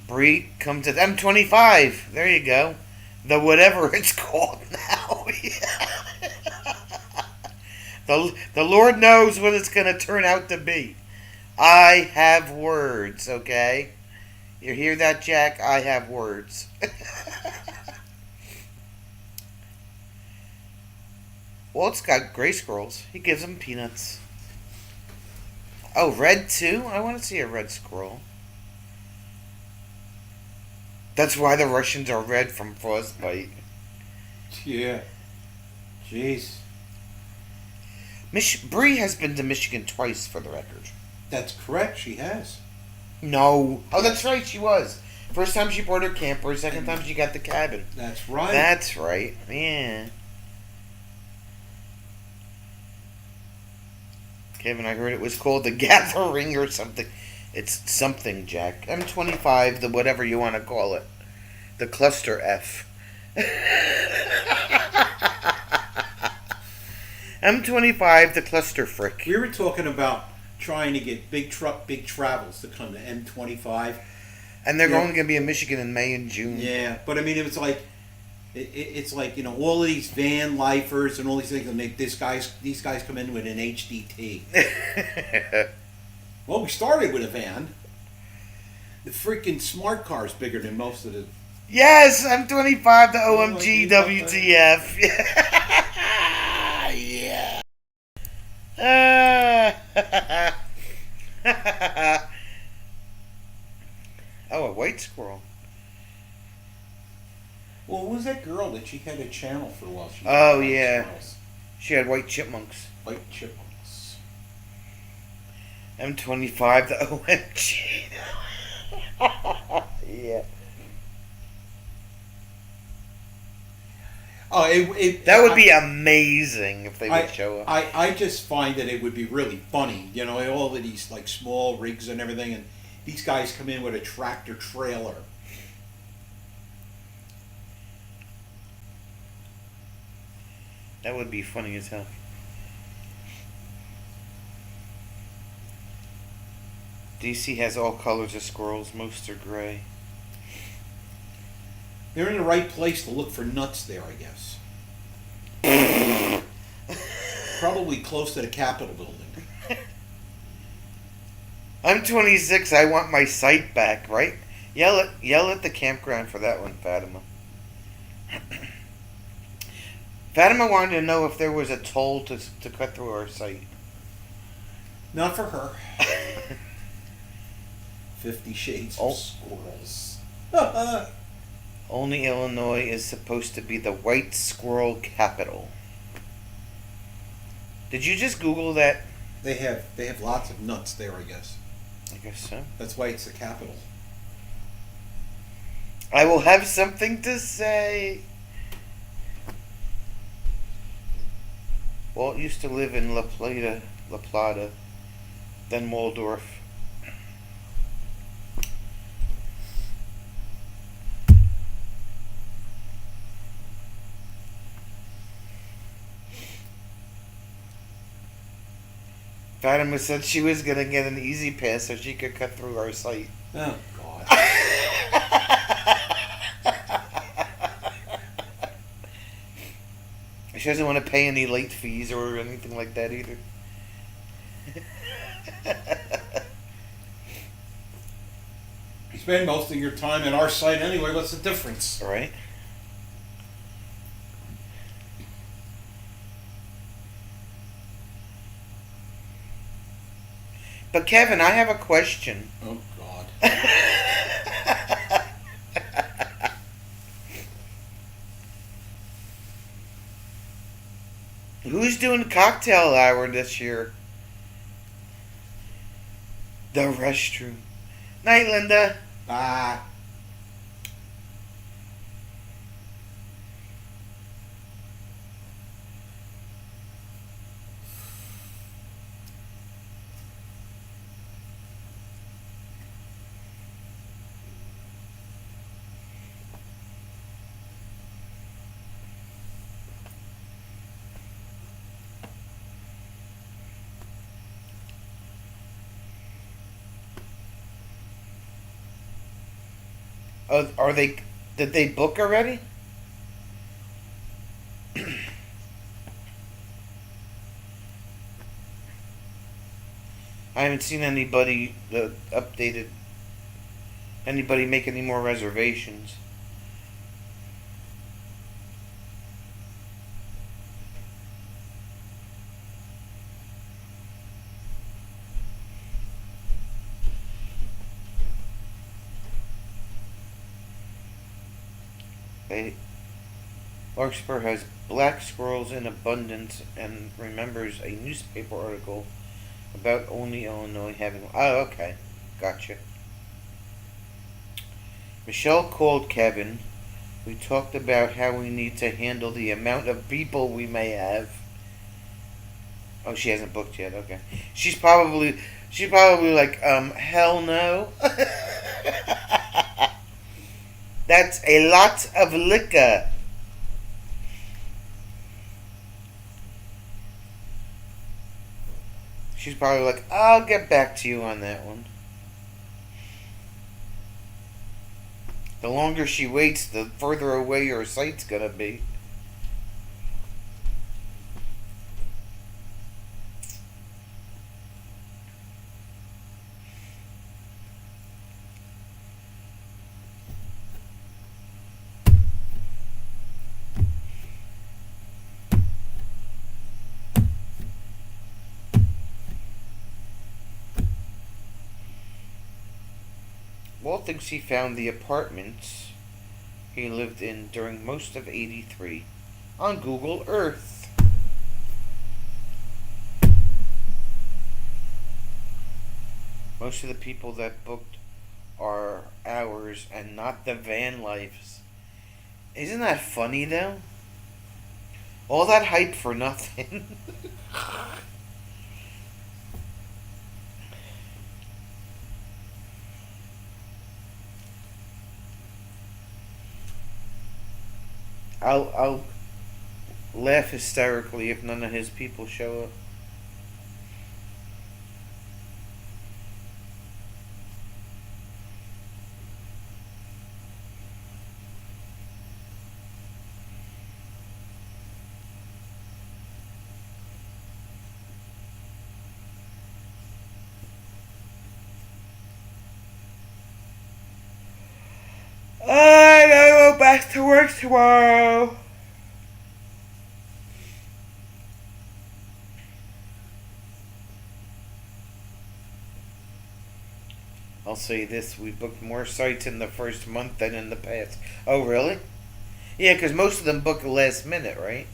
Bree comes at M25. There you go. The whatever it's called now. The Lord knows what it's going to turn out to be. I have words, okay? You hear that, Jack? I have words. Walt's got gray squirrels. He gives them peanuts. Oh, red too? I want to see a red squirrel. That's why the Russians are red from frostbite. Yeah. Jeez. Bree has been to Michigan twice, for the record. That's correct, she has. No. Oh, that's right, she was. First time she bought her camper. Second time she got the cabin. That's right. That's right. Yeah. Kevin, I heard it was called the Gathering or something. It's something, Jack. M25, the whatever you want to call it. The Cluster F. M25, the Cluster Frick. We were talking about trying to get big travels to come to M25. And they're Yeah. going to be in Michigan in May and June. Yeah, but I mean, it was like, it's like, you know, all of these van lifers and all these things, and these guys come in with an HDT. Well, we started with a van. The freaking smart car is bigger than most of the. Yes, M25, the OMG, Oh, WTF. Yeah. Oh, a white squirrel. Well, who was that girl that she had a channel for a while? She Oh, had yeah. squirrels. She had white chipmunks. White chipmunks. M25, the OMG. Yeah. Oh, That would be amazing if they would show up. I just find that it would be really funny, you know, all of these like small rigs and everything, and these guys come in with a tractor trailer. That would be funny as hell. DC has all colors of squirrels. Most are gray. They're in the right place to look for nuts there, I guess. Probably close to the Capitol building. I'm 26. I want my sight back, right? Yell at the campground for that one, Fatima. Fatima wanted to know if there was a toll to cut through our site. Not for her. 50 Shades Oh. of Squirrels. Only Illinois is supposed to be the white squirrel capital. Did you just Google that? They have lots of nuts there, I guess. I guess so. That's why it's the capital. I will have something to say. Walt used to live in La Plata, then Waldorf. Fatima said she was going to get an easy pass so she could cut through our site. Oh, God. She doesn't want to pay any late fees or anything like that either. You spend most of your time at our site anyway. What's the difference? All right. But Kevin, I have a question. Oh, God. Who's doing cocktail hour this year? The restroom. Night, Linda. Ah. Oh, are they? Did they book already? I haven't seen anybody updated. Anybody make any more reservations? Larkspur has black squirrels in abundance and remembers a newspaper article about only Illinois having. Oh, okay. Gotcha. Michelle called Kevin. We talked about how we need to handle the amount of people we may have. Oh, she hasn't booked yet. Okay. She's probably like, hell no. That's a lot of liquor. She's probably like, I'll get back to you on that one. The longer she waits, the further away her site's gonna be. Walt thinks he found the apartments he lived in during most of '83 on Google Earth. Most of the people that booked are ours and not the van life's. Isn't that funny though? All that hype for nothing. I'll laugh hysterically if none of his people show up. I gotta go back to work tomorrow. I'll say this, we booked more sites in the first month than in the past. Oh, really? Yeah, because most of them book last minute, right?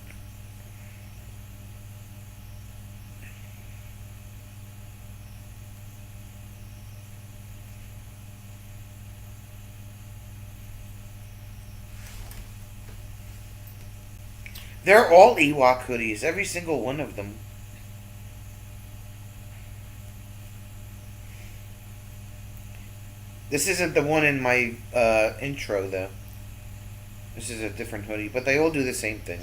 They're all Ewok hoodies, every single one of them. This isn't the one in my intro, though. This is a different hoodie, but they all do the same thing.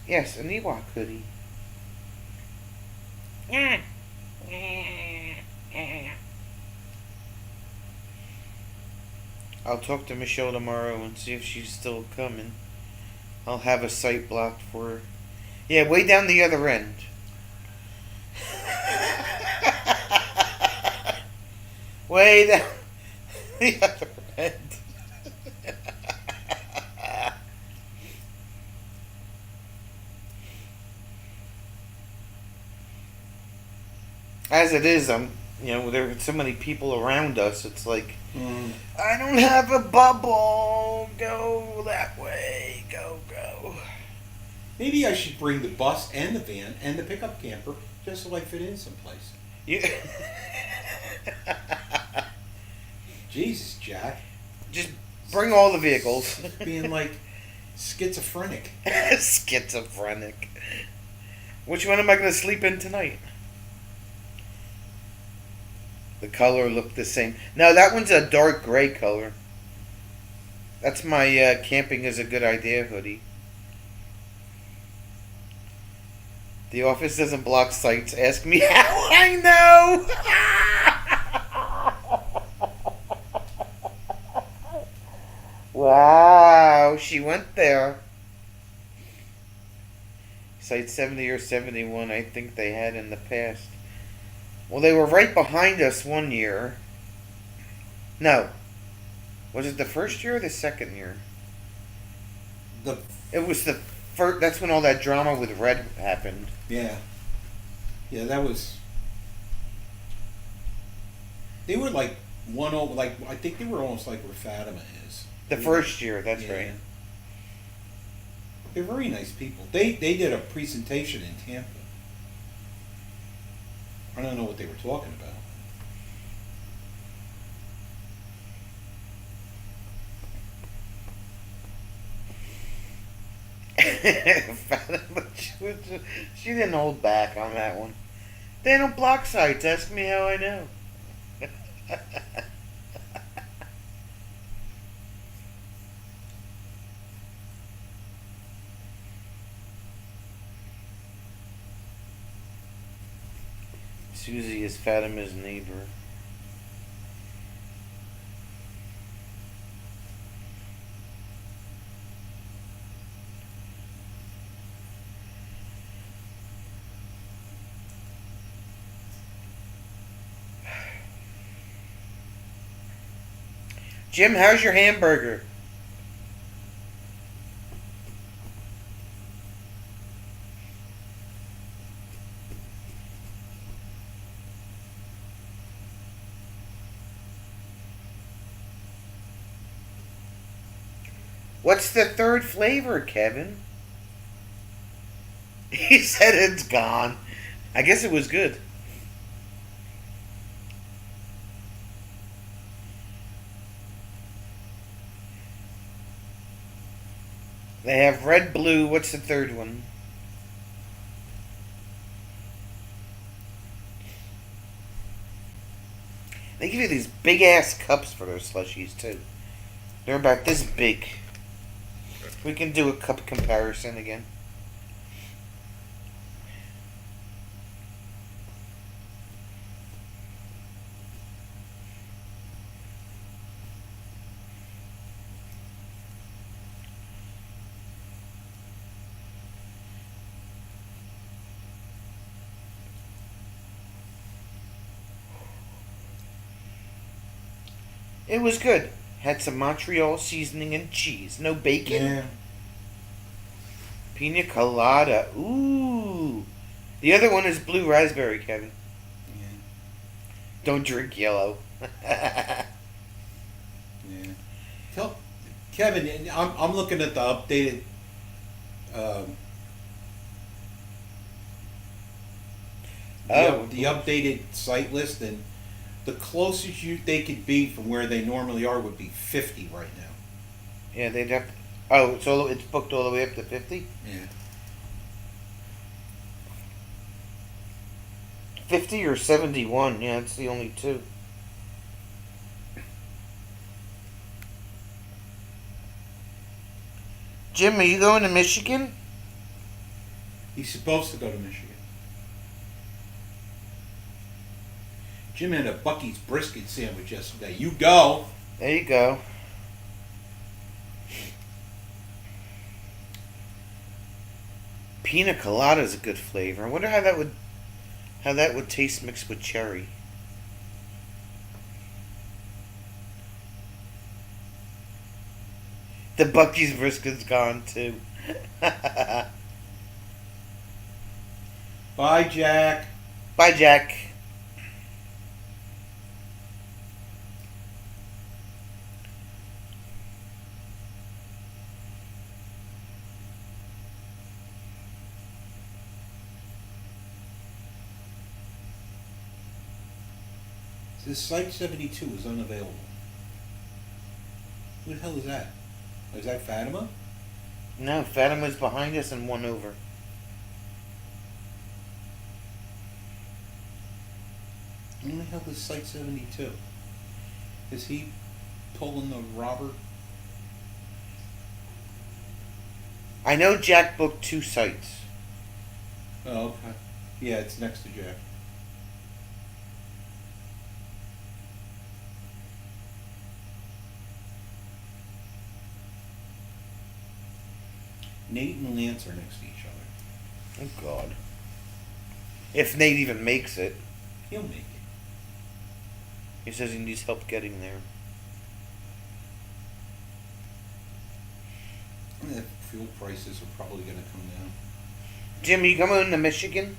Yes, an Ewok hoodie. I'll talk to Michelle tomorrow and see if she's still coming. I'll have a site blocked for her. Yeah, way down the other end. Way down the other end. As it is, there are so many people around us. It's like, I don't have a bubble. Go that way. Go. Maybe I should bring the bus and the van and the pickup camper just so I fit in someplace. You Jesus, Jack. just bring all the vehicles. Being like schizophrenic. Schizophrenic. Which one am I going to sleep in tonight? The color looked the same. No, that one's a dark gray color. That's my camping is a good idea hoodie. The office doesn't block sites. Ask me how I know. Wow, she went there. Site 70 or 71, I think they had in the past. Well, they were right behind us one year. No. Was it the first year or the second year? It was the first. That's when all that drama with Red happened. Yeah, that was. They were like one over. Like I think they were almost like where Fatima is. The first year, that's right. They're very nice people. They did a presentation in Tampa. I don't know what they were talking about. She didn't hold back on that one. They don't block sites. Ask me how I know. Susie is Fatima's neighbor. Jim, how's your hamburger? What's the third flavor, Kevin? He said it's gone. I guess it was good. They have red, blue. What's the third one? They give you these big ass cups for their slushies too. They're about this big. We can do a cup comparison again. It was good. Had some Montreal seasoning and cheese. No bacon. Yeah. Pina colada. Ooh. The other one is blue raspberry, Kevin. Yeah. Don't drink yellow. Yeah. Tell Kevin, I'm looking at the updated. The updated site list, and the closest they could be from where they normally are would be 50 right now. Yeah, they'd have to. Oh, so it's booked all the way up to 50? Yeah. 50 or 71. Yeah, it's the only two. Jim, are you going to Michigan? He's supposed to go to Michigan. Jim had a Bucky's brisket sandwich yesterday. You go. There you go. Pina colada is a good flavor. I wonder how that would taste mixed with cherry. The Bucky's brisket's gone too. Bye, Jack. Bye, Jack. This Site 72 is unavailable. Who the hell is that? Is that Fatima? No, Fatima's behind us and one over. Who the hell is Site 72? Is he pulling the Robert? I know Jack booked 2 sites. Oh, okay. Yeah, it's next to Jack. Nate and Lance are next to each other. Oh, God. If Nate even makes it. He'll make it. He says he needs help getting there. The fuel prices are probably going to come down. Jim, you coming to Michigan?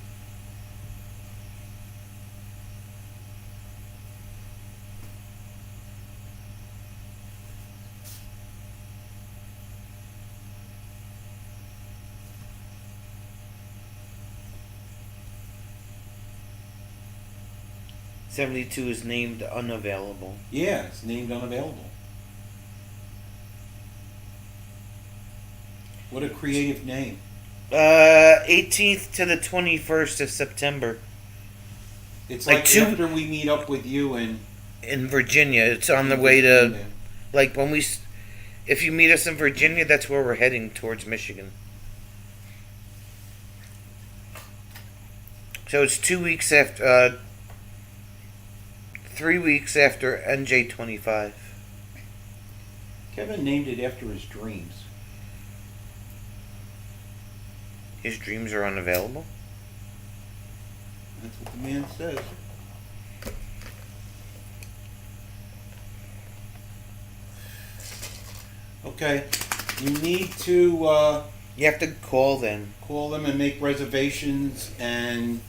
72 is named unavailable. Yeah, it's named unavailable. What a creative name. 18th to the 21st of September It's Like like two- after we meet up with you and in Virginia. It's on the way to, like, if you meet us in Virginia, that's where we're heading, towards Michigan. So it's 2 weeks after, 3 weeks after NJ25. Kevin named it after his dreams. His dreams are unavailable. That's what the man says. Okay, you need to You have to call then. call them and make reservations and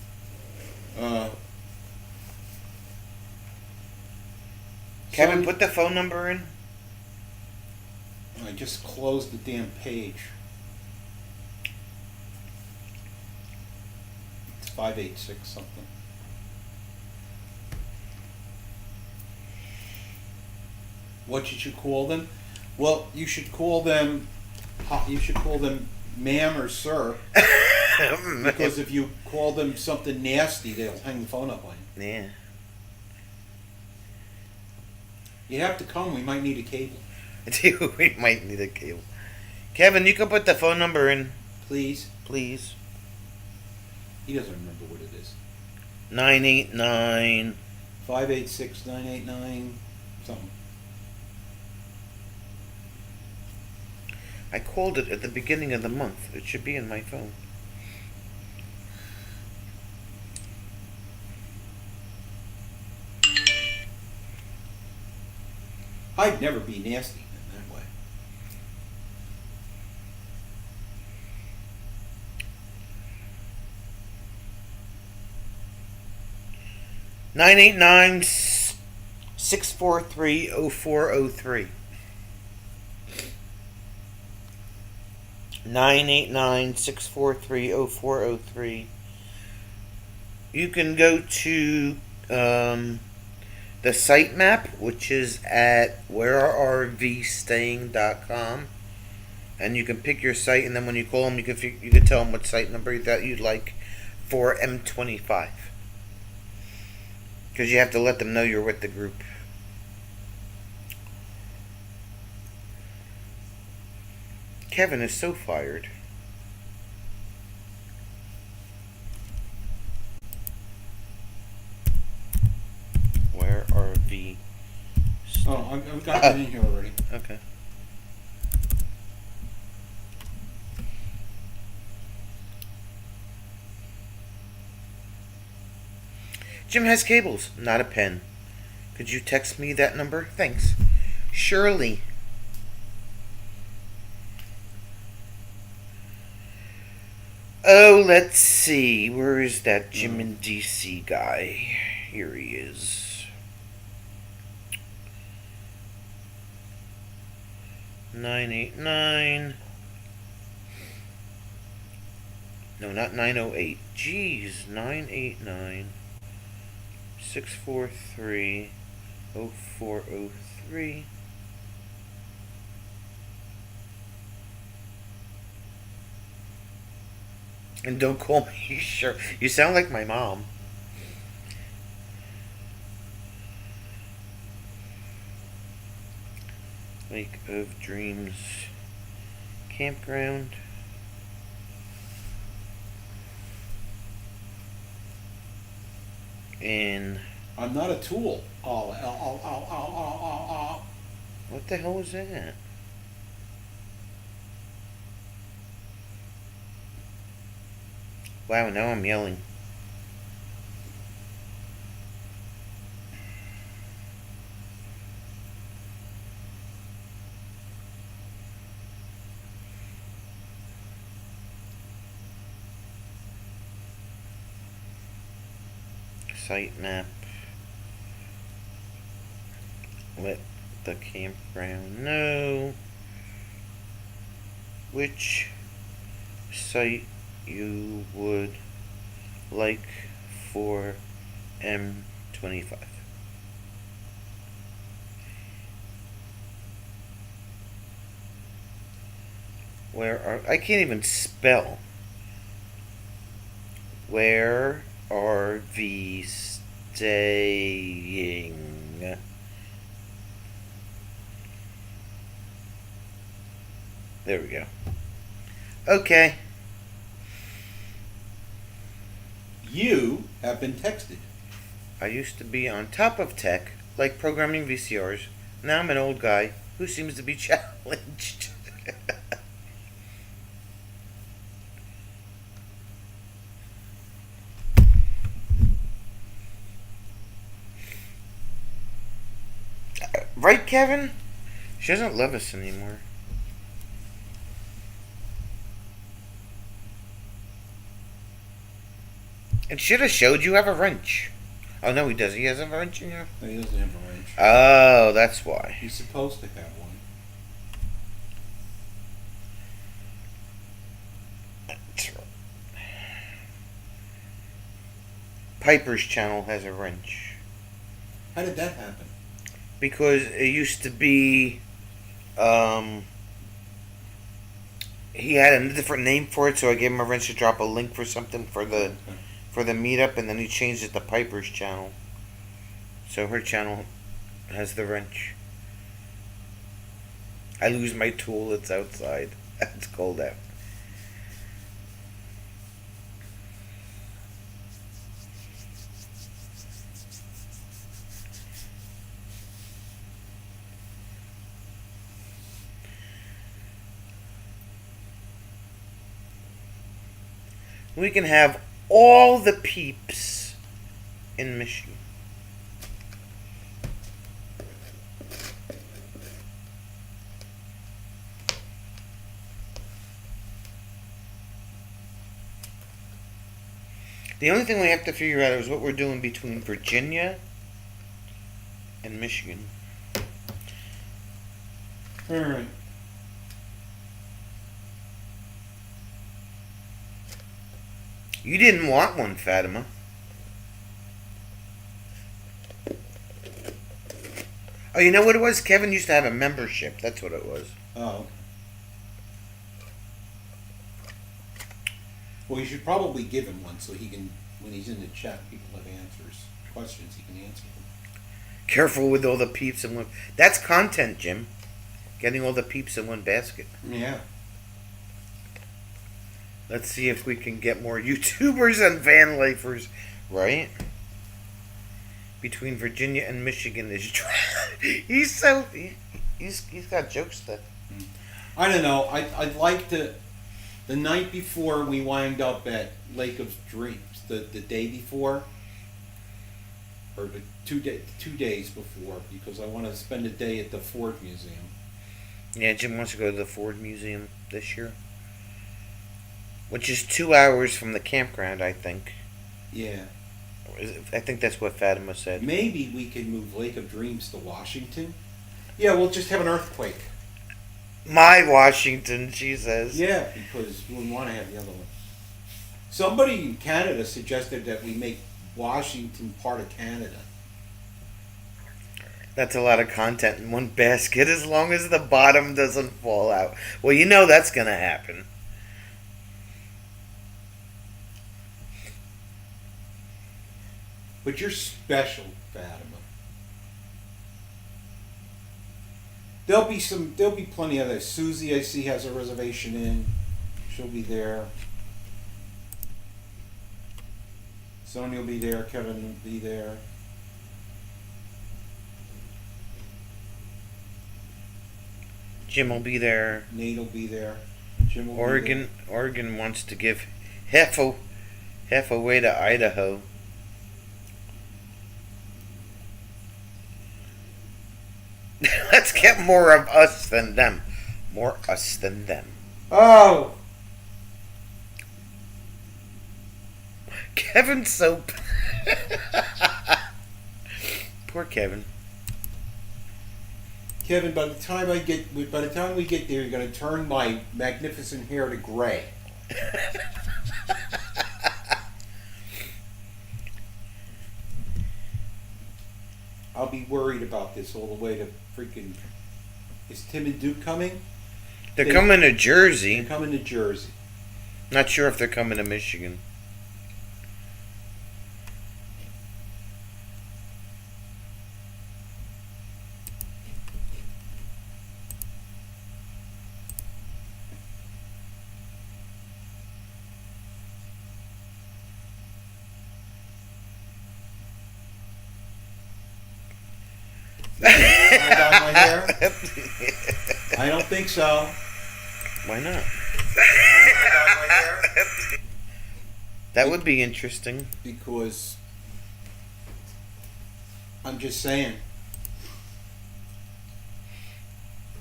Kevin, Son- put the phone number in. I just closed the damn page. It's 586 something. What should you call them? Well, you should call them. You should call them ma'am or sir, because if you call them something nasty, they'll hang the phone up on you. Yeah. You have to come. We might need a cable, We might need a cable. Kevin, you can put the phone number in, please. please. He doesn't remember what it is. 989. 586-989 something. I called it at the beginning of the month. It should be in my phone. I'd never be nasty in that way. Nine eight nine 643-0403. 989-643-0403. You can go to the site map, which is at wherearevstaying.com, and you can pick your site, and then when you call them, you can tell them what site number that you'd like for M25, because you have to let them know you're with the group. Kevin is so fired. Where are the... Oh, I've got it in here already. Okay. Jim has cables, not a pen. Could you text me that number? Thanks. Shirley. Oh, let's see. Where is that Jim in DC guy? Here he is. 989. No, not 908. Jeez, 989 643 0403. And don't call me sure. You sound like my mom. Lake of Dreams Campground. In I'm not a tool. Oh. what the hell was that? Wow, now I'm yelling. Site map. Let the campground know which site you would like for M25. 25. Where are... I can't even spell. Where are we staying? There we go. Okay. You have been texted. I used to be on top of tech, like programming VCRs. Now I'm an old guy who seems to be challenged. Right, Kevin? She doesn't love us anymore. It should have showed you have a wrench. Oh, no, he does. He has a wrench in here? No, he doesn't have a wrench. Oh, that's why. He's supposed to have one. That's right. Piper's channel has a wrench. How did that happen? Because it used to be, he had a different name for it, so I gave him a wrench to drop a link for something for the meetup, and then he changed it to Piper's channel. So her channel has the wrench. I lose my tool, it's outside. It's cold out. We can have all the peeps in Michigan. The only thing we have to figure out is what we're doing between Virginia and Michigan. All right. You didn't want one, Fatima. Oh, you know what it was? Kevin used to have a membership. That's what it was. Oh, okay. Well, you should probably give him one so he can, when he's in the chat, people have questions, he can answer them. Careful with all the peeps in one. That's content, Jim. Getting all the peeps in one basket. Yeah. Let's see if we can get more YouTubers and van lifers, right? Between Virginia and Michigan is he's got jokes that. I don't know. I'd like to. The night before we wind up at Lake of Dreams, the day before, or the 2 days before, because I want to spend a day at the Ford Museum. Yeah, Jim wants to go to the Ford Museum this year. Which is 2 hours from the campground, I think. Yeah. I think that's what Fatima said. Maybe we can move Lake of Dreams to Washington. Yeah, we'll just have an earthquake. My Washington, she says. Yeah, because we want to have the other one. Somebody in Canada suggested that we make Washington part of Canada. That's a lot of content in one basket as long as the bottom doesn't fall out. Well, you know that's going to happen. But you're special, Fatima. There'll be plenty of this. Susie, I see, has a reservation in. She'll be there. Sonia will be there. Kevin will be there. Jim will be there. Nate will be there. Jim will be there. Oregon wants to give half away to Idaho. Let's get more of us than them. More us than them. Oh! Kevin's so... Poor Kevin. Kevin, by the time we get there, you're going to turn my magnificent hair to gray. I'll be worried about this all the way to freaking. Is Tim and Duke coming? They're coming to They're Jersey. coming to Jersey. Not sure if they're coming to Michigan. I got my hair. I don't think so. Why not? That would be interesting. Because I'm just saying,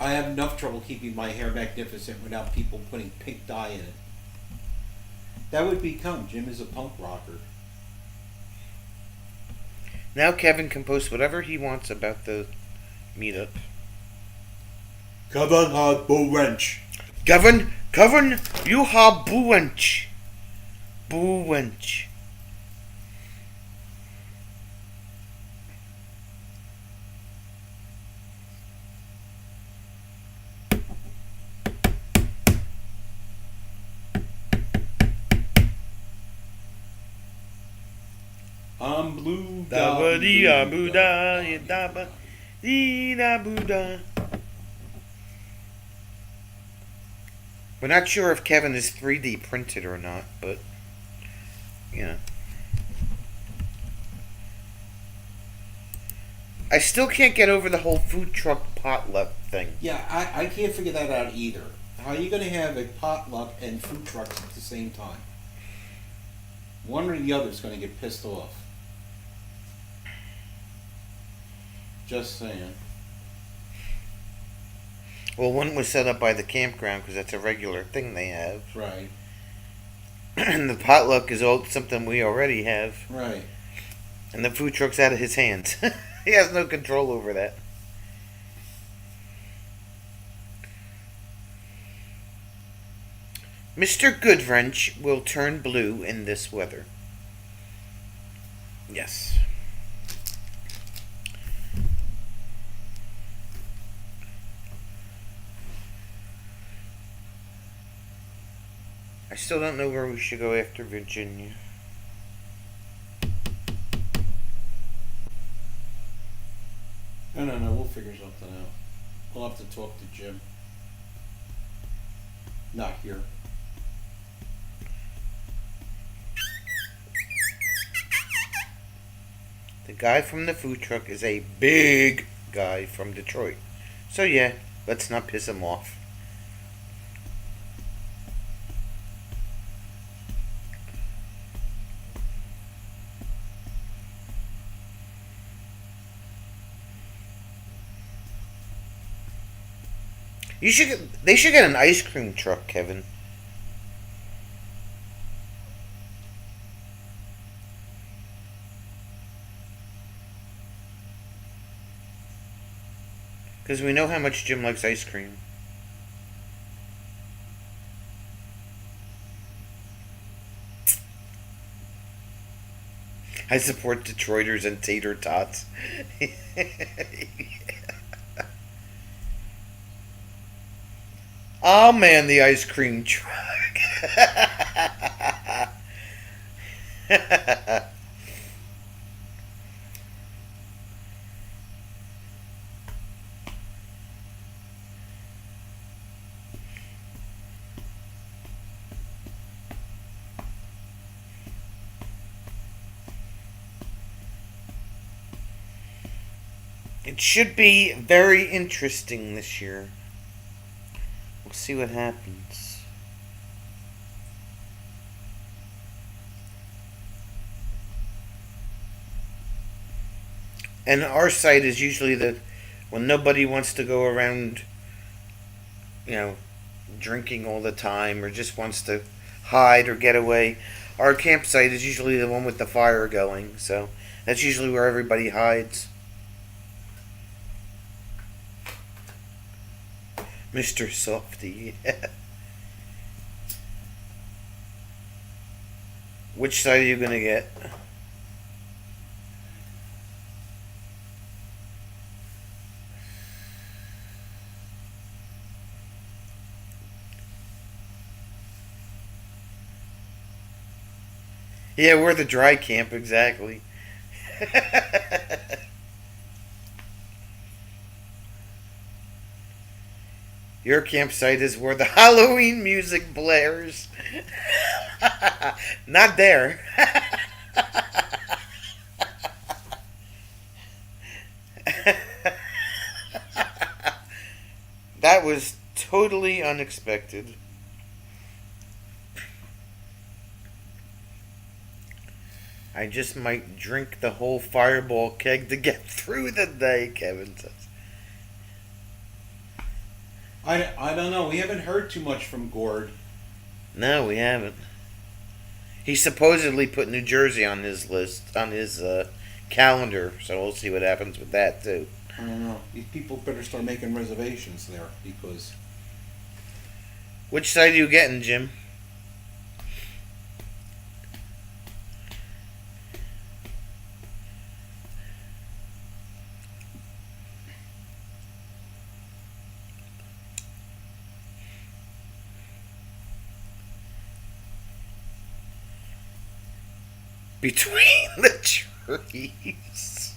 I have enough trouble keeping my hair magnificent without people putting pink dye in it. That would become Jim is a punk rocker. Now Kevin can post whatever he wants about the meetup. Kevin had bull wrench. Kevin, you have buwench. Buwench. I'm blue. Da dee da boo da da ba dee da boo da. We're not sure if Kevin is 3D printed or not, but yeah. I still can't get over the whole food truck potluck thing. Yeah, I can't figure that out either. How are you going to have a potluck and food trucks at the same time? One or the other is going to get pissed off. Just saying. Well, one was set up by the campground because that's a regular thing they have. Right. And the potluck is something we already have. Right. And the food truck's out of his hands. He has no control over that. Mr. Goodwrench will turn blue in this weather. Yes. I still don't know where we should go after Virginia. No, we'll figure something out. We'll have to talk to Jim. Not here. The guy from the food truck is a big guy from Detroit. So yeah, let's not piss him off. They should get an ice cream truck, Kevin. Because we know how much Jim likes ice cream. I support Detroiters and tater tots. I'll man the ice cream truck. It should be very interesting this year. We'll see what happens. And our site is usually when nobody wants to go around, drinking all the time or just wants to hide or get away. Our campsite is usually the one with the fire going, so that's usually where everybody hides. Mr. Softy. Which side are you gonna get? Yeah, we're the dry camp, exactly. Your campsite is where the Halloween music blares. Not there. That was totally unexpected. I just might drink the whole fireball keg to get through the day, Kevin says. I don't know. We haven't heard too much from Gord. No, we haven't. He supposedly put New Jersey on his list, on his calendar, so we'll see what happens with that, too. I don't know. These people better start making reservations there because Which side are you getting, Jim? Between the trees.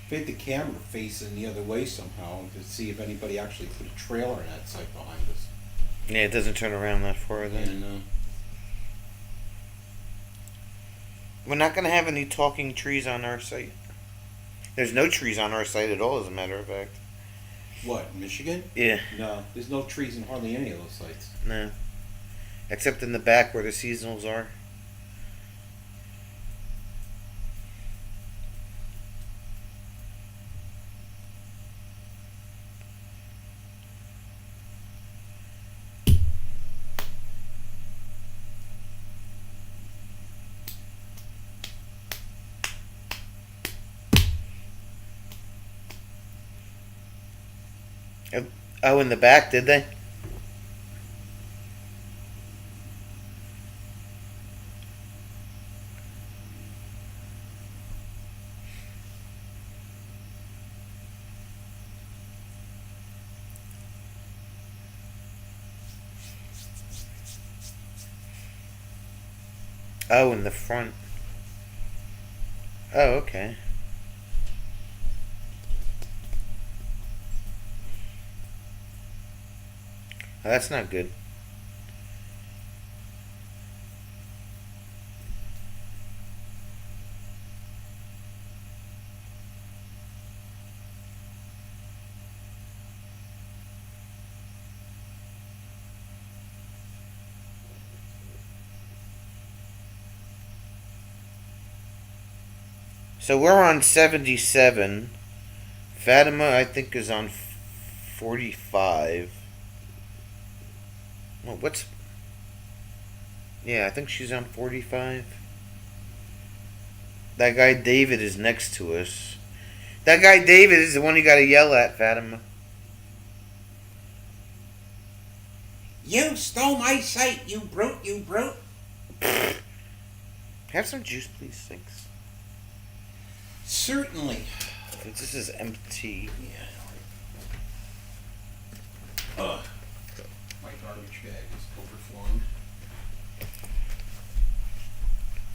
if they had the camera facing the other way somehow to see if anybody actually put a trailer in that site behind us. Yeah, it doesn't turn around that far then. And We're not going to have any talking trees on our site. There's no trees on our site at all, as a matter of fact. what, Michigan? Yeah, No, there's no trees in hardly any of those sites. no. Except in the back where the seasonals are. Oh, in the back, did they? Oh, in the front. Oh, okay. Oh, that's not good. So we're on 77. Fatima, I think, is on 45. Well, what's. Yeah, I think she's on 45. That guy David is next to us. That guy David is the one you gotta yell at, Fatima. You stole my site, you brute, you brute. Have some juice, please, thanks. Certainly. Since this is empty. Yeah. Ugh. My garbage bag is overflowing.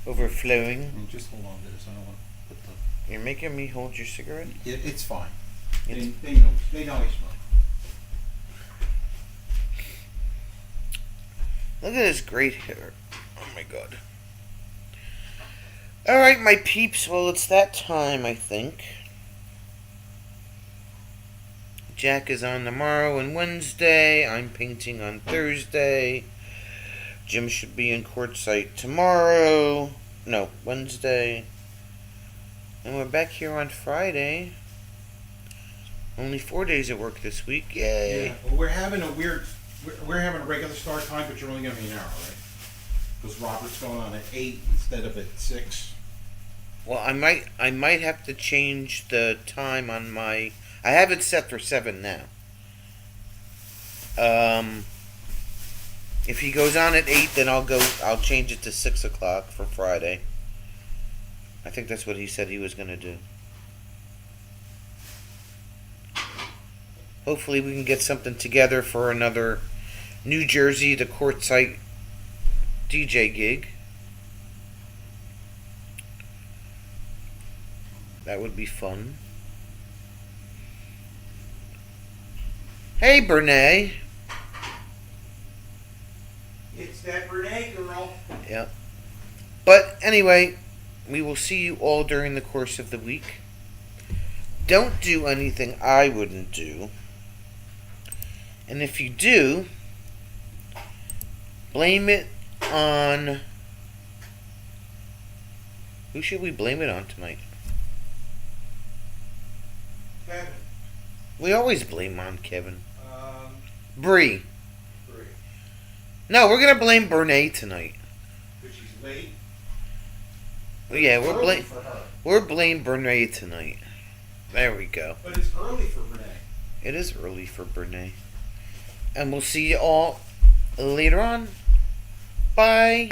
Overflowing. Just hold on to this. I don't want to put the. You're making me hold your cigarette? It's fine. It's- They know I smoke. Look at this great hair. Oh my god. Alright, my peeps. Well, it's that time, I think. Jack is on tomorrow and Wednesday. I'm painting on Thursday. Jim should be in quartzsite tomorrow. No, Wednesday. And we're back here on Friday. Only 4 days of work this week. Yay. Yeah. Well, we're having a weird. We're having a regular start time, but you're only going to be an hour, right? Because Robert's going on at 8 instead of at 6. Well, I might have to change the time on my. I have it set for 7 now. If he goes on at 8, then I'll change it to 6 o'clock for Friday. I think that's what he said he was going to do. Hopefully we can get something together for another New Jersey, the Quartzsite DJ gig. That would be fun. Hey, Brene. It's that Renee girl. Yep. But anyway, we will see you all during the course of the week. Don't do anything I wouldn't do. And if you do, blame it on... Who should we blame it on tonight? Kevin. We always blame on Kevin. Bree. Bree. No, we're gonna blame Brene tonight. Because she's late. Yeah, Early for her. we're blame Brene tonight. There we go. But it's early for Renee. It is early for Brene. And we'll see you all later on. Bye.